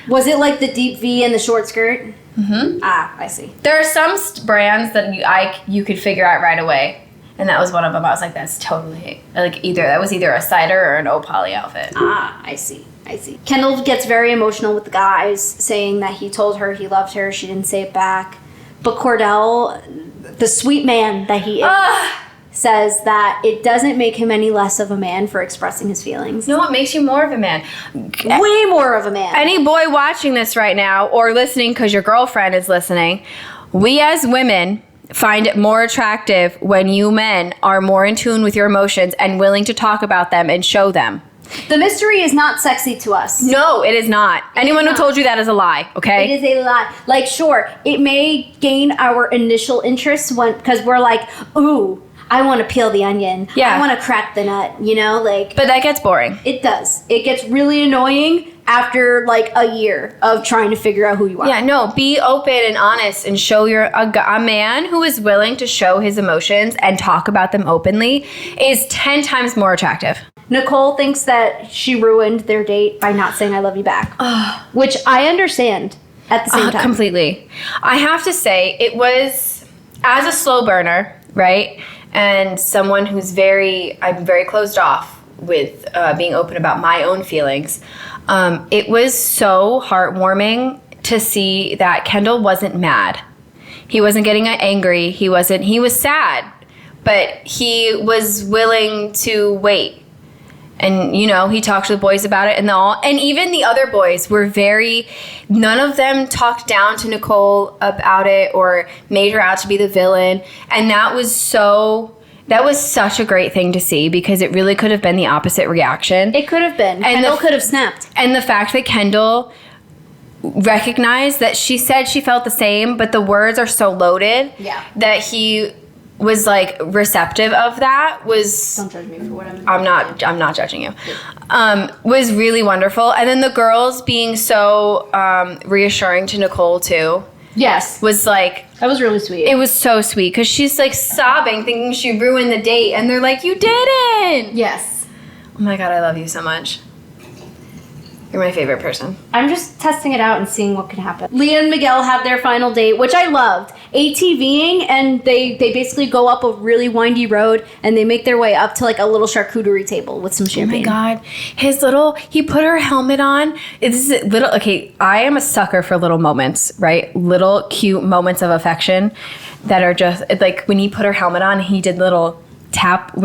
Speaker 1: Was it like the deep V and the short skirt? Mm-hmm. Ah, I see.
Speaker 2: There are some brands that you could figure out right away, and that was one of them. I was like, that's totally that was either a cider or an Opali outfit.
Speaker 1: Ah, I see. Kendall gets very emotional with the guys, saying that he told her he loved her. She didn't say it back. But Cordell, the sweet man that he is, says that it doesn't make him any less of a man for expressing his feelings.
Speaker 2: No, it makes you more of a man.
Speaker 1: Way more of a man.
Speaker 2: Any boy watching this right now or listening because your girlfriend is listening, we as women find it more attractive when you men are more in tune with your emotions and willing to talk about them and show them.
Speaker 1: The mystery is not sexy to us.
Speaker 2: No, it is not. Anyone who told you that is a lie, okay?
Speaker 1: It is a lie. Like, sure, it may gain our initial interest because we're like, ooh, I want to peel the onion.
Speaker 2: Yeah.
Speaker 1: I want to crack the nut, like.
Speaker 2: But that gets boring.
Speaker 1: It does. It gets really annoying after, like, a year of trying to figure out who you are.
Speaker 2: Yeah, no, be open and honest and show a man who is willing to show his emotions and talk about them openly is 10 times more attractive.
Speaker 1: Nicole thinks that she ruined their date by not saying I love you back, which I understand at the same time.
Speaker 2: Completely. I have to say, it was, as a slow burner, right, and someone I'm very closed off with being open about my own feelings, it was so heartwarming to see that Kendall wasn't mad. He wasn't getting angry. He was sad, but he was willing to wait. And, he talked to the boys about it and even the other boys were none of them talked down to Nicole about it or made her out to be the villain. And that was such a great thing to see because it really could have been the opposite reaction.
Speaker 1: It could have been.
Speaker 2: And
Speaker 1: Kendall could have snapped.
Speaker 2: And the fact that Kendall recognized that she said she felt the same, but the words are so loaded that he was like receptive of that was.
Speaker 1: Don't judge me for what
Speaker 2: I'm not judging you. Was really wonderful. And then the girls being so reassuring to Nicole too.
Speaker 1: Yes.
Speaker 2: Was like.
Speaker 1: That was really sweet.
Speaker 2: It was so sweet because she's like sobbing, thinking she ruined the date, and they're like, "You didn't."
Speaker 1: Yes.
Speaker 2: Oh my God, I love you so much. You're my favorite person.
Speaker 1: I'm just testing it out and seeing what could happen. Leah and Miguel have their final date, which I loved. ATVing, and they basically go up a really windy road, and they make their way up to like a little charcuterie table with some champagne.
Speaker 2: Oh my God. He put her helmet on. This is little, okay, I am a sucker for little moments, right? Little cute moments of affection that are just, like when he put her helmet on, he did little tap,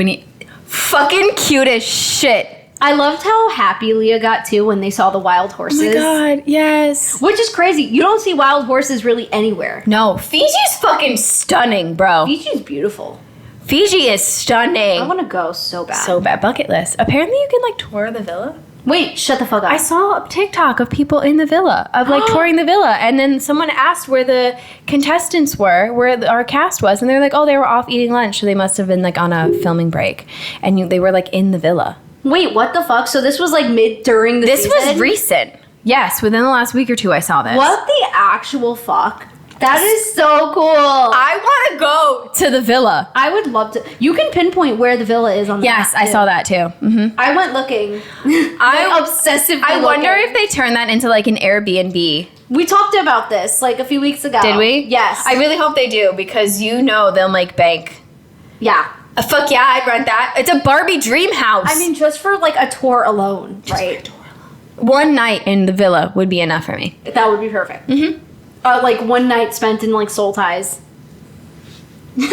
Speaker 2: fucking cute as shit.
Speaker 1: I loved how happy Leah got too when they saw the wild horses.
Speaker 2: Oh my God, yes.
Speaker 1: Which is crazy. You don't see wild horses really anywhere.
Speaker 2: No, Fiji's fucking stunning, bro.
Speaker 1: Fiji's beautiful.
Speaker 2: Fiji is stunning.
Speaker 1: I want to go so bad.
Speaker 2: So bad. Bucket list. Apparently you can like tour the villa.
Speaker 1: Wait, shut the fuck up.
Speaker 2: I saw a TikTok of people in the villa, of like touring the villa. And then someone asked where the contestants were, where our cast was. And they were like, oh, they were off eating lunch. So they must have been like on a filming break. And they were like in the villa.
Speaker 1: Wait, what the fuck? So this was like during the season?
Speaker 2: This was recent. Yes, within the last week or two I saw this.
Speaker 1: What the actual fuck? That is so cool.
Speaker 2: I want to go to the villa.
Speaker 1: I would love to. You can pinpoint where the villa is on the
Speaker 2: Yes,
Speaker 1: map,
Speaker 2: I saw that too. Mm-hmm.
Speaker 1: I went looking.
Speaker 2: I
Speaker 1: obsessively
Speaker 2: I wonder
Speaker 1: looking.
Speaker 2: if they turn that into like an Airbnb.
Speaker 1: We talked about this like a few weeks ago.
Speaker 2: Did we?
Speaker 1: Yes.
Speaker 2: I really hope they do because they'll make bank.
Speaker 1: Yeah.
Speaker 2: Fuck yeah, I'd rent that. It's a Barbie dream house.
Speaker 1: I mean, just for like a tour alone, right?
Speaker 2: One night in the villa would be enough for me.
Speaker 1: That would be perfect.
Speaker 2: Mm-hmm.
Speaker 1: Like one night spent in like soul ties. But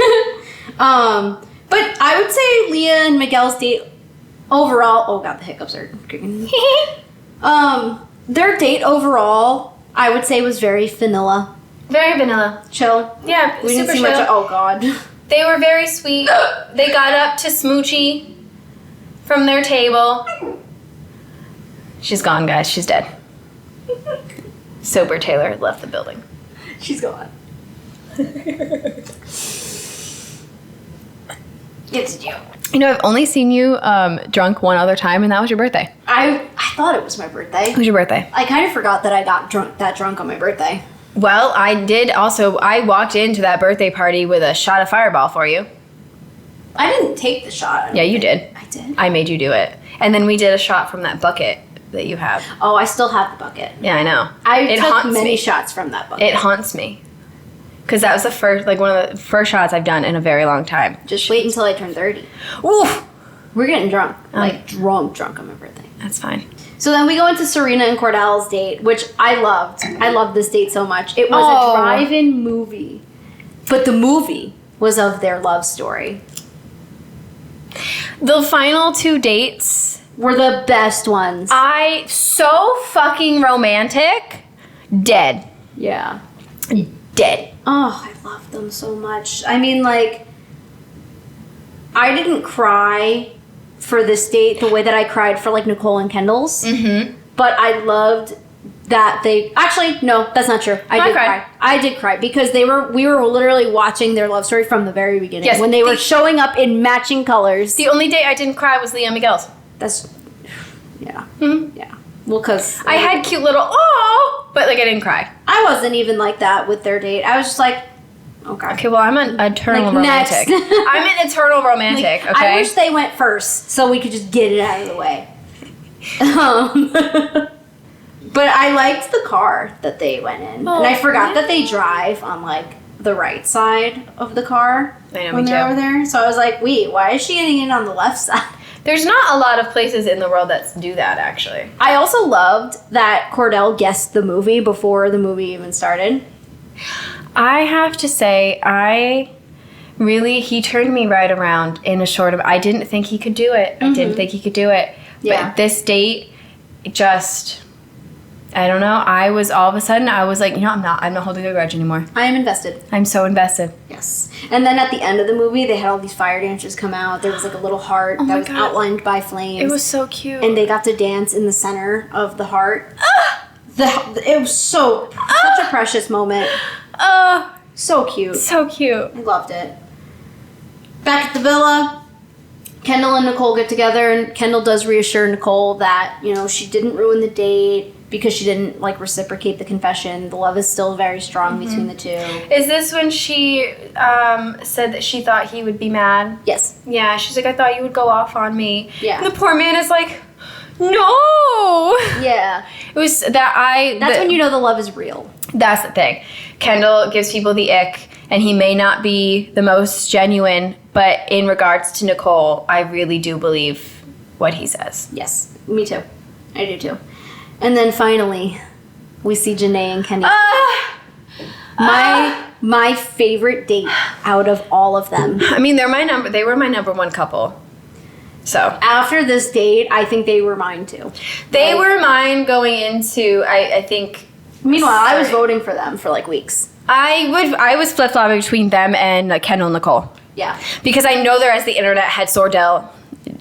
Speaker 1: I would say Leah and Miguel's date overall. Oh god, the hiccups are kicking. Their date overall, I would say, was very vanilla,
Speaker 2: Very vanilla.
Speaker 1: chill.
Speaker 2: Yeah,
Speaker 1: We didn't
Speaker 2: super
Speaker 1: see
Speaker 2: chill.
Speaker 1: much. Oh god.
Speaker 2: They were very sweet. They got up to Smoochie from their table. She's gone, guys. She's dead. Sober Taylor left the building.
Speaker 1: She's gone. It's you.
Speaker 2: You know, I've only seen you drunk one other time, and that was your birthday.
Speaker 1: I thought it was my birthday.
Speaker 2: It was your birthday.
Speaker 1: I kind of forgot that I got drunk on my birthday.
Speaker 2: Well, I did also. I walked into that birthday party with a shot of Fireball for you.
Speaker 1: I didn't take the shot.
Speaker 2: Yeah, you did.
Speaker 1: I did.
Speaker 2: I made you do it. And then we did a shot from that bucket that you have.
Speaker 1: Oh, I still have the bucket.
Speaker 2: Yeah, I know.
Speaker 1: I took
Speaker 2: haunts
Speaker 1: many
Speaker 2: me.
Speaker 1: shots from that bucket.
Speaker 2: It haunts me. Because that was the first, like one of the first shots I've done in a very long time.
Speaker 1: Just wait until I turn 30.
Speaker 2: Oof.
Speaker 1: We're getting drunk. Like drunk on my birthday.
Speaker 2: That's fine.
Speaker 1: So then we go into Serena and Cordell's date, which I loved. I loved this date so much. It was
Speaker 2: Oh.
Speaker 1: a drive-in movie. But the movie was of their love story.
Speaker 2: The final two dates,
Speaker 1: Were the best ones.
Speaker 2: so fucking romantic. Dead.
Speaker 1: Yeah.
Speaker 2: Dead.
Speaker 1: Oh, I love them so much. I mean, like, I didn't cry for this date the way that I cried for, like, Nicole and Kendall's.
Speaker 2: Mm-hmm.
Speaker 1: But I loved that they... Actually, no, that's not true. I did
Speaker 2: cried.
Speaker 1: cry. I did cry because we were literally watching their love story from the very beginning.
Speaker 2: Yes,
Speaker 1: when they were showing up in matching colors.
Speaker 2: The only date I didn't cry was Leah and Miguel's.
Speaker 1: That's... Yeah.
Speaker 2: Mm-hmm.
Speaker 1: Yeah. Well, because...
Speaker 2: I had cute little, oh, but like I didn't cry.
Speaker 1: I wasn't even like that with their date. I was just like, okay.
Speaker 2: Okay, well, I'm an eternal
Speaker 1: Like, next.
Speaker 2: romantic. I'm an eternal romantic,
Speaker 1: Like,
Speaker 2: okay?
Speaker 1: I wish they went first so we could just get it out of the way. But I liked the car that they went in.
Speaker 2: Oh,
Speaker 1: and I forgot
Speaker 2: yeah.
Speaker 1: that they drive on, like, the right side of the car
Speaker 2: I know,
Speaker 1: when
Speaker 2: me
Speaker 1: they're
Speaker 2: too.
Speaker 1: over there. So I was like, wait, why is she getting in on the left side?
Speaker 2: There's not a lot of places in the world that do that, actually.
Speaker 1: I also loved that Cordell guessed the movie before the movie even started.
Speaker 2: I have to say, he turned me right around in a short of, I didn't think he could do it. I didn't think he could do it.
Speaker 1: Yeah.
Speaker 2: But this date, just, I don't know. I was like, I'm not holding a grudge anymore.
Speaker 1: I am invested.
Speaker 2: I'm so invested.
Speaker 1: Yes. And then at the end of the movie, they had all these fire dancers come out. There was like a little heart
Speaker 2: Oh
Speaker 1: that
Speaker 2: my
Speaker 1: was
Speaker 2: God.
Speaker 1: outlined by flames.
Speaker 2: It was so cute.
Speaker 1: And they got to dance in the center of the heart. It was such a precious moment.
Speaker 2: Oh,
Speaker 1: So cute.
Speaker 2: so cute.
Speaker 1: I loved it. Back at the villa, Kendall and Nicole get together, and Kendall does reassure Nicole that, she didn't ruin the date because she didn't, like, reciprocate the confession. The love is still very strong between the two.
Speaker 2: Is this when she said that she thought he would be mad?
Speaker 1: Yes.
Speaker 2: Yeah, she's like, I thought you would go off on me.
Speaker 1: Yeah.
Speaker 2: And the poor man is like, No.
Speaker 1: Yeah.
Speaker 2: It was that
Speaker 1: That's when you know the love is real.
Speaker 2: That's the thing. Kendall gives people the ick, and he may not be the most genuine, but in regards to Nicole, I really do believe what he says.
Speaker 1: Yes, me too. I do too. And then finally, we see Janae and Kenny. My favorite date out of all of them.
Speaker 2: I mean, they were my number one couple. So
Speaker 1: after this date, I think they were mine too.
Speaker 2: They were mine going into, I think.
Speaker 1: Meanwhile, I was voting for them for like weeks.
Speaker 2: I was flip-flopping between them and Kendall and Nicole.
Speaker 1: Yeah.
Speaker 2: Because I know there as the internet had Sordell,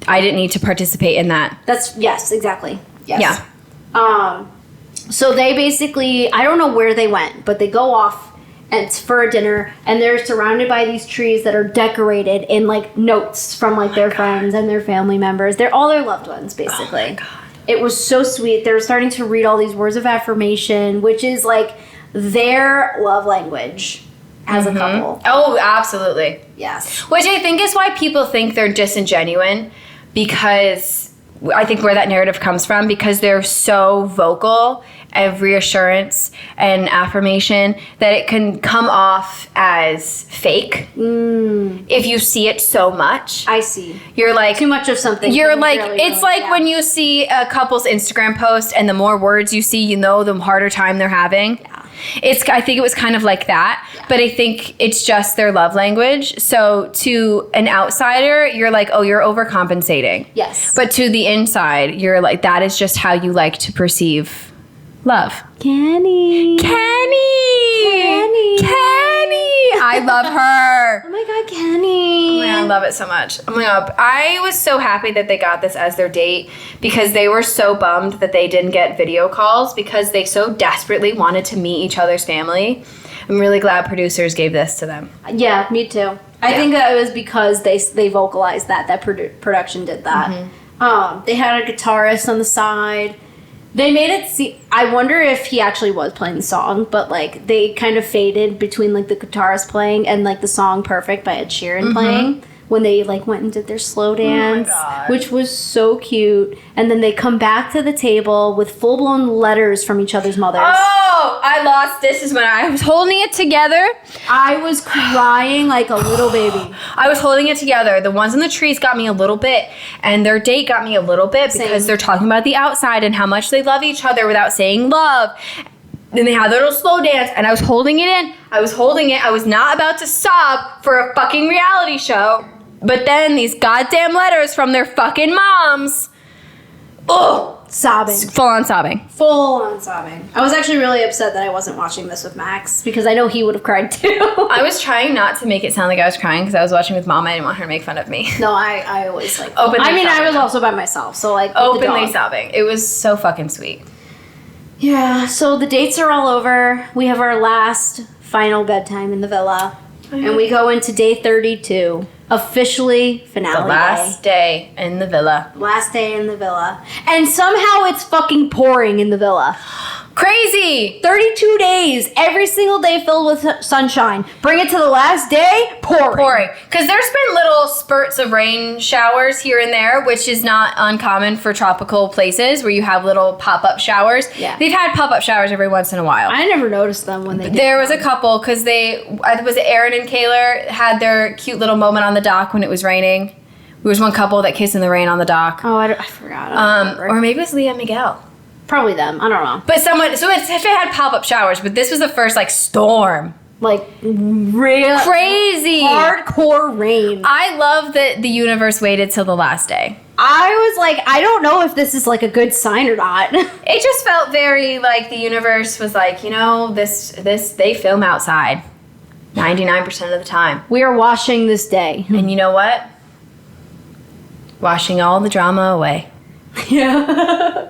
Speaker 2: I didn't need to participate in that.
Speaker 1: Yes, exactly. Yes.
Speaker 2: Yeah.
Speaker 1: So they basically, I don't know where they went, but they go off and it's for a dinner, and they're surrounded by these trees that are decorated in like notes from like their friends and their family members. They're all their loved ones, basically.
Speaker 2: Oh my God.
Speaker 1: It was so sweet. They were starting to read all these words of affirmation, which is like their love language as a couple.
Speaker 2: Oh, absolutely.
Speaker 1: Yes.
Speaker 2: Which I think is why people think they're disingenuine, because I think where that narrative comes from, because they're so vocal of reassurance and affirmation that it can come off as fake. If you see it so much.
Speaker 1: I see.
Speaker 2: You're like
Speaker 1: Too much of something.
Speaker 2: You're like,
Speaker 1: really
Speaker 2: it's like when you see a couple's Instagram post and the more words you see, you know, the harder time they're having.
Speaker 1: Yeah.
Speaker 2: I think it was kind of like that,
Speaker 1: Yeah.
Speaker 2: but I think it's just their love language. So to an outsider, you're like, oh, you're overcompensating.
Speaker 1: Yes.
Speaker 2: But to the inside, you're like, that is just how you like to perceive love.
Speaker 1: Kenny.
Speaker 2: I love her.
Speaker 1: Oh my God, Kenny.
Speaker 2: Oh my God, I love it so much. Oh my God. I was so happy that they got this as their date, because they were so bummed that they didn't get video calls because they so desperately wanted to meet each other's family. I'm really glad producers gave this to them.
Speaker 1: Yeah, me too. I think that it was because they vocalized that production did that. They had a guitarist on the side. They made it see. I wonder if he actually was playing the song, but like they kind of faded between like the guitarist playing and like the song "Perfect" by Ed Sheeran playing when they like went and did their slow dance, which was so cute. And then they come back to the table with full blown letters from each other's mothers.
Speaker 2: Oh, I lost. This is when I was holding it together.
Speaker 1: I was crying like a little baby.
Speaker 2: I was holding it together. The ones in the trees got me a little bit, and their date got me a little bit because they're talking about the outside and how much they love each other without saying love. Then they had their little slow dance, and I was holding it in. I was holding it. I was not about to sob for a fucking reality show. But then these goddamn letters from their fucking moms. Ugh.
Speaker 1: Sobbing.
Speaker 2: Full on sobbing.
Speaker 1: Full on sobbing. I was actually really upset that I wasn't watching this with Max because I know he would have cried too.
Speaker 2: I was trying not to make it sound like I was crying because I was watching with Mom. I didn't want her to make fun of me.
Speaker 1: No, I always like
Speaker 2: Openly
Speaker 1: I mean,
Speaker 2: sobbing.
Speaker 1: I was also by myself, so like
Speaker 2: Openly sobbing. It was so fucking sweet.
Speaker 1: Yeah, so the dates are all over. We have our last final bedtime in the villa. And we go into day 32. Officially finale
Speaker 2: The last day in the villa.
Speaker 1: Last day in the villa. And somehow it's fucking pouring in the villa.
Speaker 2: Crazy!
Speaker 1: 32 days, every single day filled with sunshine. Bring it to the last day, pouring.
Speaker 2: Because there's been little spurts of rain showers here and there, which is not uncommon for tropical places where you have little pop-up showers.
Speaker 1: Yeah.
Speaker 2: They've had pop-up showers every once in a while.
Speaker 1: I never noticed them when they did.
Speaker 2: There was a couple, because was it Aaron and Kaylor had their cute little moment on the dock when it was raining. There was one couple that kissed in the rain on the dock.
Speaker 1: Oh, I forgot. I don't remember.
Speaker 2: Or maybe it was Leah and Miguel.
Speaker 1: Probably them. I don't know.
Speaker 2: But it had pop-up showers, but this was the first, like, storm.
Speaker 1: Like, real
Speaker 2: Crazy.
Speaker 1: hardcore rain.
Speaker 2: I love that the universe waited till the last day.
Speaker 1: I was like, I don't know if this is like a good sign or not.
Speaker 2: It just felt very like the universe was like, you know, this they film outside 99% of the time.
Speaker 1: We are washing this day.
Speaker 2: And you know what? Washing all the drama away.
Speaker 1: Yeah.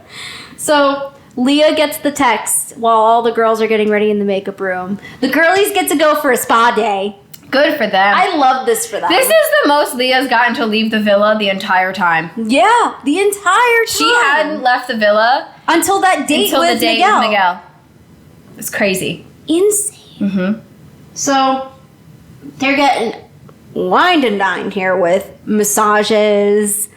Speaker 1: So Leah gets the text while all the girls are getting ready in the makeup room. The girlies get to go for a spa day.
Speaker 2: Good for them.
Speaker 1: I love this for them.
Speaker 2: This is the most Leah's gotten to leave the villa the entire time.
Speaker 1: Yeah, the entire time.
Speaker 2: She hadn't left the villa
Speaker 1: until that date with Miguel.
Speaker 2: It's crazy.
Speaker 1: Insane.
Speaker 2: Mm-hmm.
Speaker 1: So they're getting wined and dined here with massages,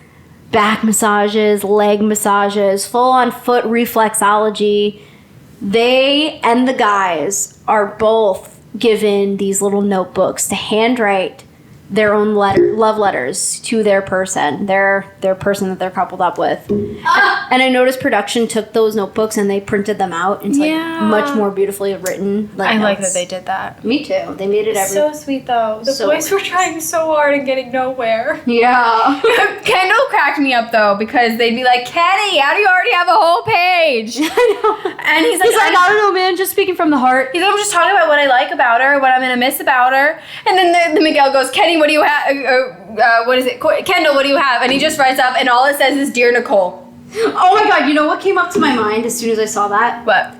Speaker 1: back massages, leg massages, full on foot reflexology. They and the guys are both given these little notebooks to handwrite their own love letters to their person, their person that they're coupled up with. And I noticed production took those notebooks and they printed them out into much more beautifully written.
Speaker 2: I like that they did that.
Speaker 1: Me too. They made it
Speaker 2: So sweet though. The boys were trying so hard and getting nowhere.
Speaker 1: Yeah.
Speaker 2: Kendall cracked me up though because they'd be like, Kenny, how do you already have a whole page?
Speaker 1: I know.
Speaker 2: And he's like,
Speaker 1: I don't know, man. Just speaking from the heart.
Speaker 2: He's like, I'm just talking about what I like about her, what I'm gonna miss about her. And then the Miguel goes, Kenny, what do you have? What is it? Kendall, what do you have? And he just writes up, and all it says is, Dear Nicole.
Speaker 1: Oh my God! You know what came up to my mind as soon as I saw that?
Speaker 2: What?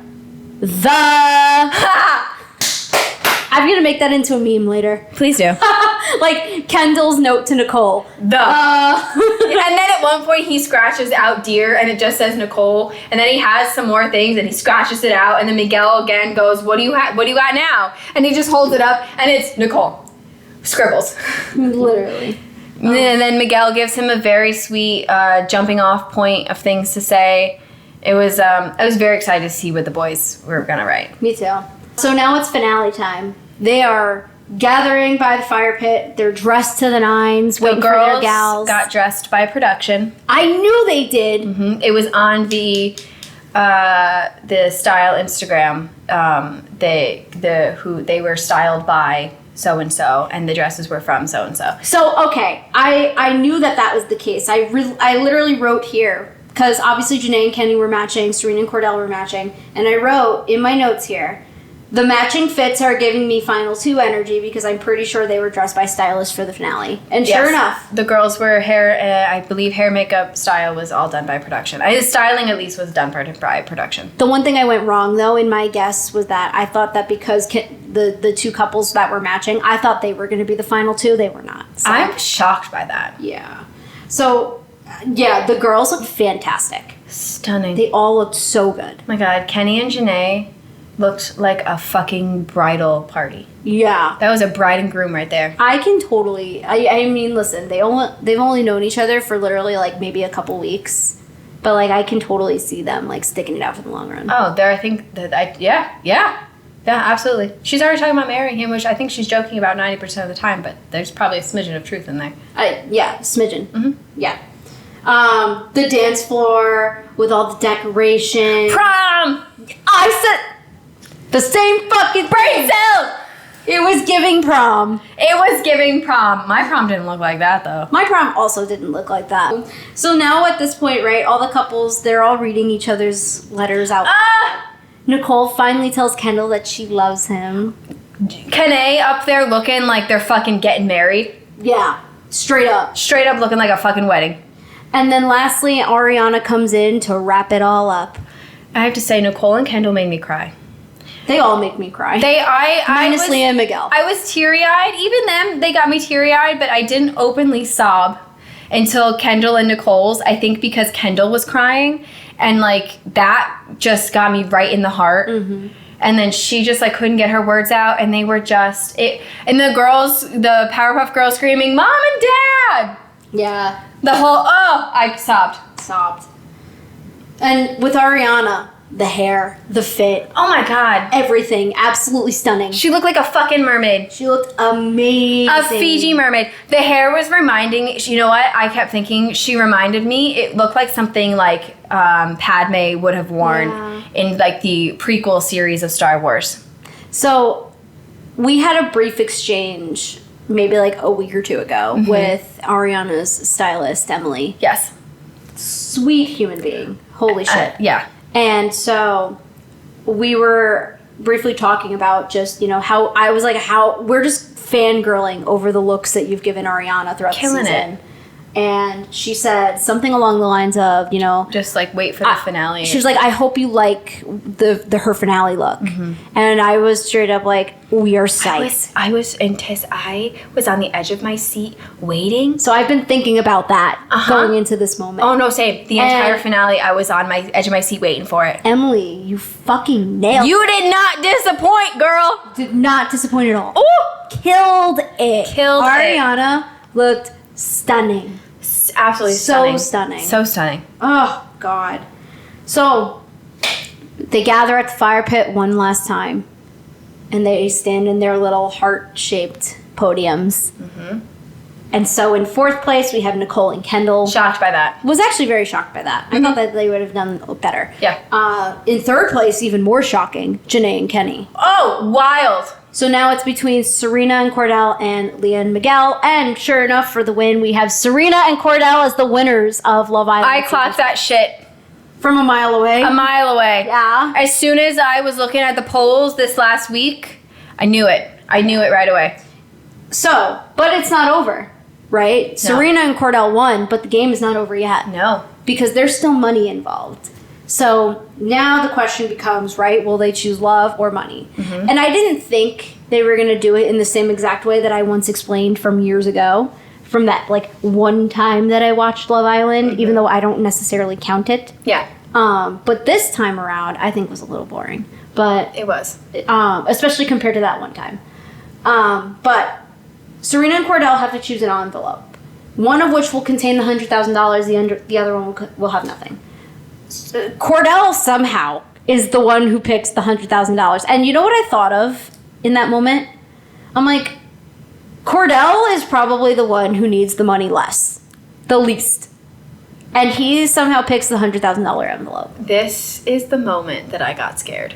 Speaker 1: I'm gonna make that into a meme later.
Speaker 2: Please do.
Speaker 1: Like Kendall's note to Nicole.
Speaker 2: And then at one point he scratches out Dear, and it just says Nicole. And then he has some more things, and he scratches it out. And then Miguel again goes, What do you got now? And he just holds it up, and it's Nicole. Scribbles.
Speaker 1: Literally.
Speaker 2: And then Miguel gives him a very sweet jumping off point of things to say. I was very excited to see what the boys were gonna write.
Speaker 1: Me too. So now it's finale time. They are gathering by the fire pit. They're dressed to the nines, waiting for their gals.
Speaker 2: Got dressed by production.
Speaker 1: I knew they did.
Speaker 2: Mm-hmm. It was on the style Instagram. They were styled by so and so, and the dresses were from so and so.
Speaker 1: So okay, I knew that was the case. I literally wrote here because obviously Janae and Kenny were matching, Serena and Cordell were matching, and I wrote in my notes here, the matching fits are giving me final two energy because I'm pretty sure they were dressed by stylists for the finale. And sure enough,
Speaker 2: the girls were I believe hair, makeup, style was all done by production. The styling at least was done by production.
Speaker 1: The one thing I went wrong though in my guess was that I thought that because the two couples that were matching, I thought they were going to be the final two. They were not. So.
Speaker 2: I'm shocked by that.
Speaker 1: Yeah. So, yeah, the girls looked fantastic.
Speaker 2: Stunning.
Speaker 1: They all looked so good.
Speaker 2: Oh my God, Kenny and Janae looked like a fucking bridal party.
Speaker 1: Yeah.
Speaker 2: That was a bride and groom right there.
Speaker 1: I can totally... I mean, listen, they've only known each other for literally, like, maybe a couple weeks. But, like, I can totally see them, like, sticking it out for the long run.
Speaker 2: Oh, I think that Yeah, absolutely. She's already talking about marrying him, which I think she's joking about 90% of the time, but there's probably a smidgen of truth in there.
Speaker 1: Yeah, smidgen.
Speaker 2: Mm-hmm.
Speaker 1: Yeah. The dance floor with all the decoration.
Speaker 2: Prom!
Speaker 1: I said... The same fucking brain cells! It was giving prom.
Speaker 2: It was giving prom. My prom didn't look like that, though.
Speaker 1: My prom also didn't look like that. So now at this point, right, all the couples, they're all reading each other's letters out. Nicole finally tells Kendall that she loves him.
Speaker 2: Kanae up there looking like they're fucking getting married.
Speaker 1: Yeah, straight up.
Speaker 2: Straight up looking like a fucking wedding.
Speaker 1: And then lastly, Ariana comes in to wrap it all up.
Speaker 2: I have to say, Nicole and Kendall made me cry.
Speaker 1: They all make me cry. Minus Leah and Miguel.
Speaker 2: I was teary-eyed. Even them, they got me teary-eyed, but I didn't openly sob until Kendall and Nicole's. I think because Kendall was crying, and like that just got me right in the heart. Mm-hmm. And then she just like couldn't get her words out, and they were just it. And the girls, the Powerpuff Girls, screaming, "Mom and Dad!"
Speaker 1: Yeah.
Speaker 2: The whole I sobbed.
Speaker 1: And with Ariana. The hair, the fit.
Speaker 2: Oh my God.
Speaker 1: Everything. Absolutely stunning.
Speaker 2: She looked like a fucking mermaid.
Speaker 1: She looked amazing.
Speaker 2: A Fiji mermaid. The hair was reminding, you know what? I kept thinking she reminded me, it looked like something like Padme would have worn in like the prequel series of Star Wars. So we had a brief exchange maybe like a week or two ago with Ariana's stylist, Emily. Yes.
Speaker 1: Sweet human being. Holy shit.
Speaker 2: Yeah.
Speaker 1: And so we were briefly talking about just, you know, how I was like, how we're just fangirling over the looks that you've given Ariana throughout the season. It. And she said something along the lines of, you know,
Speaker 2: just like wait for the finale.
Speaker 1: She was like, I hope you like her finale look. Mm-hmm. And I was straight up like, we are psyched.
Speaker 2: I was on the edge of my seat waiting.
Speaker 1: So I've been thinking about that going into this moment.
Speaker 2: Oh no, same. The entire finale, I was on my edge of my seat waiting for it.
Speaker 1: Emily, you fucking nailed it.
Speaker 2: You did not disappoint, girl.
Speaker 1: Did not disappoint at all.
Speaker 2: Ooh.
Speaker 1: Killed it.
Speaker 2: Killed
Speaker 1: Ariana looked stunning.
Speaker 2: Absolutely
Speaker 1: So
Speaker 2: stunning.
Speaker 1: stunning.
Speaker 2: So stunning.
Speaker 1: Oh, God. So they gather at the fire pit one last time, and they stand in their little heart-shaped podiums. Mm-hmm. And so in fourth place, we have Nicole and Kendall.
Speaker 2: Shocked by that.
Speaker 1: Was actually very shocked by that. I thought that they would have done better.
Speaker 2: Yeah.
Speaker 1: In third place, even more shocking, Janae and Kenny.
Speaker 2: Oh, wild.
Speaker 1: So now it's between Serena and Cordell and Leah and Miguel. And sure enough, for the win, we have Serena and Cordell as the winners of Love Island.
Speaker 2: I clocked that shit.
Speaker 1: From a mile away.
Speaker 2: A mile away.
Speaker 1: Yeah.
Speaker 2: As soon as I was looking at the polls this last week, I knew it. I knew it right away.
Speaker 1: So, but it's not over, right? No. Serena and Cordell won, but the game is not over yet.
Speaker 2: No.
Speaker 1: Because there's still money involved. So now the question becomes, right, will they choose love or money? Mm-hmm. And I didn't think they were going to do it in the same exact way that I once explained from years ago, from that, like, one time that I watched Love Island, even though I don't necessarily count it.
Speaker 2: Yeah.
Speaker 1: But this time around, I think was a little boring. But
Speaker 2: it was.
Speaker 1: Especially compared to that one time. But Serena and Cordell have to choose an envelope, one of which will contain the $100,000, the other one will have nothing. Cordell somehow is the one who picks the $100,000. And you know what I thought of in that moment? I'm like, Cordell is probably the one who needs the money the least. And he somehow picks the $100,000 envelope.
Speaker 2: This is the moment that I got scared.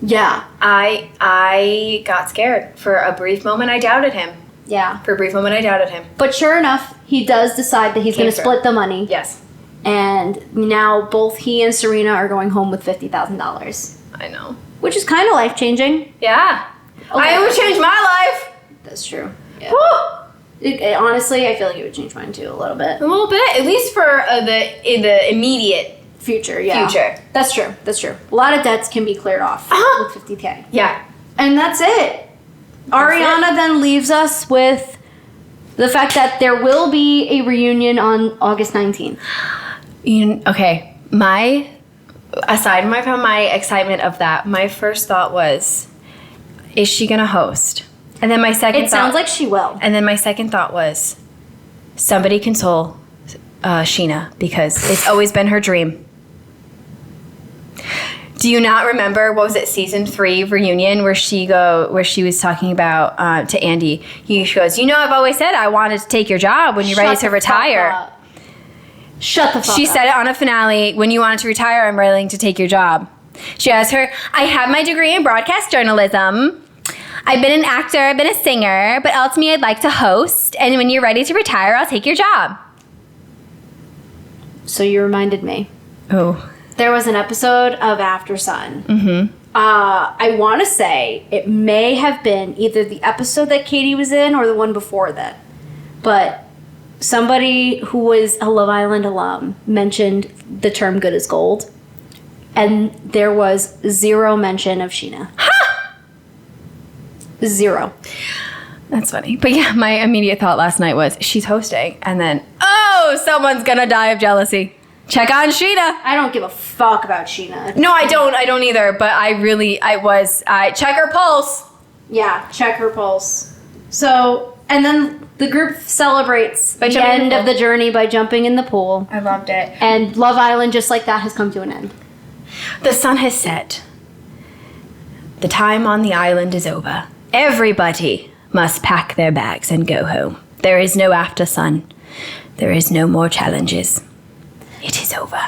Speaker 1: Yeah.
Speaker 2: I got scared. For a brief moment, I doubted him.
Speaker 1: Yeah.
Speaker 2: For a brief moment, I doubted him.
Speaker 1: But sure enough, he does decide that he's going to split the money.
Speaker 2: Yes.
Speaker 1: And now both he and Serena are going home with $50,000.
Speaker 2: I know.
Speaker 1: Which is kind of life-changing.
Speaker 2: Yeah. It would change my life.
Speaker 1: That's true. Yeah.
Speaker 2: Woo!
Speaker 1: Honestly, I feel like it would change mine too a little bit.
Speaker 2: A little bit. At least for the immediate
Speaker 1: future, yeah.
Speaker 2: Future.
Speaker 1: That's true. That's true. A lot of debts can be cleared off with $50K.
Speaker 2: Yeah.
Speaker 1: And that's it. Ariana then leaves us with the fact that there will be a reunion on August 19th.
Speaker 2: Okay. Aside from my excitement of that, my first thought was, is she going to host? And then my second thought...
Speaker 1: It sounds like she will.
Speaker 2: And then my second thought was, somebody console Sheena, because it's always been her dream. Do you not remember, what was it, season 3 reunion where she was talking about to Andy? She goes, I've always said I wanted to take your job when you're ready to retire.
Speaker 1: Shut the fuck up.
Speaker 2: She said it on a finale, when you wanted to retire, I'm willing to take your job. She has I have my degree in broadcast journalism. I've been an actor, I've been a singer, but ultimately I'd like to host, and when you're ready to retire, I'll take your job.
Speaker 1: So you reminded me.
Speaker 2: Oh.
Speaker 1: There was an episode of After Sun.
Speaker 2: Mm-hmm.
Speaker 1: I want to say it may have been either the episode that Katie was in or the one before that. But somebody who was a Love Island alum mentioned the term good as gold. And there was zero mention of Sheena.
Speaker 2: Ha!
Speaker 1: Zero.
Speaker 2: That's funny. But yeah, my immediate thought last night was, she's hosting. And then, someone's going to die of jealousy. Check on Sheena.
Speaker 1: I don't give a fuck about Sheena.
Speaker 2: No, I don't either. But I check her pulse.
Speaker 1: Yeah, check her pulse. So, and then the group celebrates the end of the journey by jumping in the pool.
Speaker 2: I loved it.
Speaker 1: And Love Island, just like that, has come to an end.
Speaker 2: The sun has set. The time on the island is over. Everybody must pack their bags and go home. There is no after sun. There is no more challenges. It is over.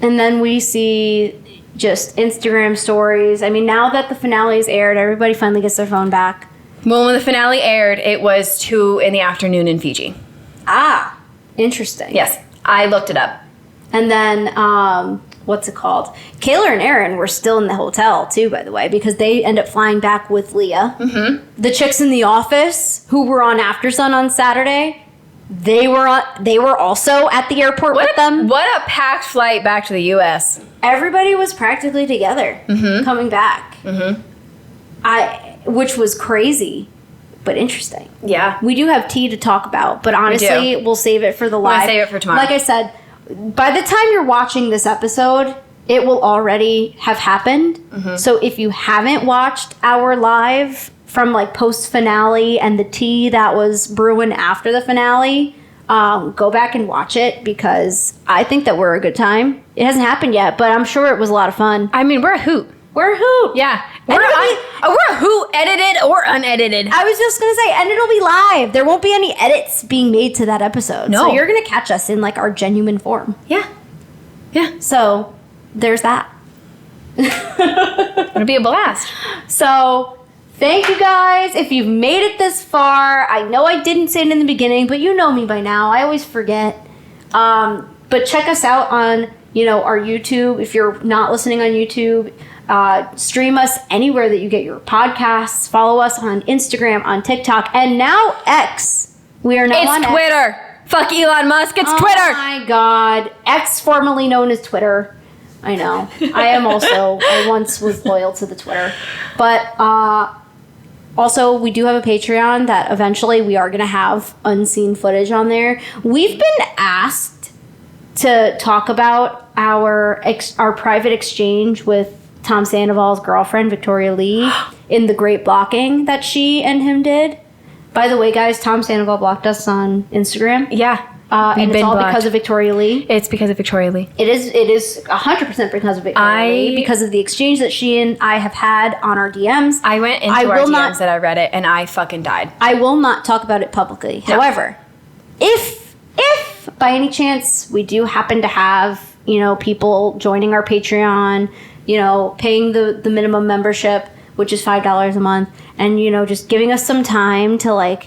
Speaker 1: And then we see just Instagram stories. I mean, now that the finale is aired, everybody finally gets their phone back.
Speaker 2: Well, when the finale aired, it was 2 p.m. in Fiji.
Speaker 1: Ah, interesting.
Speaker 2: Yes, I looked it up.
Speaker 1: And then, what's it called? Kayla and Aaron were still in the hotel, too, by the way, because they end up flying back with Leah. Mm-hmm. The chicks in the office who were on After Sun on Saturday... They were also at the airport with them.
Speaker 2: What a packed flight back to the U.S.
Speaker 1: Everybody was practically together coming back. Mm-hmm. Which was crazy, but interesting.
Speaker 2: Yeah.
Speaker 1: We do have tea to talk about, but honestly, we'll save it for the live.
Speaker 2: We'll save it for tomorrow.
Speaker 1: Like I said, by the time you're watching this episode, it will already have happened. Mm-hmm. So if you haven't watched our live from like post finale and the tea that was brewing after the finale, Go back and watch it because I think that we're a good time. It hasn't happened yet, but I'm sure it was a lot of fun.
Speaker 2: I mean, we're a hoot.
Speaker 1: We're a hoot.
Speaker 2: Yeah. We're a hoot, edited or unedited.
Speaker 1: I was just going to say, and it'll be live. There won't be any edits being made to that episode.
Speaker 2: No.
Speaker 1: So you're going to catch us in like our genuine form.
Speaker 2: Yeah. Yeah.
Speaker 1: So there's that.
Speaker 2: It'll be a blast.
Speaker 1: So thank you guys. If you've made it this far, I know I didn't say it in the beginning, but you know me by now. I always forget. But check us out on, our YouTube. If you're not listening on YouTube, stream us anywhere that you get your podcasts. Follow us on Instagram, on TikTok, and now X. We are now on
Speaker 2: Twitter.
Speaker 1: X.
Speaker 2: Fuck Elon Musk. It's Twitter.
Speaker 1: Oh my God. X, formerly known as Twitter. I know. I once was loyal to the Twitter. But also, we do have a Patreon that eventually we are going to have unseen footage on there. We've been asked to talk about our private exchange with Tom Sandoval's girlfriend, Victoria Lee, in the great blocking that she and him did. By the way, guys, Tom Sandoval blocked us on Instagram.
Speaker 2: Yeah.
Speaker 1: And it's all because of Victoria Lee.
Speaker 2: It's because of Victoria Lee.
Speaker 1: It is 100% because of Victoria Lee, because of the exchange that she and I have had on our DMs.
Speaker 2: I went into our DMs and I read it, and I fucking died.
Speaker 1: I will not talk about it publicly. No. However, if by any chance we do happen to have, people joining our Patreon, paying the minimum membership, which is $5 a month, and, just giving us some time to,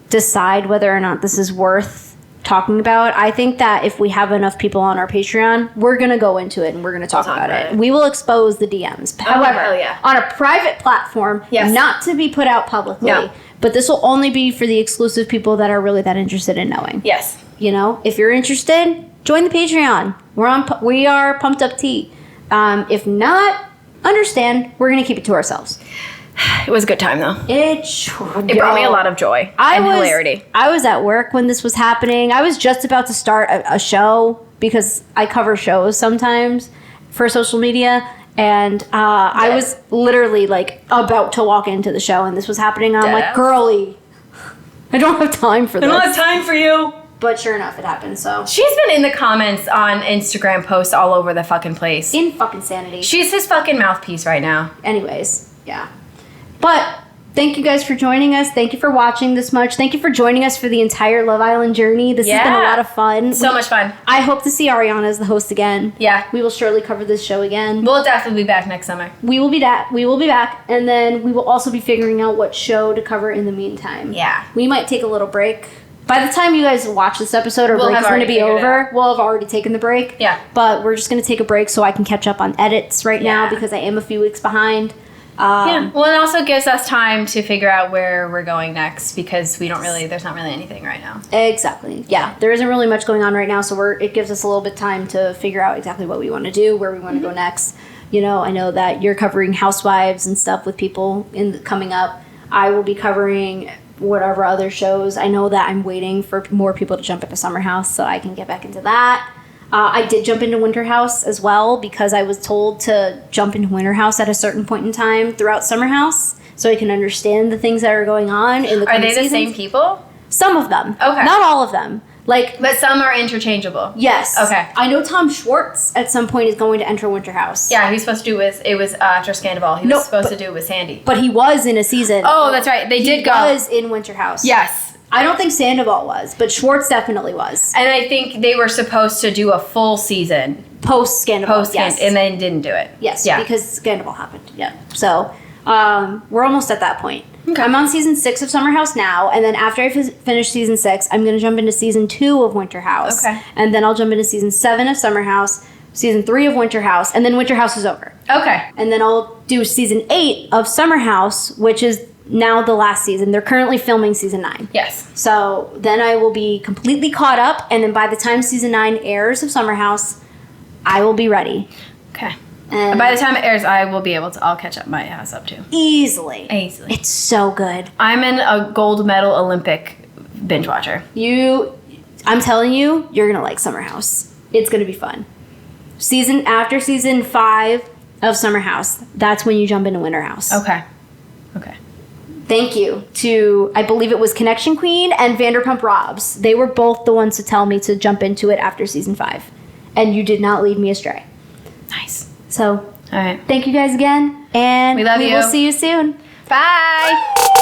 Speaker 1: decide whether or not this is worth talking about. I think that if we have enough people on our Patreon, we're going to go into it and we're going to talk about it. We will expose the DMs. However, on a private platform, not to be put out publicly, but this will only be for the exclusive people that are really that interested in knowing.
Speaker 2: Yes.
Speaker 1: If you're interested, join the Patreon. We are Pumped Up Tea. If not, understand, we're going to keep it to ourselves.
Speaker 2: It was a good time, though. It brought me a lot of joy and hilarity. I was at work when this was happening. I was just about to start a show because I cover shows sometimes for social media. And I was literally, about to walk into the show, and this was happening. And I'm like, girly, I don't have time for this. I don't have time for you. But sure enough, it happened, so. She's been in the comments on Instagram posts all over the fucking place. In fucking sanity. She's his fucking mouthpiece right now. Anyways, yeah. But thank you guys for joining us. Thank you for watching this much. Thank you for joining us for the entire Love Island journey. This has been a lot of fun. So much fun. I hope to see Ariana as the host again. Yeah. We will surely cover this show again. We'll definitely be back next summer. We will be back. And then we will also be figuring out what show to cover in the meantime. Yeah. We might take a little break. By the time you guys watch this episode, our break's going to be over. We'll have already taken the break. Yeah. But we're just going to take a break so I can catch up on edits right now because I am a few weeks behind. Well, it also gives us time to figure out where we're going next because there's not really anything right now. Exactly. Yeah. There isn't really much going on right now, so it gives us a little bit of time to figure out exactly what we want to do, where we want to go next. I know that you're covering Housewives and stuff with people coming up. I will be covering whatever other shows. I know that I'm waiting for more people to jump into Summer House so I can get back into that. I did jump into Winter House as well because I was told to jump into Winter House at a certain point in time throughout Summer House so I can understand the things that are going on in the coming seasons. Are they the same people? Some of them. Okay. Not all of them. But some are interchangeable. Yes. Okay. I know Tom Schwartz at some point is going to enter Winter House. Yeah, he was supposed to do it was after Sandoval. He was supposed to do it with Sandy. But he was in a season. Oh, that's right. He was in Winter House. Yes. I don't think Sandoval was, but Schwartz definitely was. And I think they were supposed to do a full season. Post-Sandoval, yes. And then didn't do it. Yes, because Sandoval happened. Yeah. So, we're almost at that point. Okay. I'm on season 6 of Summer House now, and then after I finish season 6, I'm going to jump into season 2 of Winter House. Okay. And then I'll jump into season 7 of Summer House, season 3 of Winter House, and then Winter House is over. Okay. And then I'll do season 8 of Summer House, which is now the last season. They're currently filming season 9. Yes. So then I will be completely caught up, and then by the time season 9 airs of Summer House, I will be ready. Okay. And by the time it airs, I'll catch up my ass up too. Easily. It's so good. I'm a gold medal Olympic binge watcher. I'm telling you, you're going to like Summer House. It's going to be fun. After season 5 of Summer House, that's when you jump into Winter House. Okay.
Speaker 1: thank you to, I believe it was Connection Queen and Vanderpump Robs. They were both the ones to tell me to jump into it after season 5. And you did not lead me astray.
Speaker 2: Nice.
Speaker 1: So,
Speaker 2: all right.
Speaker 1: Thank you guys again. And
Speaker 2: we love you.
Speaker 1: will see you soon.
Speaker 2: Bye.